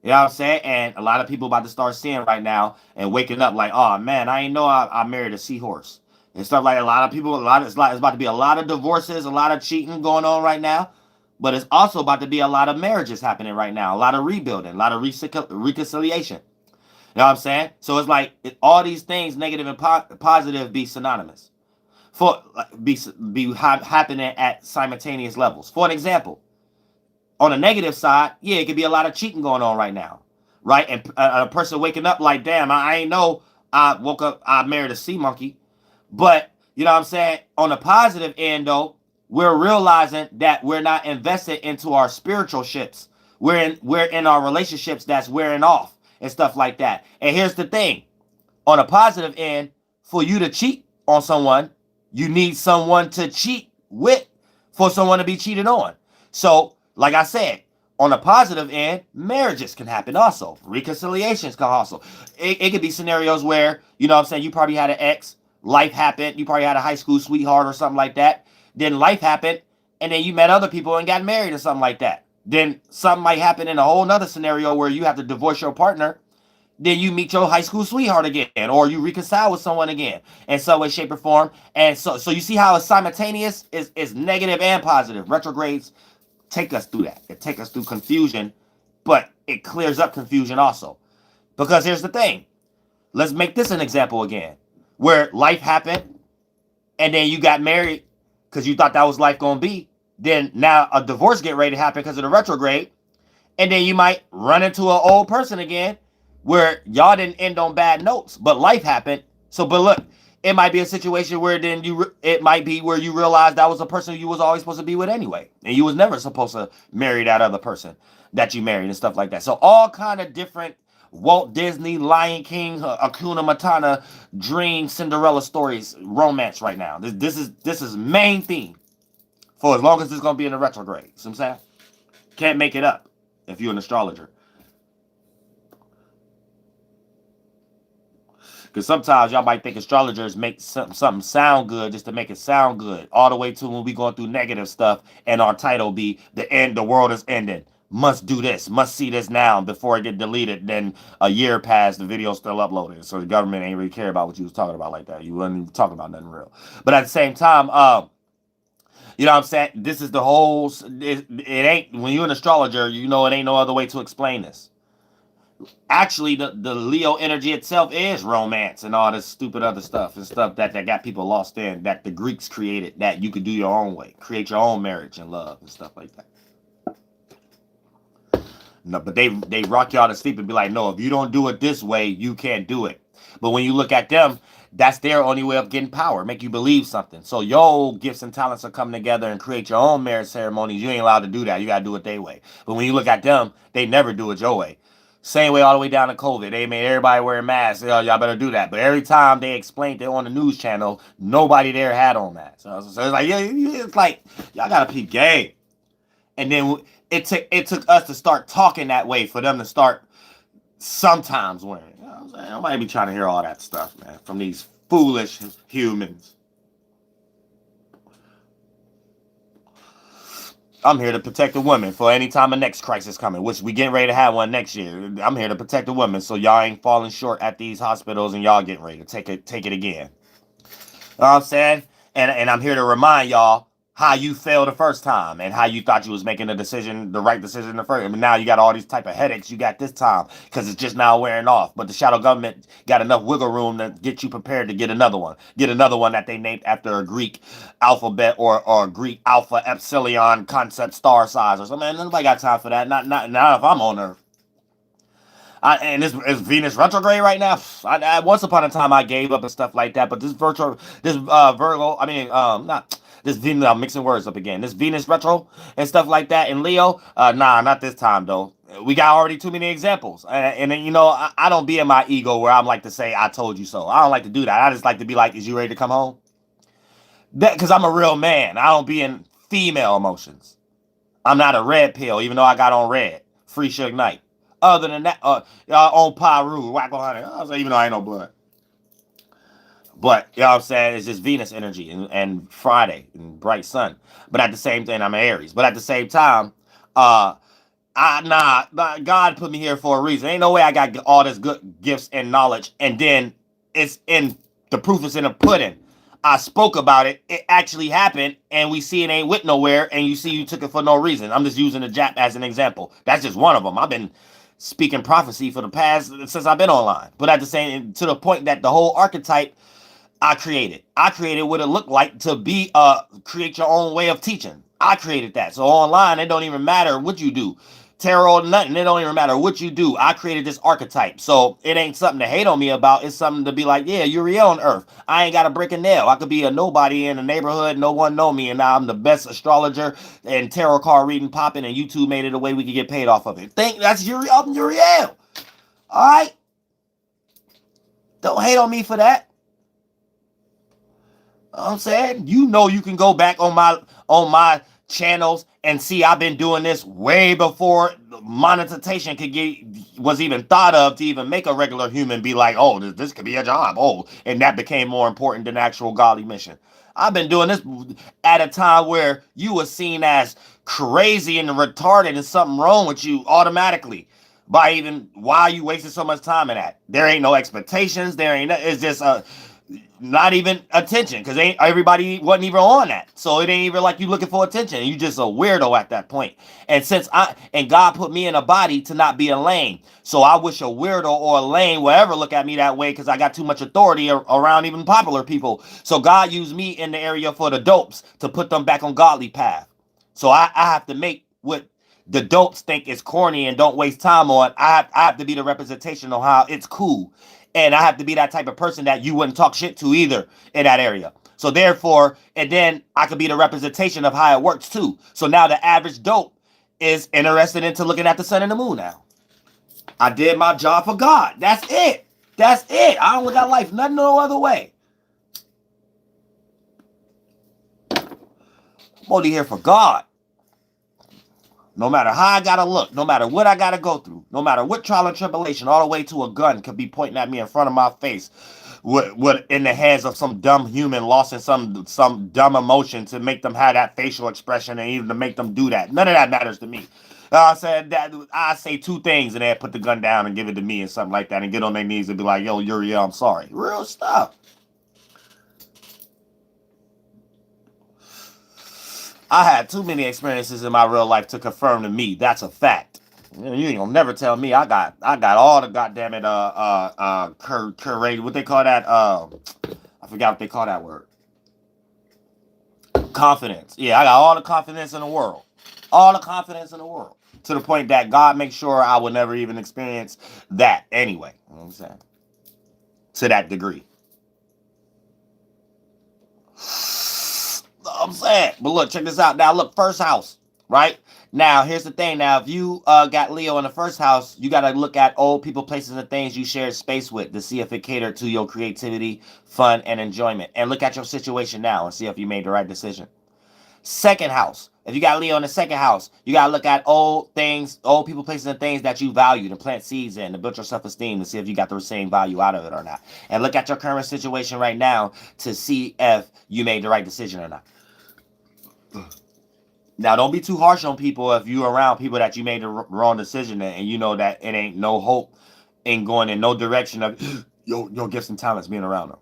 You know what I'm saying? And a lot of people about to start seeing right now and waking up like, oh man, I ain't know I married a seahorse and stuff. Like, a lot of people, it's about to be a lot of divorces, a lot of cheating going on right now, but it's also about to be a lot of marriages happening right now, a lot of rebuilding, a lot of reconciliation. You know what I'm saying? So it's like all these things, negative and positive, be synonymous for be happening at simultaneous levels. For an example, on the negative side, yeah, it could be a lot of cheating going on right now, right? And a person waking up like, damn, I ain't know I woke up, I married a sea monkey. But, you know what I'm saying? On the positive end, though, we're realizing that we're not invested into our spiritual ships. We're in our relationships that's wearing off and stuff like that. And here's the thing. On a positive end, for you to cheat on someone, you need someone to cheat with for someone to be cheated on. So, like I said, on the positive end, marriages can happen also. Reconciliations can also. It could be scenarios where, you know what I'm saying, you probably had an ex, life happened, you probably had a high school sweetheart or something like that. Then life happened, and then you met other people and got married or something like that. Then something might happen in a whole nother scenario where you have to divorce your partner. Then you meet your high school sweetheart again, or you reconcile with someone again in some way, shape, or form. And so you see how it's simultaneous, is negative and positive. Retrogrades take us through that. It take us through confusion, but it clears up confusion also. Because here's the thing. Let's make this an example again. Where life happened, and then you got married because you thought that was life going to be. Then now a divorce get ready to happen because of the retrograde. And then you might run into an old person again where y'all didn't end on bad notes, but life happened. So, but look, it might be a situation where then it might be where you realize that was a person you was always supposed to be with anyway, and you was never supposed to marry that other person that you married and stuff like that. So all kind of different Walt Disney, Lion King, Hakuna Matata, dream, Cinderella stories, romance right now. This is main theme for as long as it's gonna be in the retrograde. You know what I'm saying? Can't make it up if you're an astrologer. Because sometimes y'all might think astrologers make something sound good just to make it sound good. All the way to when we going through negative stuff and our title be the world is ending. Must do this, must see this now before it get deleted. Then a year passed, the video's still uploaded. So the government ain't really care about what you was talking about like that. You wasn't even talking about nothing real. But at the same time, you know what I'm saying? This is the whole, it ain't, when you're an astrologer, you know it ain't no other way to explain this. Actually, the Leo energy itself is romance and all this stupid other stuff and stuff that got people lost in, that the Greeks created, that you could do your own way, create your own marriage and love and stuff like that. No, but they rock y'all to sleep and be like, no, if you don't do it this way, you can't do it. But when you look at them, that's their only way of getting power, make you believe something. So your gifts and talents are coming together and create your own marriage ceremonies. You ain't allowed to do that. You got to do it their way. But when you look at them, they never do it your way. Same way all the way down to COVID. They made everybody wear masks. Y'all better do that. But every time they explained it on the news channel, nobody there had on that. So it's like, yeah, it's like, y'all got to peep game. And then it took us to start talking that way for them to start sometimes wearing. You know what I'm saying? Nobody be trying to hear all that stuff, man, from these foolish humans. I'm here to protect the women for any time a next crisis coming, which we getting ready to have one next year. I'm here to protect the women, so y'all ain't falling short at these hospitals and y'all getting ready to take it again. You know what I'm saying? And I'm here to remind y'all how you failed the first time and how you thought you was making the right decision the first. I mean, now you got all these type of headaches you got this time because it's just now wearing off. But the shadow government got enough wiggle room to get you prepared to get another one. Get another one that they named after a Greek alphabet or Greek alpha epsilon concept star size or something. Nobody got time for that. Not if I'm on Earth. And it's Venus retrograde right now. Once upon a time I gave up and stuff like that, but this Virgo, not this Venus. I'm mixing words up again. This Venus retro and stuff like that in Leo. Nah, not this time though. We got already too many examples, and you know I don't be in my ego where I'm like to say I told you so. I don't like to do that. I just like to be like, is you ready to come home? That because I'm a real man. I don't be in female emotions. I'm not a red pill, even though I got on red. Free Suge Knight. Other than that, on Paru, whack 100. I was like, even though I ain't no blood. But, you know what I'm saying? It's just Venus energy and Friday and bright sun. But at the same time, I'm an Aries. But at the same time, God put me here for a reason. Ain't no way I got all this good gifts and knowledge. And then the proof is in the pudding. I spoke about it. It actually happened, and we see it ain't went nowhere, and you took it for no reason. I'm just using the Jap as an example. That's just one of them. I've been speaking prophecy for the past since I've been online. But at the same, to the point that the whole archetype I created what it looked like to be create your own way of teaching. I created that. So online, it don't even matter what you do. Tarot, nothing. It don't even matter what you do. I created this archetype. So it ain't something to hate on me about. It's something to be like, yeah, you're real on Earth. I ain't got to break a nail. I could be a nobody in the neighborhood. No one know me. And now I'm the best astrologer and tarot card reading popping. And YouTube made it a way we could get paid off of it. Think that's Uriel. All right. Don't hate on me for that. You know what I'm saying? You know you can go back on my channels and see I've been doing this way before monetization was even thought of to even make a regular human be like, oh, this could be a job. Oh, and that became more important than actual godly mission. I've been doing this at a time where you were seen as crazy and retarded and something wrong with you automatically. By even why you wasting so much time in that? There ain't no expectations. It's just not even attention because everybody wasn't even on that. So it ain't even like you looking for attention. You just a weirdo at that point. And God put me in a body to not be a lame. So I wish a weirdo or a lame will ever look at me that way because I got too much authority around even popular people. So God used me in the area for the dopes to put them back on godly path. So I have to make what the dopes think is corny and don't waste time on. I have to be the representation of how it's cool. And I have to be that type of person that you wouldn't talk shit to either in that area. So therefore, and then I could be the representation of how it works too. So now the average dope is interested into looking at the sun and the moon now. I did my job for God. That's it. I don't look at life nothing no other way. I'm only here for God. No matter how I gotta look, no matter what I gotta go through, no matter what trial and tribulation, all the way to a gun could be pointing at me in front of my face, with in the hands of some dumb human lost in some dumb emotion to make them have that facial expression and even to make them do that. None of that matters to me. I said that I say two things and they put the gun down and give it to me and something like that and get on their knees and be like, yo, Uriel, I'm sorry. Real stuff. I had too many experiences in my real life to confirm to me that's a fact. You ain't gonna never tell me I got all the goddamn it courage. What they call that? I forgot what they call that word. Confidence. Yeah, I got all the confidence in the world. All the confidence in the world. To the point that God makes sure I will never even experience that anyway. You know what I'm saying? to that degree. I'm saying. But look, check this out. Now, look, first house, right? Now, here's the thing. Now, if you got Leo in the first house, you got to look at old people, places, and things you shared space with to see if it catered to your creativity, fun, and enjoyment. And look at your situation now and see if you made the right decision. Second house. If you got Leo in the second house, you got to look at old things, old people, places, and things that you valued and plant seeds in to build your self-esteem to see if you got the same value out of it or not. And look at your current situation right now to see if you made the right decision or not. Now, don't be too harsh on people if you're around people that you made the wrong decision and you know that it ain't no hope in going in no direction of your gifts and talents being around them.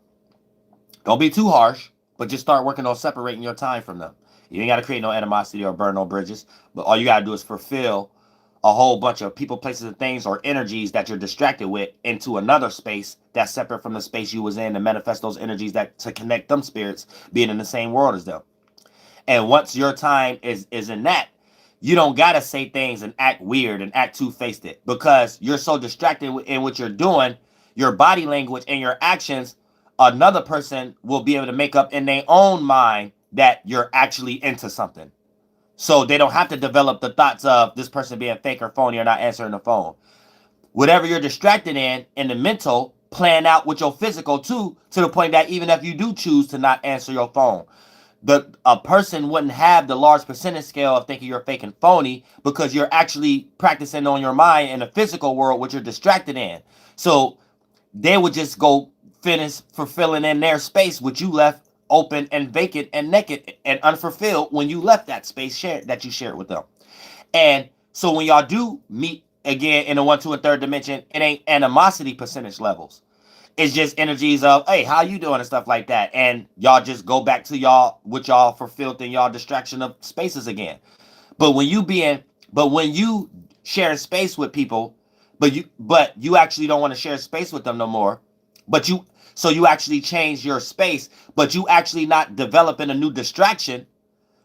Don't be too harsh, but just start working on separating your time from them. You ain't got to create no animosity or burn no bridges, but all you got to do is fulfill a whole bunch of people, places, and things or energies that you're distracted with into another space that's separate from the space you was in to manifest those energies that to connect them spirits being in the same world as them. And once your time is in that, you don't got to say things and act weird and act two-faced it because you're so distracted in what you're doing, your body language and your actions, another person will be able to make up in their own mind that you're actually into something. So they don't have to develop the thoughts of this person being fake or phony or not answering the phone. Whatever you're distracted in the mental, plan out with your physical too, to the point that even if you do choose to not answer your phone, a person wouldn't have the large percentage scale of thinking you're fake and phony because you're actually practicing on your mind in the physical world, which you're distracted in. So they would just go finish fulfilling in their space, which you left open and vacant and naked and unfulfilled when you left that space that you shared with them. And so when y'all do meet again in the 1, 2, and 3rd dimension, it ain't animosity percentage levels. It's just energies of, hey, how you doing and stuff like that. And y'all just go back to y'all, what y'all fulfilled in y'all distraction of spaces again. But when you sharing space with people, but you actually don't want to share space with them no more, so you actually change your space, but you actually not developing a new distraction,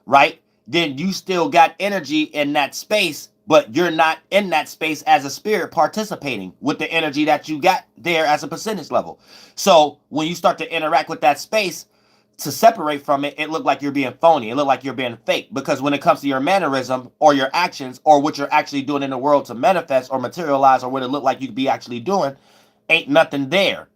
right? Then you still got energy in that space, but you're not in that space as a spirit participating with the energy that you got there as a percentage level. So when you start to interact with that space, to separate from it, it looked like you're being phony. It looked like you're being fake. Because when it comes to your mannerism or your actions or what you're actually doing in the world to manifest or materialize or what it looked like you could be actually doing, ain't nothing there.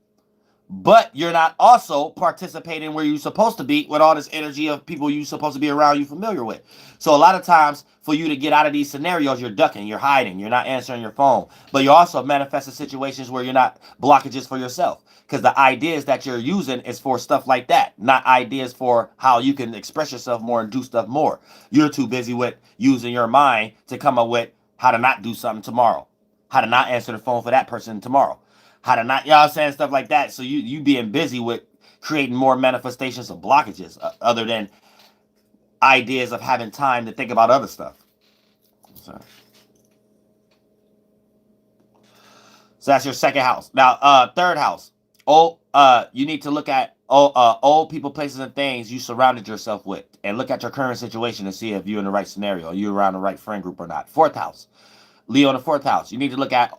But you're not also participating where you're supposed to be with all this energy of people you're supposed to be around, you familiar with. So a lot of times for you to get out of these scenarios, you're ducking, you're hiding, you're not answering your phone. But you also manifest in situations where you're not blockages for yourself. Because the ideas that you're using is for stuff like that, not ideas for how you can express yourself more and do stuff more. You're too busy with using your mind to come up with how to not do something tomorrow, how to not answer the phone for that person tomorrow, how to not, y'all saying stuff like that. So you being busy with creating more manifestations of blockages other than ideas of having time to think about other stuff. So that's your second house. Now, third house. You need to look at old people, places, and things you surrounded yourself with, and look at your current situation to see if you're in the right scenario, you're around the right friend group or not. Fourth house. Leo in the fourth house. You need to look at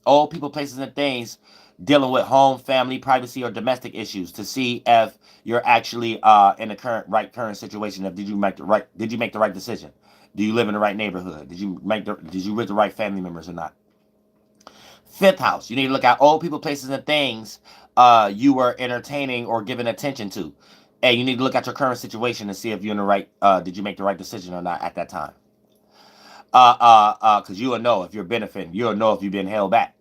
old people, places, and things dealing with home, family, privacy, or domestic issues to see if you're actually in the current situation. Did you make the right decision? Do you live in the right neighborhood? Did you with the right family members or not? Fifth house. You need to look at old people, places, and things you were entertaining or giving attention to. And you need to look at your current situation and see if you're in the right, did you make the right decision or not at that time? Because you will know if you're benefiting. You'll know if you've been held back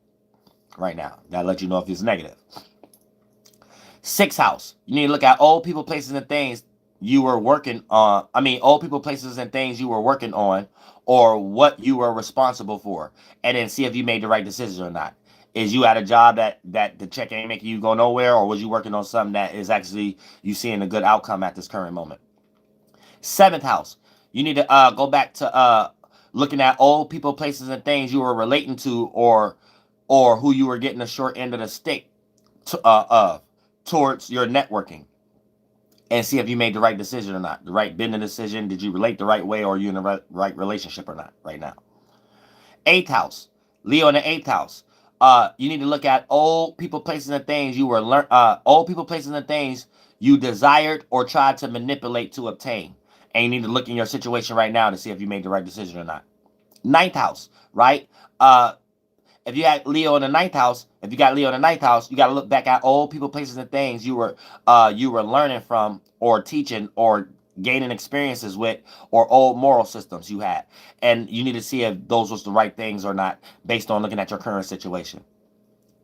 right now. That'll let you know if it's negative. Sixth house. You need to look at old people, places, and things you were working on. Old people, places, and things you were working on or what you were responsible for. And then see if you made the right decision or not. Is you at a job that the check ain't making you go nowhere, or was you working on something that is actually you seeing a good outcome at this current moment? Seventh house. You need to go back to looking at old people, places, and things you were relating to or who you were getting a short end of the stick towards your networking, and see if you made the right decision or not. The right business decision. Did you relate the right way, or are you in the right relationship or not right now? Eighth house. Leo in the eighth house. You need to look at old people, places, and things you were old people, places, and things you desired or tried to manipulate to obtain. And you need to look in your situation right now to see if you made the right decision or not. Ninth house, right? If you had Leo in the ninth house, if you got Leo in the ninth house, you got to look back at old people, places, and things you were learning from, or teaching, or gaining experiences with, or old moral systems you had, and you need to see if those was the right things or not based on looking at your current situation.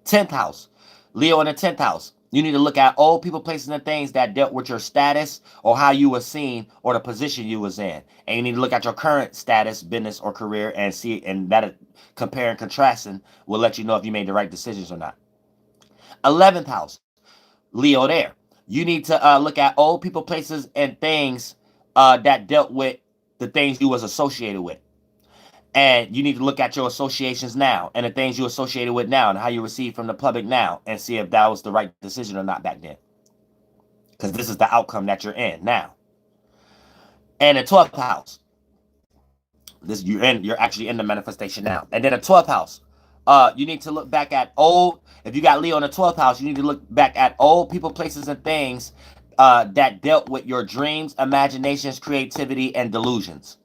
10th house, Leo in the 10th house. You need to look at old people, places, and things that dealt with your status or how you were seen or the position you was in. And you need to look at your current status, business, or career and see, and that compare and contrasting will let you know if you made the right decisions or not. 11th house, Leo there. You need to look at old people, places, and things that dealt with the things you was associated with. And you need to look at your associations now and the things you associated with now and how you receive from the public now and see if that was the right decision or not back then. Because this is the outcome that you're in now. And the 12th house. You're actually in the manifestation now. And then the 12th house. You need to look back at if you got Leo in the 12th house, you need to look back at old people, places, and things that dealt with your dreams, imaginations, creativity, and delusions.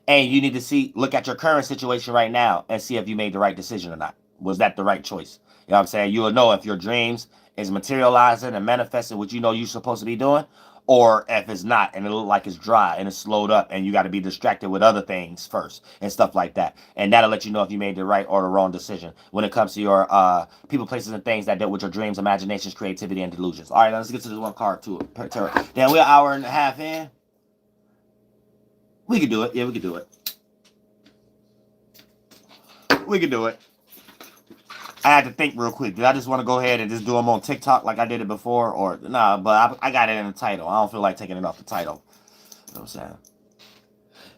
And you need to look at your current situation right now and see if you made the right decision or not. Was that the right choice? You know what I'm saying? You will know if your dreams is materializing and manifesting what you know you're supposed to be doing, or if it's not and it look like it's dry and it's slowed up and you got to be distracted with other things first and stuff like that. And that'll let you know if you made the right or the wrong decision when it comes to your people, places, and things that dealt with your dreams, imaginations, creativity, and delusions. All right, let's get to this one card too. Then we're an hour and a half in. We can do it. Yeah, we can do it. We can do it. I had to think real quick. Did I just want to go ahead and just do them on TikTok like I did it before? Or nah, but I got it in the title. I don't feel like taking it off the title. You know what I'm saying?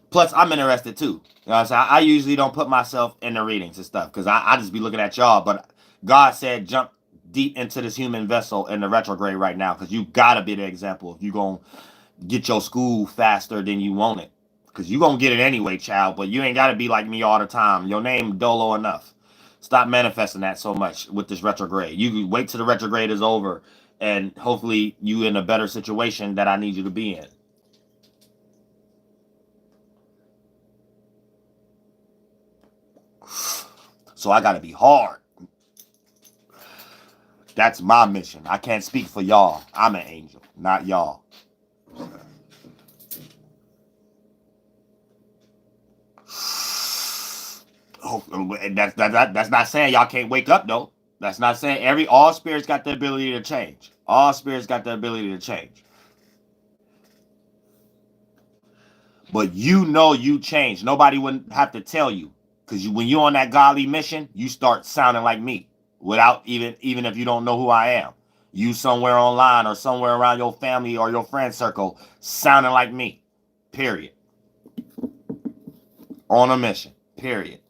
Plus, I'm interested too. You know what I'm saying? I usually don't put myself in the readings and stuff because I just be looking at y'all. But God said jump deep into this human vessel in the retrograde right now because you got to be the example if you're going to get your school faster than you want it. Because you're going to get it anyway, child. But you ain't got to be like me all the time. Your name Dolo enough. Stop manifesting that so much with this retrograde. You can wait till the retrograde is over. And hopefully you in a better situation that I need you to be in. So I got to be hard. That's my mission. I can't speak for y'all. I'm an angel, not y'all. That's not saying y'all can't wake up though. That's not saying all spirits got the ability to change. All spirits got the ability to change. But you know you change. Nobody wouldn't have to tell you. Because when you're on that godly mission, you start sounding like me. Without even if you don't know who I am. You somewhere online or somewhere around your family or your friend circle sounding like me. Period. On a mission. Period.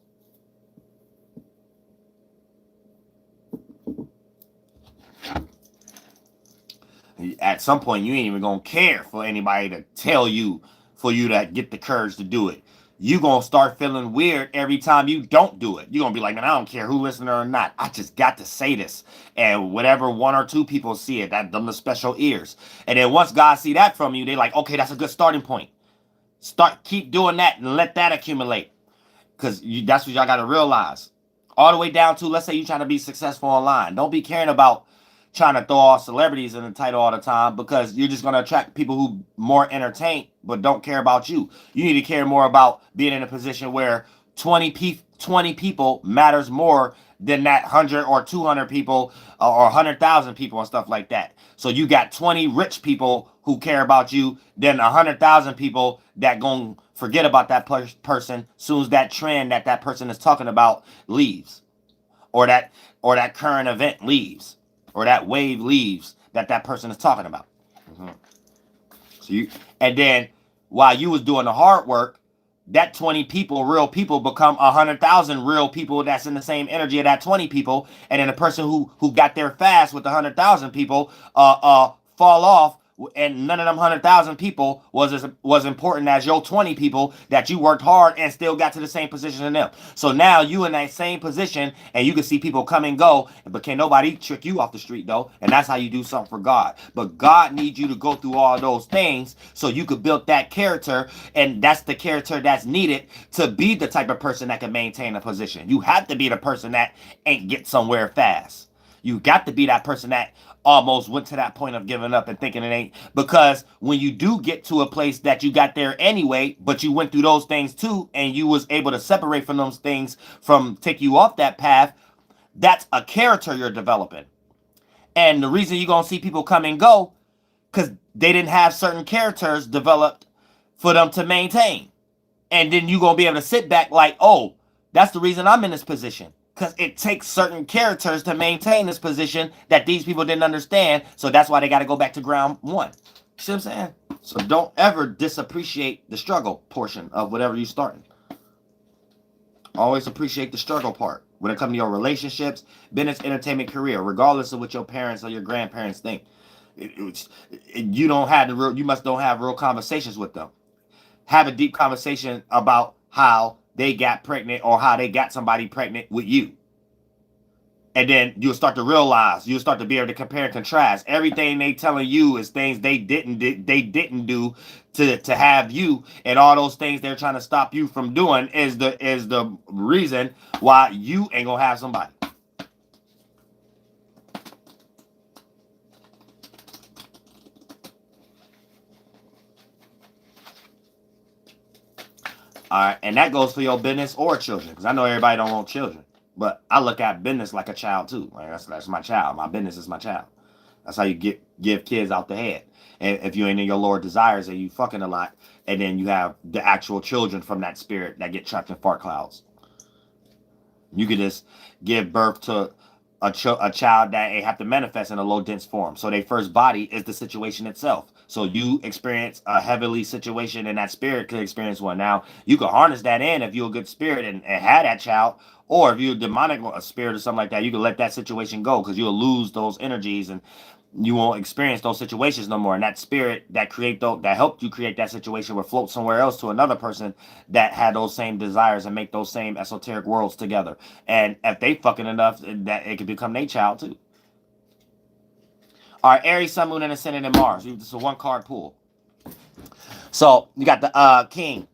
At some point, you ain't even going to care for anybody to tell you, for you to get the courage to do it. You going to start feeling weird every time you don't do it. You're going to be like, man, I don't care who listening or not. I just got to say this. And whatever one or two people see it, that them the special ears. And then once God see that from you, they like, okay, that's a good starting point. Keep doing that and let that accumulate. Because that's what y'all got to realize. All the way down to, let's say you're trying to be successful online. Don't be caring about trying to throw all celebrities in the title all the time because you're just going to attract people who more entertained but don't care about you. You need to care more about being in a position where 20 people matters more than that 100 or 200 people or 100,000 people and stuff like that. So you got 20 rich people who care about you, then 100,000 people that gon' forget about that person soon as that trend that person is talking about leaves, or that current event leaves, or that wave leaves that person is talking about. So and then while you was doing the hard work, that 20 people, real people, become 100,000 real people that's in the same energy of that 20 people. And then the person who got there fast with the 100,000 people fall off and none of them 100,000 people was important as your 20 people that you worked hard and still got to the same position as them. So now you in that same position, and you can see people come and go, but can't nobody trick you off the street though. And that's how you do something for God. But God needs you to go through all those things so you could build that character, and that's the character that's needed to be the type of person that can maintain a position. You have to be the person that ain't get somewhere fast. You got to be that person that almost went to that point of giving up and thinking it ain't. Because when you do get to a place that you got there anyway, but you went through those things too, and you was able to separate from those things from take you off that path, that's a character you're developing. And the reason you're going to see people come and go, because they didn't have certain characters developed for them to maintain. And then you're going to be able to sit back like, oh, that's the reason I'm in this position. Because it takes certain characters to maintain this position that these people didn't understand. So that's why they got to go back to ground one. See what I'm saying? So don't ever disappreciate the struggle portion of whatever you're starting. Always appreciate the struggle part. When it comes to your relationships, business, entertainment, career, regardless of what your parents or your grandparents think. You don't have you must don't have real conversations with them. Have a deep conversation about how they got pregnant or how they got somebody pregnant with you. And then you'll start to realize, you'll start to be able to compare and contrast. Everything they telling you is things they didn't do to have you, and all those things they're trying to stop you from doing is the reason why you ain't gonna have somebody. All right, and that goes for your business or children, because I know everybody don't want children, but I look at business like a child too. Like that's my child. My business is my child. That's how you give kids out the head. And if you ain't in your Lord desires and you fucking a lot, and then you have the actual children from that spirit that get trapped in fart clouds, you could just give birth to a child that ain't have to manifest in a low dense form. So their first body is the situation itself. So you experience a heavenly situation, and that spirit could experience one. Now, you can harness that in if you're a good spirit and have that child, or if you're a demonic spirit or something like that, you can let that situation go, because you'll lose those energies and you won't experience those situations no more. And that spirit that helped you create that situation will float somewhere else to another person that had those same desires and make those same esoteric worlds together. And if they fucking enough, that it could become their child too. All right, Aries, Sun, Moon, and Ascendant, and Mars. This is a one card pool. So you got the King,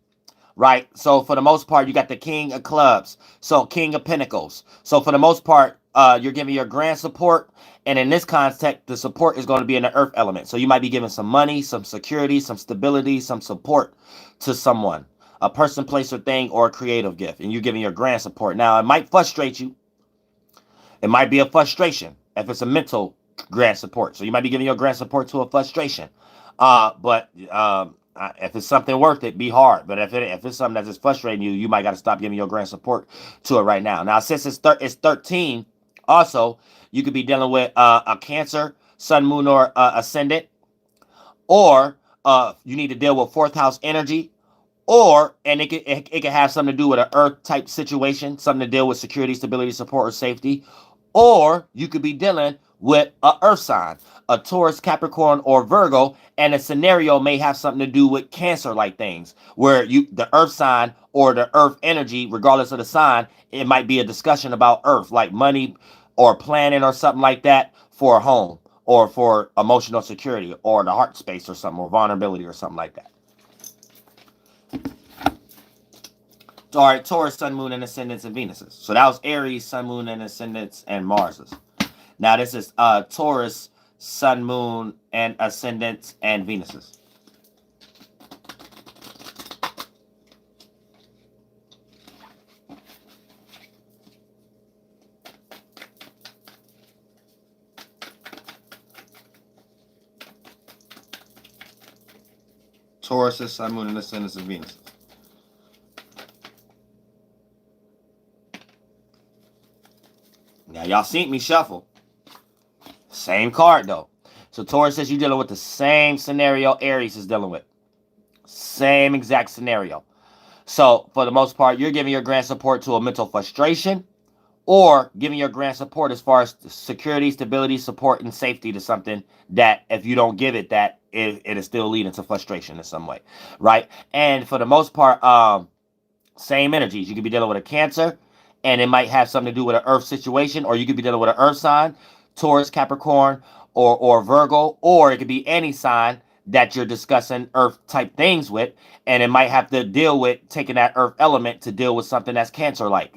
right? So for the most part, you got the King of Clubs. So King of Pentacles. So for the most part, you're giving your grand support. And in this context, the support is going to be in the earth element. So you might be giving some money, some security, some stability, some support to someone. A person, place, or thing, or a creative gift. And you're giving your grand support. Now, it might frustrate you. It might be a frustration if it's a mental grand support. So you might be giving your grand support to a frustration. But if it's something worth it, be hard. But if it's something that's just frustrating you, you might got to stop giving your grand support to it right now. Now, since it's 13, also, you could be dealing with a Cancer, Sun, Moon, or Ascendant. Or you need to deal with 4th house energy. Or, and it could have something to do with an earth type situation, something to deal with security, stability, support, or safety. Or you could be dealing with an earth sign, a Taurus, Capricorn, or Virgo, and a scenario may have something to do with Cancer-like things, where the earth sign or the earth energy, regardless of the sign, it might be a discussion about earth, like money or planning or something like that for a home, or for emotional security, or the heart space or something, or vulnerability or something like that. All right, Taurus, Sun, Moon, and Ascendants, and Venuses. So that was Aries, Sun, Moon, and Ascendants, and Marses. Now this is Taurus, Sun, Moon, and Ascendants, and Venuses. Taurus, Sun, Moon, and Ascendants, and Venuses. Now, y'all seen me shuffle. Same card, though. So, Taurus says you're dealing with the same scenario Aries is dealing with. Same exact scenario. So, for the most part, you're giving your grand support to a mental frustration, or giving your grand support as far as security, stability, support, and safety to something that if you don't give it that, it is still leading to frustration in some way, right? And for the most part, same energies. You could be dealing with a Cancer, and it might have something to do with an Earth situation, or you could be dealing with an Earth sign, Taurus, Capricorn, or Virgo, or it could be any sign that you're discussing Earth type things with, and it might have to deal with taking that Earth element to deal with something that's Cancer like.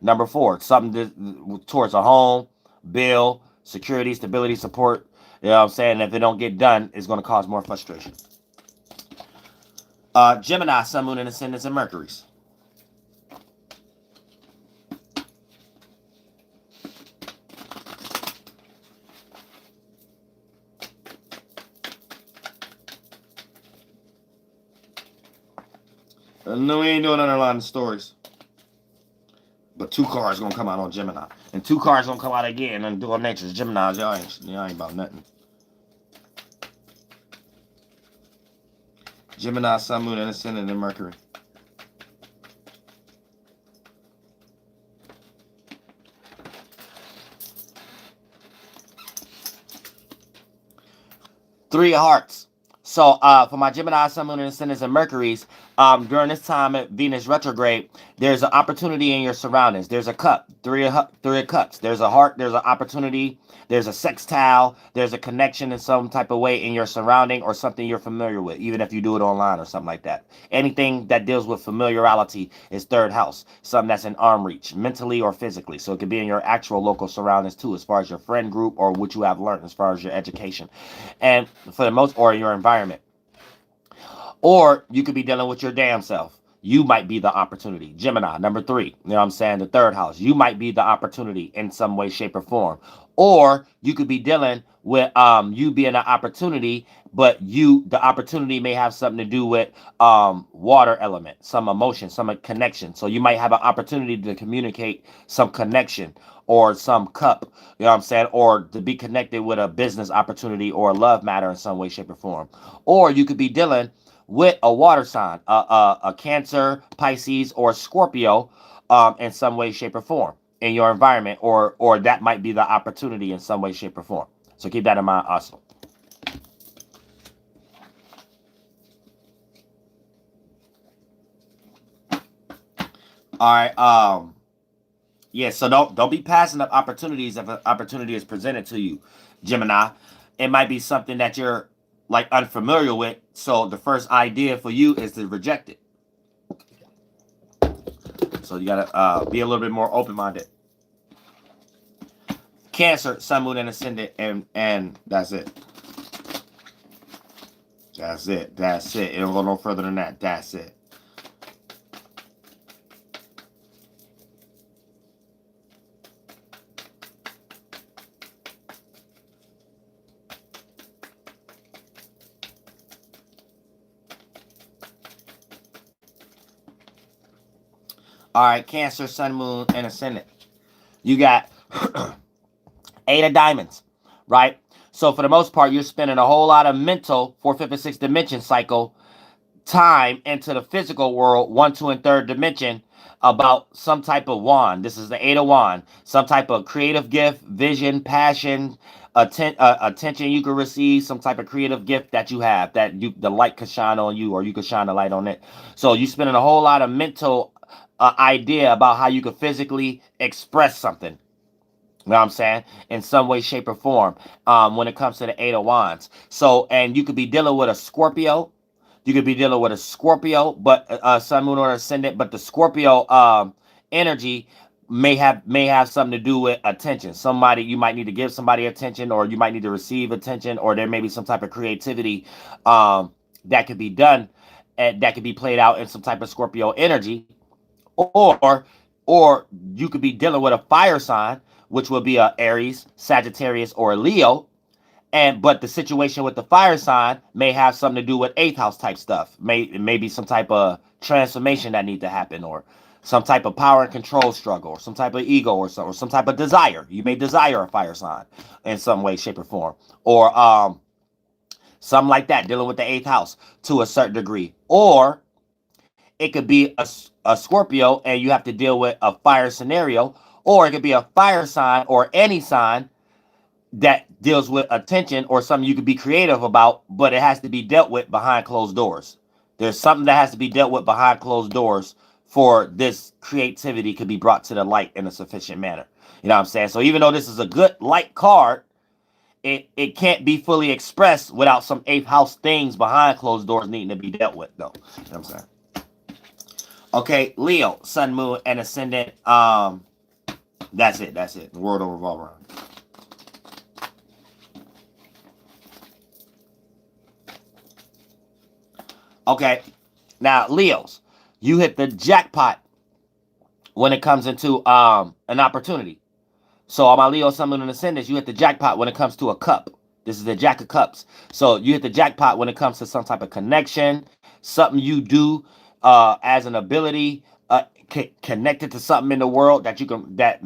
Number 4, something towards a home, bill, security, stability, support. You know what I'm saying? If it don't get done, it's going to cause more frustration. Gemini, Sun, Moon, and Ascendants, and Mercury's. No, we ain't doing underlying stories. But 2 cards gonna come out on Gemini. And 2 cards gonna come out again on dual natures. Gemini, y'all ain't about nothing. Gemini, Sun, Moon, and Ascendant, and Mercury. Three of Hearts. So for my Gemini, Sun, Moon, and Ascendants, and Mercury's, during this time at Venus retrograde, there's an opportunity in your surroundings. There's a cup, three of cups. There's a heart, there's an opportunity, there's a sextile, there's a connection in some type of way in your surrounding or something you're familiar with, even if you do it online or something like that. Anything that deals with familiarity is 3rd house, something that's in arm reach, mentally or physically. So it could be in your actual local surroundings too, as far as your friend group or what you have learned as far as your education. And for the most, or your environment. Or you could be dealing with your damn self. You might be the opportunity. Gemini, number 3. You know what I'm saying? The 3rd house. You might be the opportunity in some way, shape, or form. Or you could be dealing with you being an opportunity, but the opportunity may have something to do with water element, some emotion, some connection. So you might have an opportunity to communicate some connection or some cup, you know what I'm saying? Or to be connected with a business opportunity or a love matter in some way, shape, or form. Or you could be dealing with a water sign, a Cancer, Pisces, or Scorpio in some way, shape, or form in your environment, or that might be the opportunity in some way, shape, or form. So keep that in mind also. All right. Yeah, so don't be passing up opportunities if an opportunity is presented to you, Gemini. It might be something that you're like unfamiliar with, so the first idea for you is to reject it. So you gotta be a little bit more open-minded. Cancer, Sun, Moon, and Ascendant, and that's it. That's it. That's it. It don't go no further than that. That's it. All right, Cancer, Sun, Moon, and Ascendant. You got 8 of Diamonds, right? So for the most part, you're spending a whole lot of mental 4th, 5th, and 6th dimension cycle time into the physical world, 1, 2, and 3rd dimension about some type of wand. This is the 8 of Wand. Some type of creative gift, vision, passion, attention you can receive, some type of creative gift that you have, that the light could shine on you, or you could shine the light on it. So you're spending a whole lot of mental idea about how you could physically express something. You know what I'm saying? In some way, shape, or form when it comes to the 8 of Wands. So, and you could be dealing with a Scorpio. You could be dealing with a Scorpio, but Sun, Moon, or Ascendant. But the Scorpio energy may have something to do with attention. Somebody, you might need to give somebody attention, or you might need to receive attention, or there may be some type of creativity that could be done, and that could be played out in some type of Scorpio energy. Or you could be dealing with a fire sign, which will be a Aries, Sagittarius, or a Leo. But the situation with the fire sign may have something to do with 8th house type stuff. Maybe some type of transformation that need to happen, or some type of power and control struggle, or some type of ego, or some type of desire. You may desire a fire sign in some way, shape, or form, or something like that, dealing with the 8th house to a certain degree. Or it could be a Scorpio and you have to deal with a fire scenario, or it could be a fire sign or any sign that deals with attention or something you could be creative about, but it has to be dealt with behind closed doors. There's something that has to be dealt with behind closed doors for this creativity could be brought to the light in a sufficient manner. You know what I'm saying? So even though this is a good light card, it can't be fully expressed without some eighth house things behind closed doors needing to be dealt with, though. You know what I'm saying? Okay, Leo, Sun, Moon, and Ascendant. That's it. That's it. The world will revolve around. Okay, now Leos, you hit the jackpot when it comes into an opportunity. So all my Leo, Sun, Moon, and Ascendants, you hit the jackpot when it comes to a cup. This is the Jack of Cups. So you hit the jackpot when it comes to some type of connection, something you do as an ability, connected to something in the world that you can that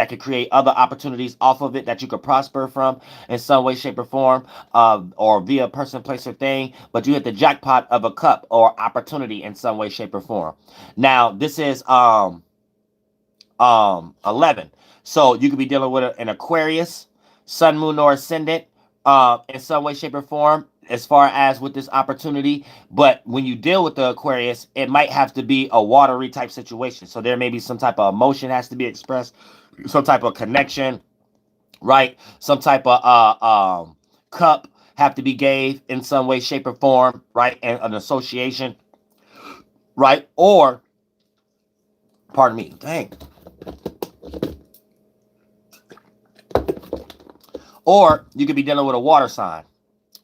could create other opportunities off of it that you could prosper from in some way, shape, or form, or via person, place, or thing. But you hit the jackpot of a cup or opportunity in some way, shape, or form. Now this is 11. So you could be dealing with an Aquarius, Sun, Moon, or Ascendant in some way, shape, or form as far as with this opportunity. But when you deal with the Aquarius, it might have to be a watery type situation. So there may be some type of emotion has to be expressed, some type of connection, right? Some type of cup have to be gave in some way, shape, or form, right? And an association, right? Or, pardon me, dang. Or you could be dealing with a water sign.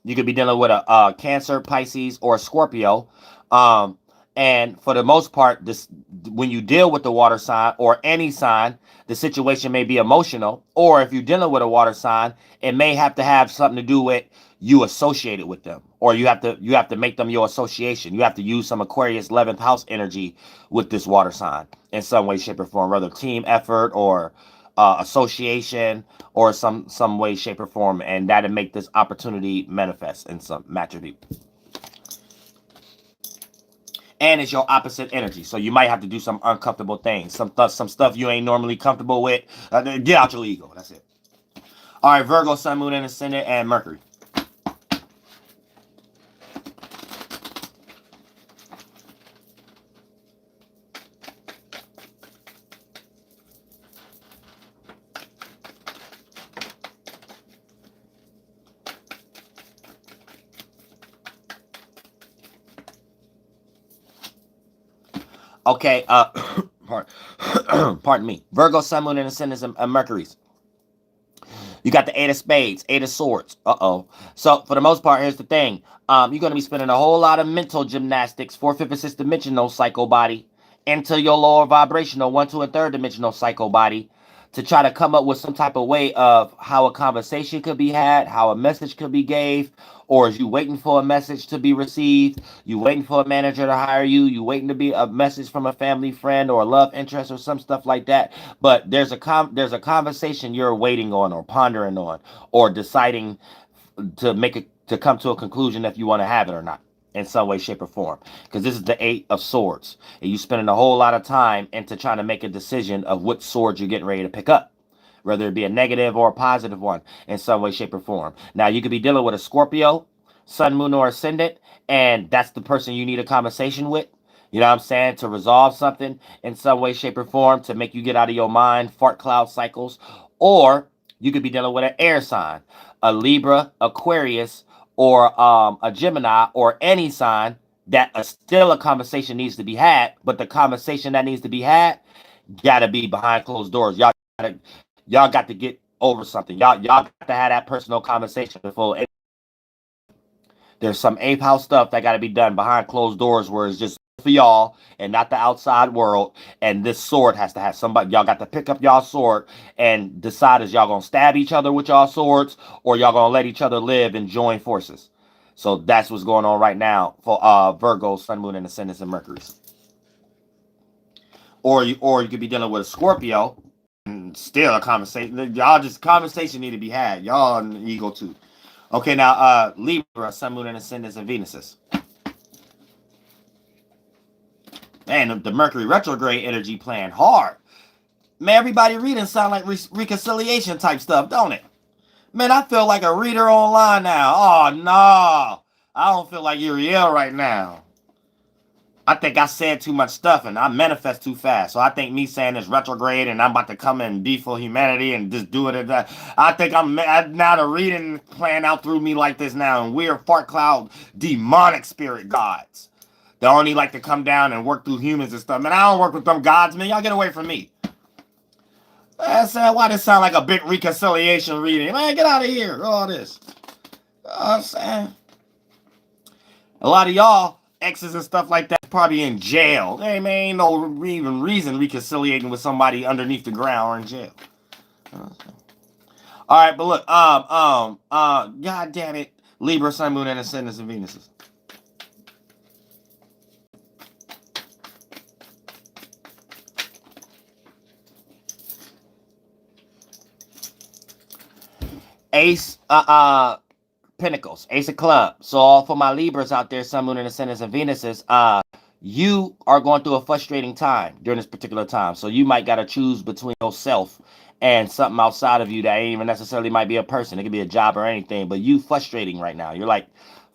You could be dealing with a Cancer, Pisces, or a Scorpio. And for the most part, this when you deal with the water sign or any sign, the situation may be emotional. Or if you're dealing with a water sign, it may have to have something to do with you associated with them, or you have to make them your association. You have to use some Aquarius 11th house energy with this water sign in some way, shape, or form, whether team effort or association or some way, shape, or form, and that'll make this opportunity manifest in some attribute. And it's your opposite energy, so you might have to do some uncomfortable things, some stuff you ain't normally comfortable with. Get out your ego. That's it. All right, Virgo, Sun, Moon, and Ascendant, and Mercury. Okay, pardon me. Virgo, Sun, Moon, and Ascendants, and Mercury's. You got the Eight of Spades, Eight of Swords. So for the most part, here's the thing. You're going to be spending a whole lot of mental gymnastics, 4th, 5th, and 6th dimensional psycho body, into your lower vibrational 1, 2, and 3rd dimensional psycho body, to try to come up with some type of way of how a conversation could be had, how a message could be gave, or is you waiting for a message to be received? You waiting for a manager to hire you? You waiting to be a message from a family friend or a love interest or some stuff like that? But there's a conversation you're waiting on or pondering on or deciding to come to a conclusion if you want to have it or not in some way, shape, or form. Because this is the Eight of Swords. And you spending a whole lot of time into trying to make a decision of what sword you're getting ready to pick up, whether it be a negative or a positive one in some way, shape, or form. Now, you could be dealing with a Scorpio, Sun, Moon, or Ascendant, and that's the person you need a conversation with. You know what I'm saying? To resolve something in some way, shape, or form, to make you get out of your mind, fart cloud cycles. Or you could be dealing with an air sign, a Libra, Aquarius, or a Gemini, or any sign that still a conversation needs to be had, but the conversation that needs to be had gotta be behind closed doors. Y'all got to get over something. Y'all got to have that personal conversation before. There's some 8th house stuff that got to be done behind closed doors where it's just for y'all and not the outside world. And this sword has to have somebody. Y'all got to pick up y'all sword and decide is y'all going to stab each other with y'all swords or y'all going to let each other live and join forces. So that's what's going on right now for Virgo, Sun, Moon, and Ascendants, and Mercury. Or you could be dealing with a Scorpio. Still a conversation. Y'all just conversation need to be had. Y'all an ego too. Okay, now Libra, Sun, Moon, and Ascendants, and Venuses. Man, the Mercury retrograde energy playing hard. Man, everybody reading sound like reconciliation type stuff, don't it? Man, I feel like a reader online now. Oh, no. I don't feel like Uriel right now. I think I said too much stuff and I manifest too fast. So I think me saying this retrograde and I'm about to come and be for humanity and just do it. I think now the reading playing out through me like this now. And we're fart cloud demonic spirit gods. They only like to come down and work through humans and stuff. Man, I don't work with them gods, man. Y'all get away from me. Why does it sound like a big reconciliation reading? Man, get out of here. All this. I'm saying. A lot of y'all, exes and stuff like that, probably in jail. Hey, man, ain't no even reason reconciliating with somebody underneath the ground or in jail. All right, but look, God damn it. Libra, Sun, Moon, and Ascendants and Venuses. Ace, Pentacles, Ace of Clubs. So all for my Libras out there, Sun, Moon, and Ascendants and Venuses, you are going through a frustrating time during this particular time. So you might got to choose between yourself and something outside of you that ain't even necessarily might be a person. It could be a job or anything, but you frustrating right now. You're like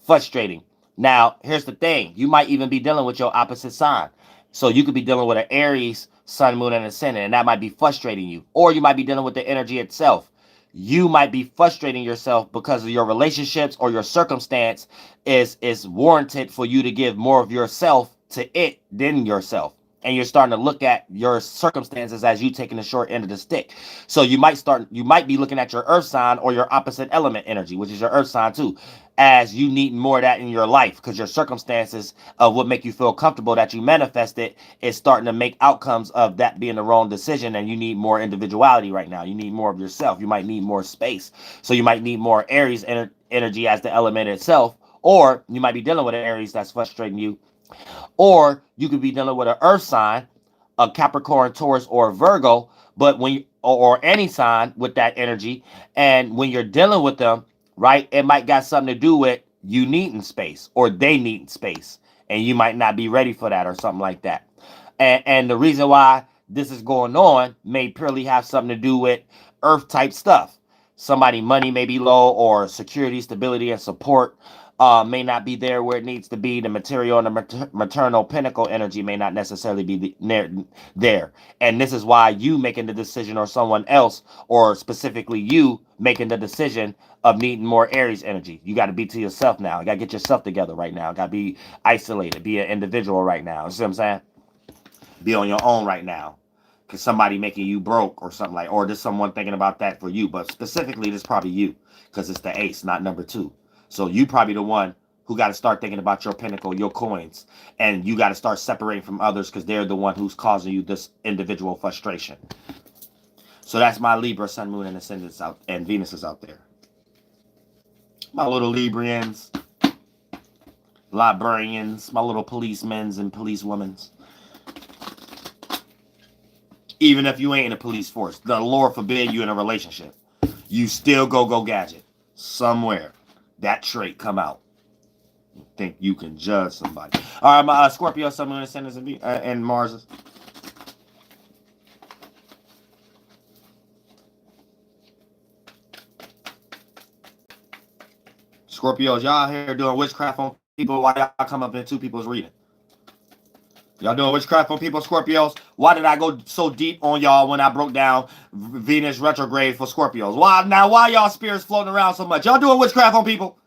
frustrating. Now, here's the thing. You might even be dealing with your opposite sign. So you could be dealing with an Aries, Sun, Moon, and Ascendant, and that might be frustrating you. Or you might be dealing with the energy itself. You might be frustrating yourself because of your relationships or your circumstance is warranted for you to give more of yourself to it than yourself. And you're starting to look at your circumstances as you taking the short end of the stick. So you might be looking at your earth sign or your opposite element energy, which is your earth sign too, as you need more of that in your life because your circumstances of what make you feel comfortable that you manifested is starting to make outcomes of that being the wrong decision, and you need more individuality right now. You need more of yourself. You might need more space. So you might need more Aries energy as the element itself, or you might be dealing with an Aries that's frustrating you, or you could be dealing with an earth sign, a Capricorn, Taurus, or Virgo, but or any sign with that energy, and when you're dealing with them, right, it might got something to do with you needing space or they needing space, and you might not be ready for that or something like that. And the reason why this is going on may purely have something to do with earth type stuff. Somebody money may be low, or security, stability, and support may not be there where it needs to be. The material and the maternal pinnacle energy may not necessarily be there. And this is why you making the decision, or someone else, or specifically you making the decision of needing more Aries energy. You got to be to yourself now. You got to get yourself together right now. Got to be isolated, be an individual right now. You see what I'm saying? Be on your own right now. Because somebody making you broke or something like, or there's someone thinking about that for you. But specifically, this is probably you, because it's the ace, not number two. So you probably the one who got to start thinking about your pinnacle, your coins, and you got to start separating from others because they're the one who's causing you this individual frustration. So that's my Libra, Sun, Moon, and Ascendants out, and Venus is out there. My little Librians, librarians, my little policemen's and policewomen's. Even if you ain't in a police force, the Lord forbid you in a relationship, you still go gadget somewhere. That trait come out. You think you can judge somebody. All right, my Scorpio, Sun, Moon, Ascendants, and Mars. Scorpios, y'all here doing witchcraft on people while y'all come up in two people's reading. Y'all doing witchcraft on people, Scorpios? Why did I go so deep on y'all when I broke down Venus retrograde for Scorpios? Why y'all spirits floating around so much? Y'all doing witchcraft on people?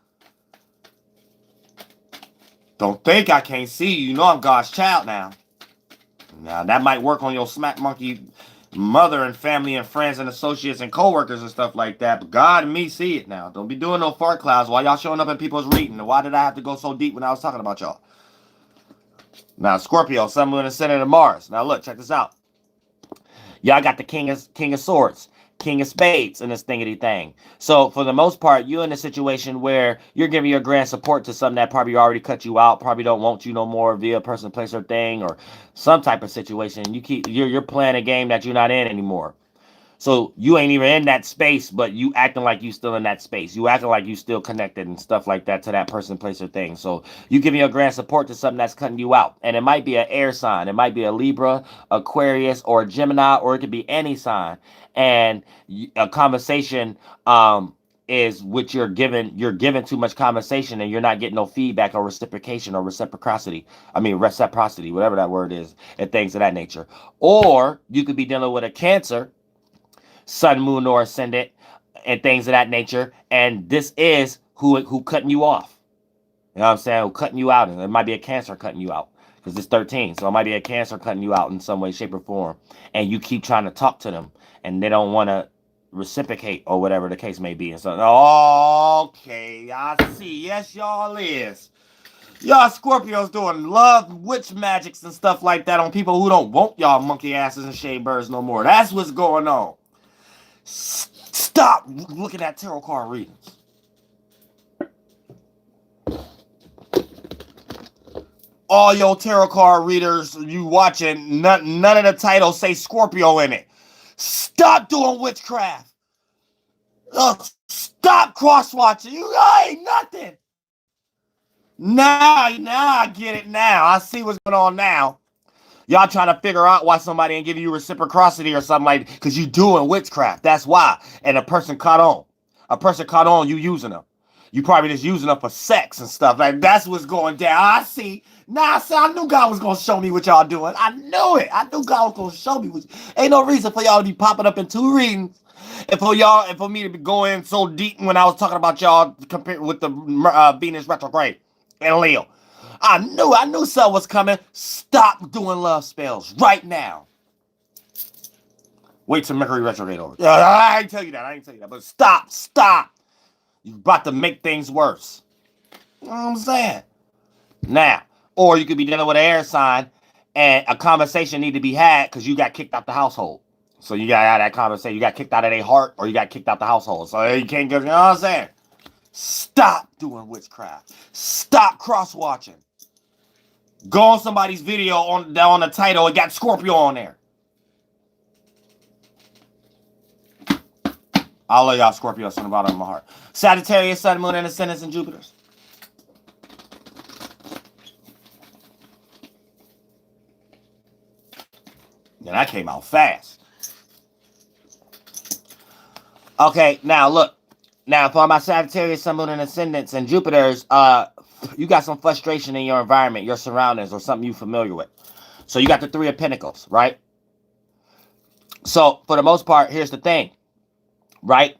Don't think I can't see you. You know I'm God's child now. Now, that might work on your smack monkey mother and family and friends and associates and co-workers and stuff like that. But God and me see it now. Don't be doing no fart clouds while y'all showing up in people's reading. Why did I have to go so deep when I was talking about y'all? Now, Scorpio, Sun, Moon, and Ascendant of Mars. Now, look, check this out. Y'all got the King of Swords, King of Spades in this thingity thing. So, for the most part, you're in a situation where you're giving your grand support to something that probably already cut you out, probably don't want you no more via person, place, or thing, or some type of situation. You're playing a game that you're not in anymore. So you ain't even in that space, but you acting like you still in that space. You acting like you still connected and stuff like that to that person, place, or thing. So you giving your grand support to something that's cutting you out. And it might be an air sign. It might be a Libra, Aquarius, or a Gemini, or it could be any sign. And a conversation is what you're given too much conversation and you're not getting no feedback or reciprocation or reciprocity. I mean reciprocity, whatever that word is, and things of that nature. Or you could be dealing with a Cancer, Sun, Moon, or Ascendant, and things of that nature. And this is who cutting you off. You know what I'm saying? Who cutting you out. And it might be a Cancer cutting you out. Because it's 13. So it might be a Cancer cutting you out in some way, shape, or form. And you keep trying to talk to them. And they don't want to reciprocate or whatever the case may be. And so, okay, I see. Yes, y'all is. Y'all Scorpios doing love witch magics and stuff like that on people who don't want y'all monkey asses and shade birds no more. That's what's going on. Stop looking at tarot card readings. All your tarot card readers you watching, none of the titles say Scorpio in it. Stop doing witchcraft. Stop cross-watching. You ain't nothing. Now I get it now. I see what's going on now. Y'all trying to figure out why somebody ain't give you reciprocity or something like that because you doing witchcraft. That's why. And a person caught on. A person caught on you using them. You probably just using them for sex and stuff. Like, that's what's going down. I see. Nah, see, I knew God was going to show me what y'all doing. I knew it. I knew God was going to show me. Ain't no reason for y'all to be popping up in 2 readings. And for me to be going so deep when I was talking about y'all compared with the Venus retrograde and Leo. I knew something was coming. Stop doing love spells right now. Wait till Mercury retrograde over. I ain't tell you that. But stop. You're about to make things worse. You know what I'm saying? Now, or you could be dealing with an air sign and a conversation need to be had because you got kicked out the household. So you got to have that conversation. You got kicked out of their heart or you got kicked out the household. So you can't get, you know what I'm saying? Stop doing witchcraft. Stop cross-watching. Go on somebody's video on the title. It got Scorpio on there. I love y'all Scorpios from the bottom of my heart. Sagittarius, Sun, Moon, and Ascendants, and Jupiters. Then that came out fast. Okay, now look. Now for my Sagittarius, Sun, Moon, and Ascendants, and Jupiters, you got some frustration in your environment, your surroundings, or something you're familiar with. So you got the 3 of Pentacles, right? So for the most part, here's the thing, right?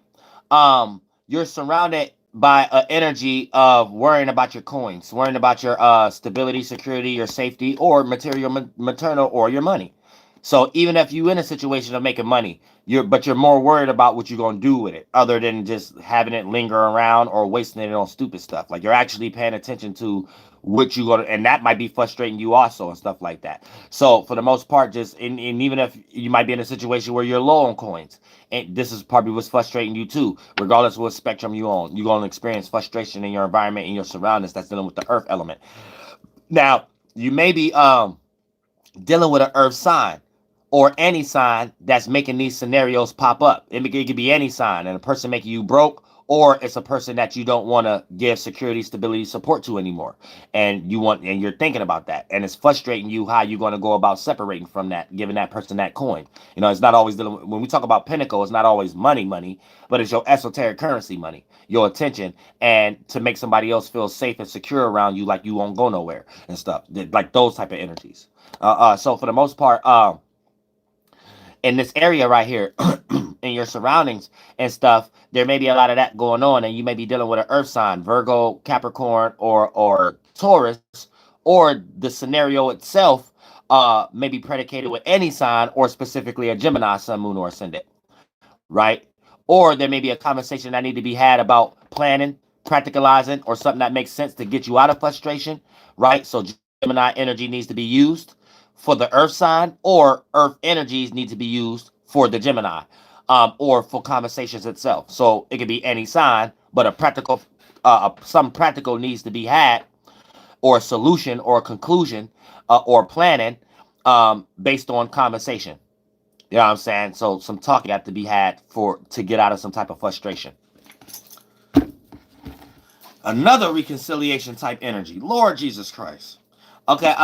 You're surrounded by an energy of worrying about your coins, worrying about your stability, security, your safety, or maternal, or your money. So even if you're in a situation of making money, you're more worried about what you're gonna do with it, other than just having it linger around or wasting it on stupid stuff. Like you're actually paying attention to what you gonna, and that might be frustrating you also and stuff like that. So for the most part, just and even if you might be in a situation where you're low on coins, and this is probably what's frustrating you too, regardless of what spectrum you're on, you're gonna experience frustration in your environment and your surroundings that's dealing with the earth element. Now you may be dealing with an earth sign or any sign that's making these scenarios pop up. It could be any sign, and a person making you broke, or it's a person that you don't want to give security, stability, support to anymore, and you're thinking about that, and it's frustrating you how you're going to go about separating from that, giving that person that coin. You know, it's not always dealing when we talk about Pinnacle, it's not always money, but it's your esoteric currency money, your attention, and to make somebody else feel safe and secure around you, like you won't go nowhere and stuff, like those type of energies. So for the most part, in this area right here, in your surroundings and stuff, there may be a lot of that going on, and you may be dealing with an earth sign, Virgo, Capricorn, or Taurus, or the scenario itself may be predicated with any sign, or specifically a Gemini, Sun, Moon, or Ascendant, right? Or there may be a conversation that need to be had about planning, practicalizing, or something that makes sense to get you out of frustration, right? So Gemini energy needs to be used for the earth sign, or earth energies need to be used for the Gemini, or for conversations itself. So it could be any sign, but some practical needs to be had, or a solution, or a conclusion, or planning, based on conversation. You know what I'm saying? So some talking got to be had to get out of some type of frustration. Another reconciliation type energy. Lord Jesus Christ. Okay,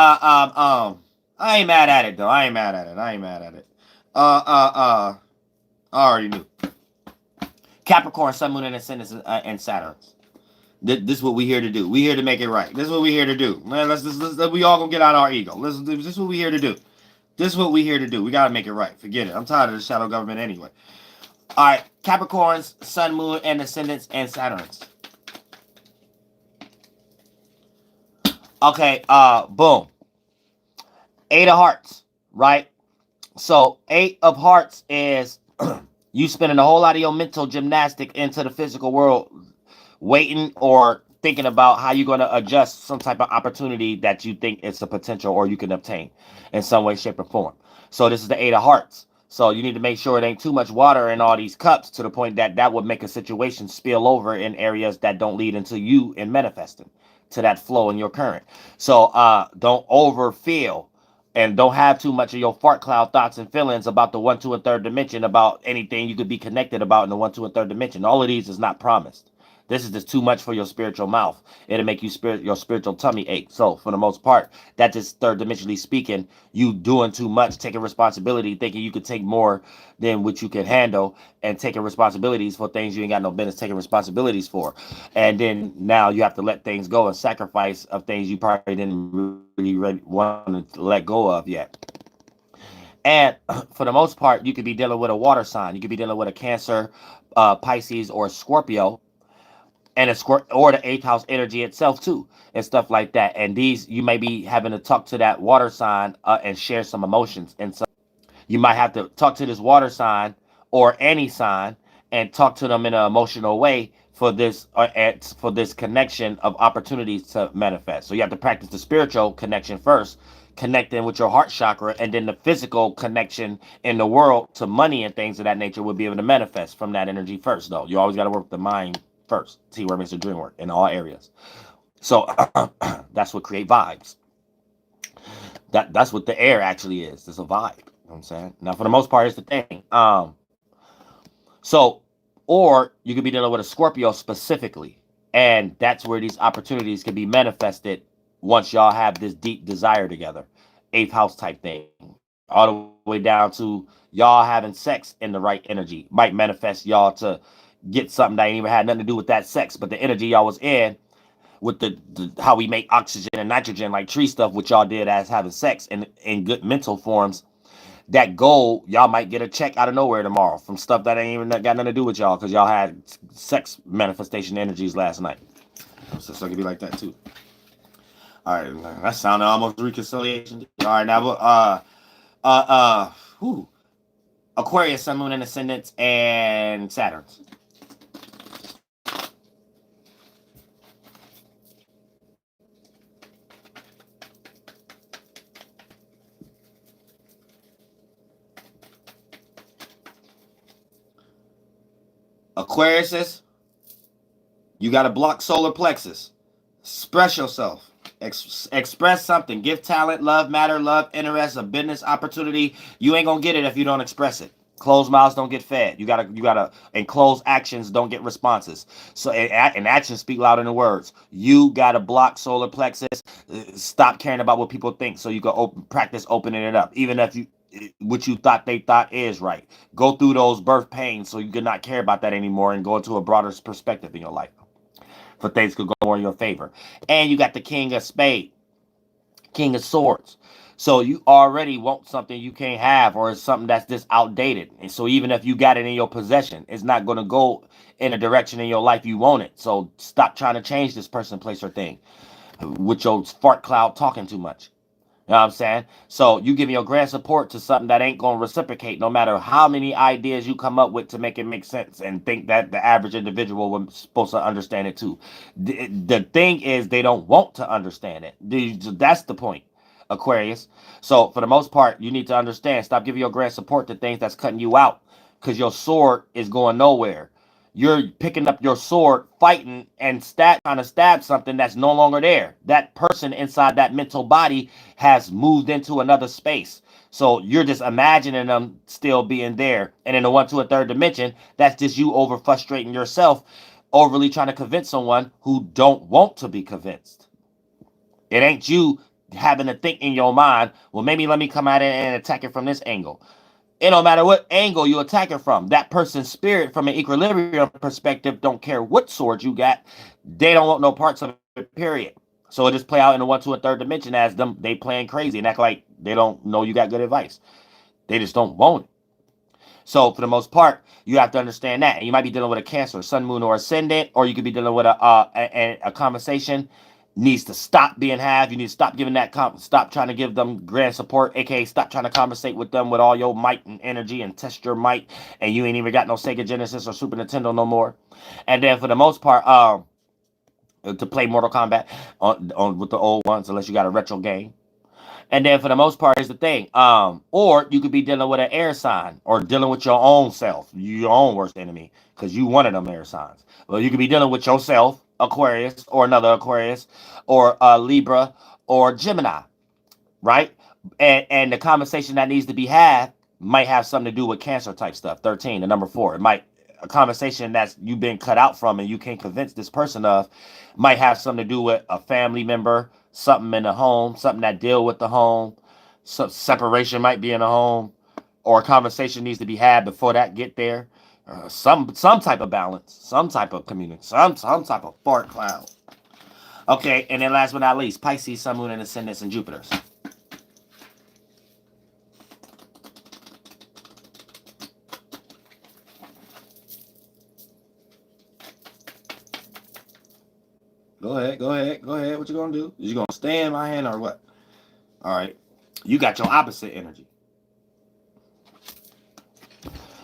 I ain't mad at it though. I ain't mad at it. I already knew. Capricorn, Sun, Moon, and Ascendant, and Saturn. This is what we here to do. We here to make it right. This is what we here to do. Man, let's we all gonna get out our ego. This is what we here to do. This is what we here to do. We gotta make it right. Forget it. I'm tired of the shadow government anyway. All right, Capricorns, Sun, Moon, and Ascendants, and Saturns. Okay, boom. 8 of Hearts, right? So 8 of Hearts is you spending a whole lot of your mental gymnastic into the physical world, waiting or thinking about how you're going to adjust some type of opportunity that you think it's a potential or you can obtain in some way, shape, or form. So this is the 8 of Hearts. So you need to make sure it ain't too much water in all these cups to the point that that would make a situation spill over in areas that don't lead into you in manifesting to that flow in your current. So don't overfeel and don't have too much of your fart cloud thoughts and feelings about the 1, 2, and 3rd dimension, about anything you could be connected about in the 1, 2, and 3rd dimension. All of these is not promised. This is just too much for your spiritual mouth. It'll make your spiritual tummy ache. So for the most part, that just 3rd dimensionally speaking, you doing too much, taking responsibility, thinking you could take more than what you can handle, and taking responsibilities for things you ain't got no business taking responsibilities for. And then now you have to let things go and sacrifice of things you probably didn't really want to let go of yet. And for the most part, you could be dealing with a water sign. You could be dealing with a Cancer, Pisces, or Scorpio, and or the 8th house energy itself too, and stuff like that. And these, you may be having to talk to that water sign and share some emotions. And so you might have to talk to this water sign or any sign and talk to them in an emotional way for this for this connection of opportunities to manifest. So you have to practice the spiritual connection first, connecting with your heart chakra, and then the physical connection in the world to money and things of that nature will be able to manifest from that energy first. Though you always got to work the mind first. See where it makes the dream work in all areas. So that's what create vibes. That's what the air actually is. It's a vibe. You know what I'm saying? Now, for the most part, it's the thing. So, or you could be dealing with a Scorpio specifically, and that's where these opportunities can be manifested once y'all have this deep desire together. 8th house type thing. All the way down to y'all having sex in the right energy might manifest y'all to get something that ain't even had nothing to do with that sex, but the energy y'all was in with the how we make oxygen and nitrogen, like tree stuff, which y'all did as having sex in good mental forms. That goal, y'all might get a check out of nowhere tomorrow from stuff that ain't even got nothing to do with y'all, because y'all had sex manifestation energies last night. So it could be like that too. All right, that sounded almost reconciliation. All right, now whew. Aquarius, Sun, Moon, and Ascendants, and Saturn. Aquariuses, you got to block solar plexus. Express yourself. Express something. Give talent, love, matter, love, interest, a business opportunity. You ain't gonna get it if you don't express it. Closed mouths don't get fed. You gotta, and closed actions don't get responses. So, and actions speak louder than words. You gotta block solar plexus. Stop caring about what people think, so you can practice opening it up, even if what you thought they thought is right. Go through those birth pains so you can not care about that anymore and go into a broader perspective in your life, for things could go more in your favor. And you got the King of Spades, King of Swords. So you already want something you can't have, or it's something that's just outdated. And so even if you got it in your possession, it's not going to go in a direction in your life you want it. So stop trying to change this person, place, or thing with your fart cloud talking too much. You know what I'm saying? So you giving your grand support to something that ain't going to reciprocate, no matter how many ideas you come up with to make it make sense and think that the average individual was supposed to understand it too. The thing is, they don't want to understand it. That's the point, Aquarius. So for the most part, you need to understand. Stop giving your grand support to things that's cutting you out, because your sword is going nowhere. You're picking up your sword, fighting, and trying to stab something that's no longer there. That person inside that mental body has moved into another space. So you're just imagining them still being there. And in the 1, 2, and 3rd dimension, that's just you over frustrating yourself, overly trying to convince someone who don't want to be convinced. It ain't you having to think in your mind, well, maybe let me come at it and attack it from this angle. it no matter what angle you attack it from, that person's spirit from an equilibrium perspective don't care what sword you got, they don't want no parts of it, period. So it just play out in the 1, 2, and 3rd dimension as them they playing crazy and act like they don't know you got good advice. They just don't want it. So for the most part, you have to understand that. And you might be dealing with a Cancer, Sun, Moon, or Ascendant, or you could be dealing with a conversation needs to stop being had. You need to stop giving that, stop trying to give them grand support, aka stop trying to conversate with them with all your might and energy and test your might, and you ain't even got no Sega Genesis or Super Nintendo no more. And then for the most part, to play Mortal Kombat on with the old ones, unless you got a retro game. And then for the most part is the thing. Or you could be dealing with an air sign or dealing with your own self, your own worst enemy, because you one of them air signs. Well, you could be dealing with yourself, Aquarius, or another Aquarius, or Libra, or Gemini, right? And the conversation that needs to be had might have something to do with Cancer type stuff. 13, the number 4. It might a conversation that's you've been cut out from and you can't convince this person of might have something to do with a family member, something in the home, something that deal with the home, some separation might be in the home, or a conversation needs to be had before that get there. Some type of balance, some type of community, some type of fart cloud. Okay, and then last but not least, Pisces, Sun, Moon, and Ascendants, and Jupiters. Go ahead. What you gonna do? You gonna stay in my hand or what? All right. You got your opposite energy.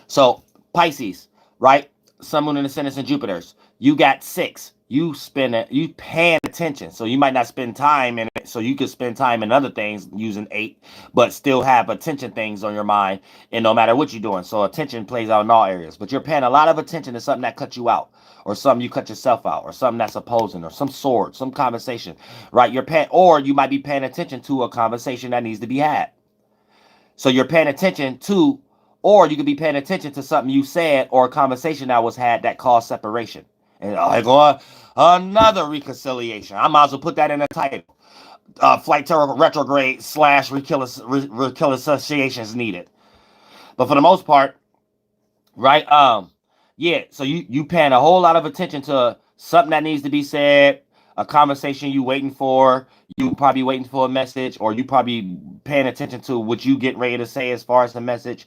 So Pisces, right? Sun, Moon, and Ascendants, and Jupiters. You got 6. You paying attention. So you might not spend time in it. So you could spend time in other things using 8, but still have attention things on your mind. And no matter what you're doing. So attention plays out in all areas. But you're paying a lot of attention to something that cut you out. Or something you cut yourself out. Or something that's opposing. Or some sword. Some conversation. Right? Or you might be paying attention to a conversation that needs to be had. So you're paying attention to, or you could be paying attention to something you said or a conversation that was had that caused separation. And I go, another reconciliation. I might as well put that in the title. Flight terror retrograde / reconciliations needed. But for the most part, right? Yeah. So you paying a whole lot of attention to something that needs to be said, a conversation you waiting for. You probably waiting for a message, or you probably paying attention to what you get ready to say as far as the message,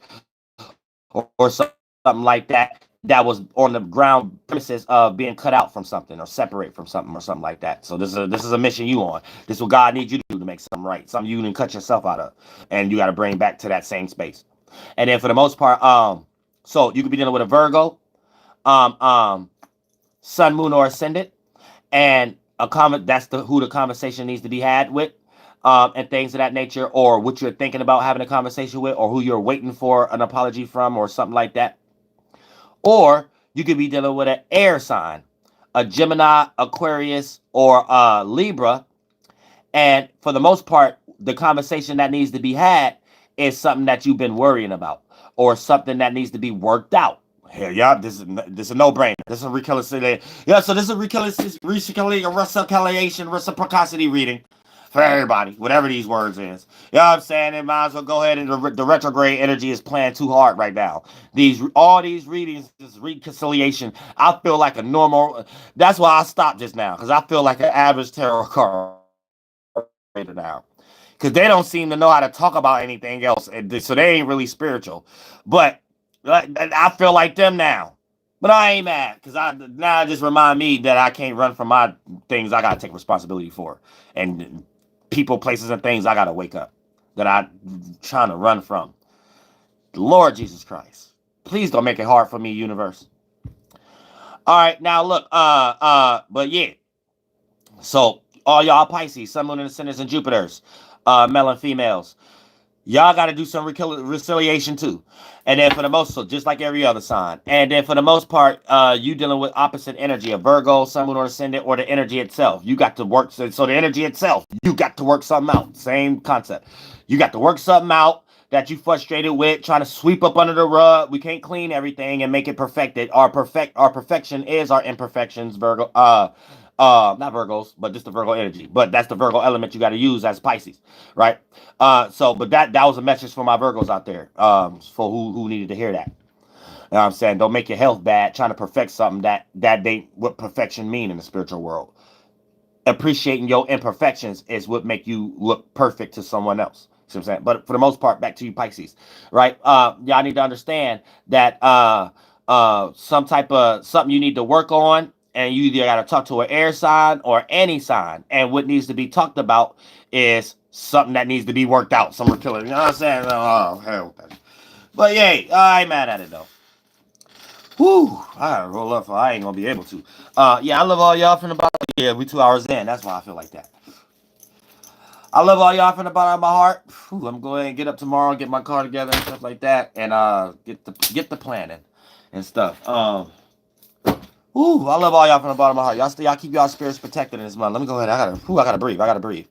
or something like that. That was on the ground premises of being cut out from something or separate from something or something like that. So this is a mission you on. This is what God needs you to do to make something right. Something you didn't cut yourself out of. And you got to bring back to that same space. And then for the most part, so you could be dealing with a Virgo, Sun, Moon, or Ascendant. And that's who the conversation needs to be had with. And things of that nature, or what you're thinking about having a conversation with, or who you're waiting for an apology from, or something like that. Or you could be dealing with an air sign, a Gemini, Aquarius, or Libra. And for the most part, the conversation that needs to be had is something that you've been worrying about, or something that needs to be worked out. Here, yeah, this is a no-brainer. This is a reconciliation. Yeah, so this is a reconciliation, reciprocity reading for everybody, whatever these words is. You know what I'm saying? It might as well go ahead, and the retrograde energy is playing too hard right now. All these readings, this reconciliation, I feel like a normal. That's why I stopped just now, because I feel like an average tarot card reader now. Because they don't seem to know how to talk about anything else, so they ain't really spiritual. But I feel like them now. But I ain't mad, because now it just remind me that I can't run from my things I got to take responsibility for. And people, places, and things I got to wake up that I'm trying to run from. Lord Jesus Christ. Please don't make it hard for me, universe. All right, now look, but yeah. So all y'all Pisces, Sun, Moon, and Ascendants, and Jupiters, male and females, y'all got to do some reconciliation too. And then for the most, so just like every other sign. And then for the most part, you dealing with opposite energy, a Virgo, Sun, Moon, or Ascendant, or the energy itself. You got to work, so the energy itself, you got to work something out. Same concept. You got to work something out that you frustrated with, trying to sweep up under the rug. We can't clean everything and make it perfected. Our perfection is our imperfections, Virgo. Not Virgos, but just the Virgo energy. But that's the Virgo element you got to use as Pisces, right? But that was a message for my Virgos out there, for who needed to hear that. You know what I'm saying? Don't make your health bad trying to perfect something that ain't what perfection mean in the spiritual world. Appreciating your imperfections is what make you look perfect to someone else. See what I'm saying? But for the most part, back to you Pisces, right? Y'all need to understand that some type of something you need to work on, and you either got to talk to an air sign or any sign, and what needs to be talked about is something that needs to be worked out. Some killer, you know what I'm saying? Oh hell, but yay, I ain't mad at it though. Whew, I gotta roll up. I ain't gonna be able to. Yeah, I love all y'all from the bottom. Yeah, we 2 hours in. That's why I feel like that. I love all y'all from the bottom of my heart. Whew, I'm going to get up tomorrow, get my car together and stuff like that, and get the planning and stuff. I love all y'all from the bottom of my heart. Y'all keep y'all spirits protected in this month. Let me go ahead. I gotta breathe.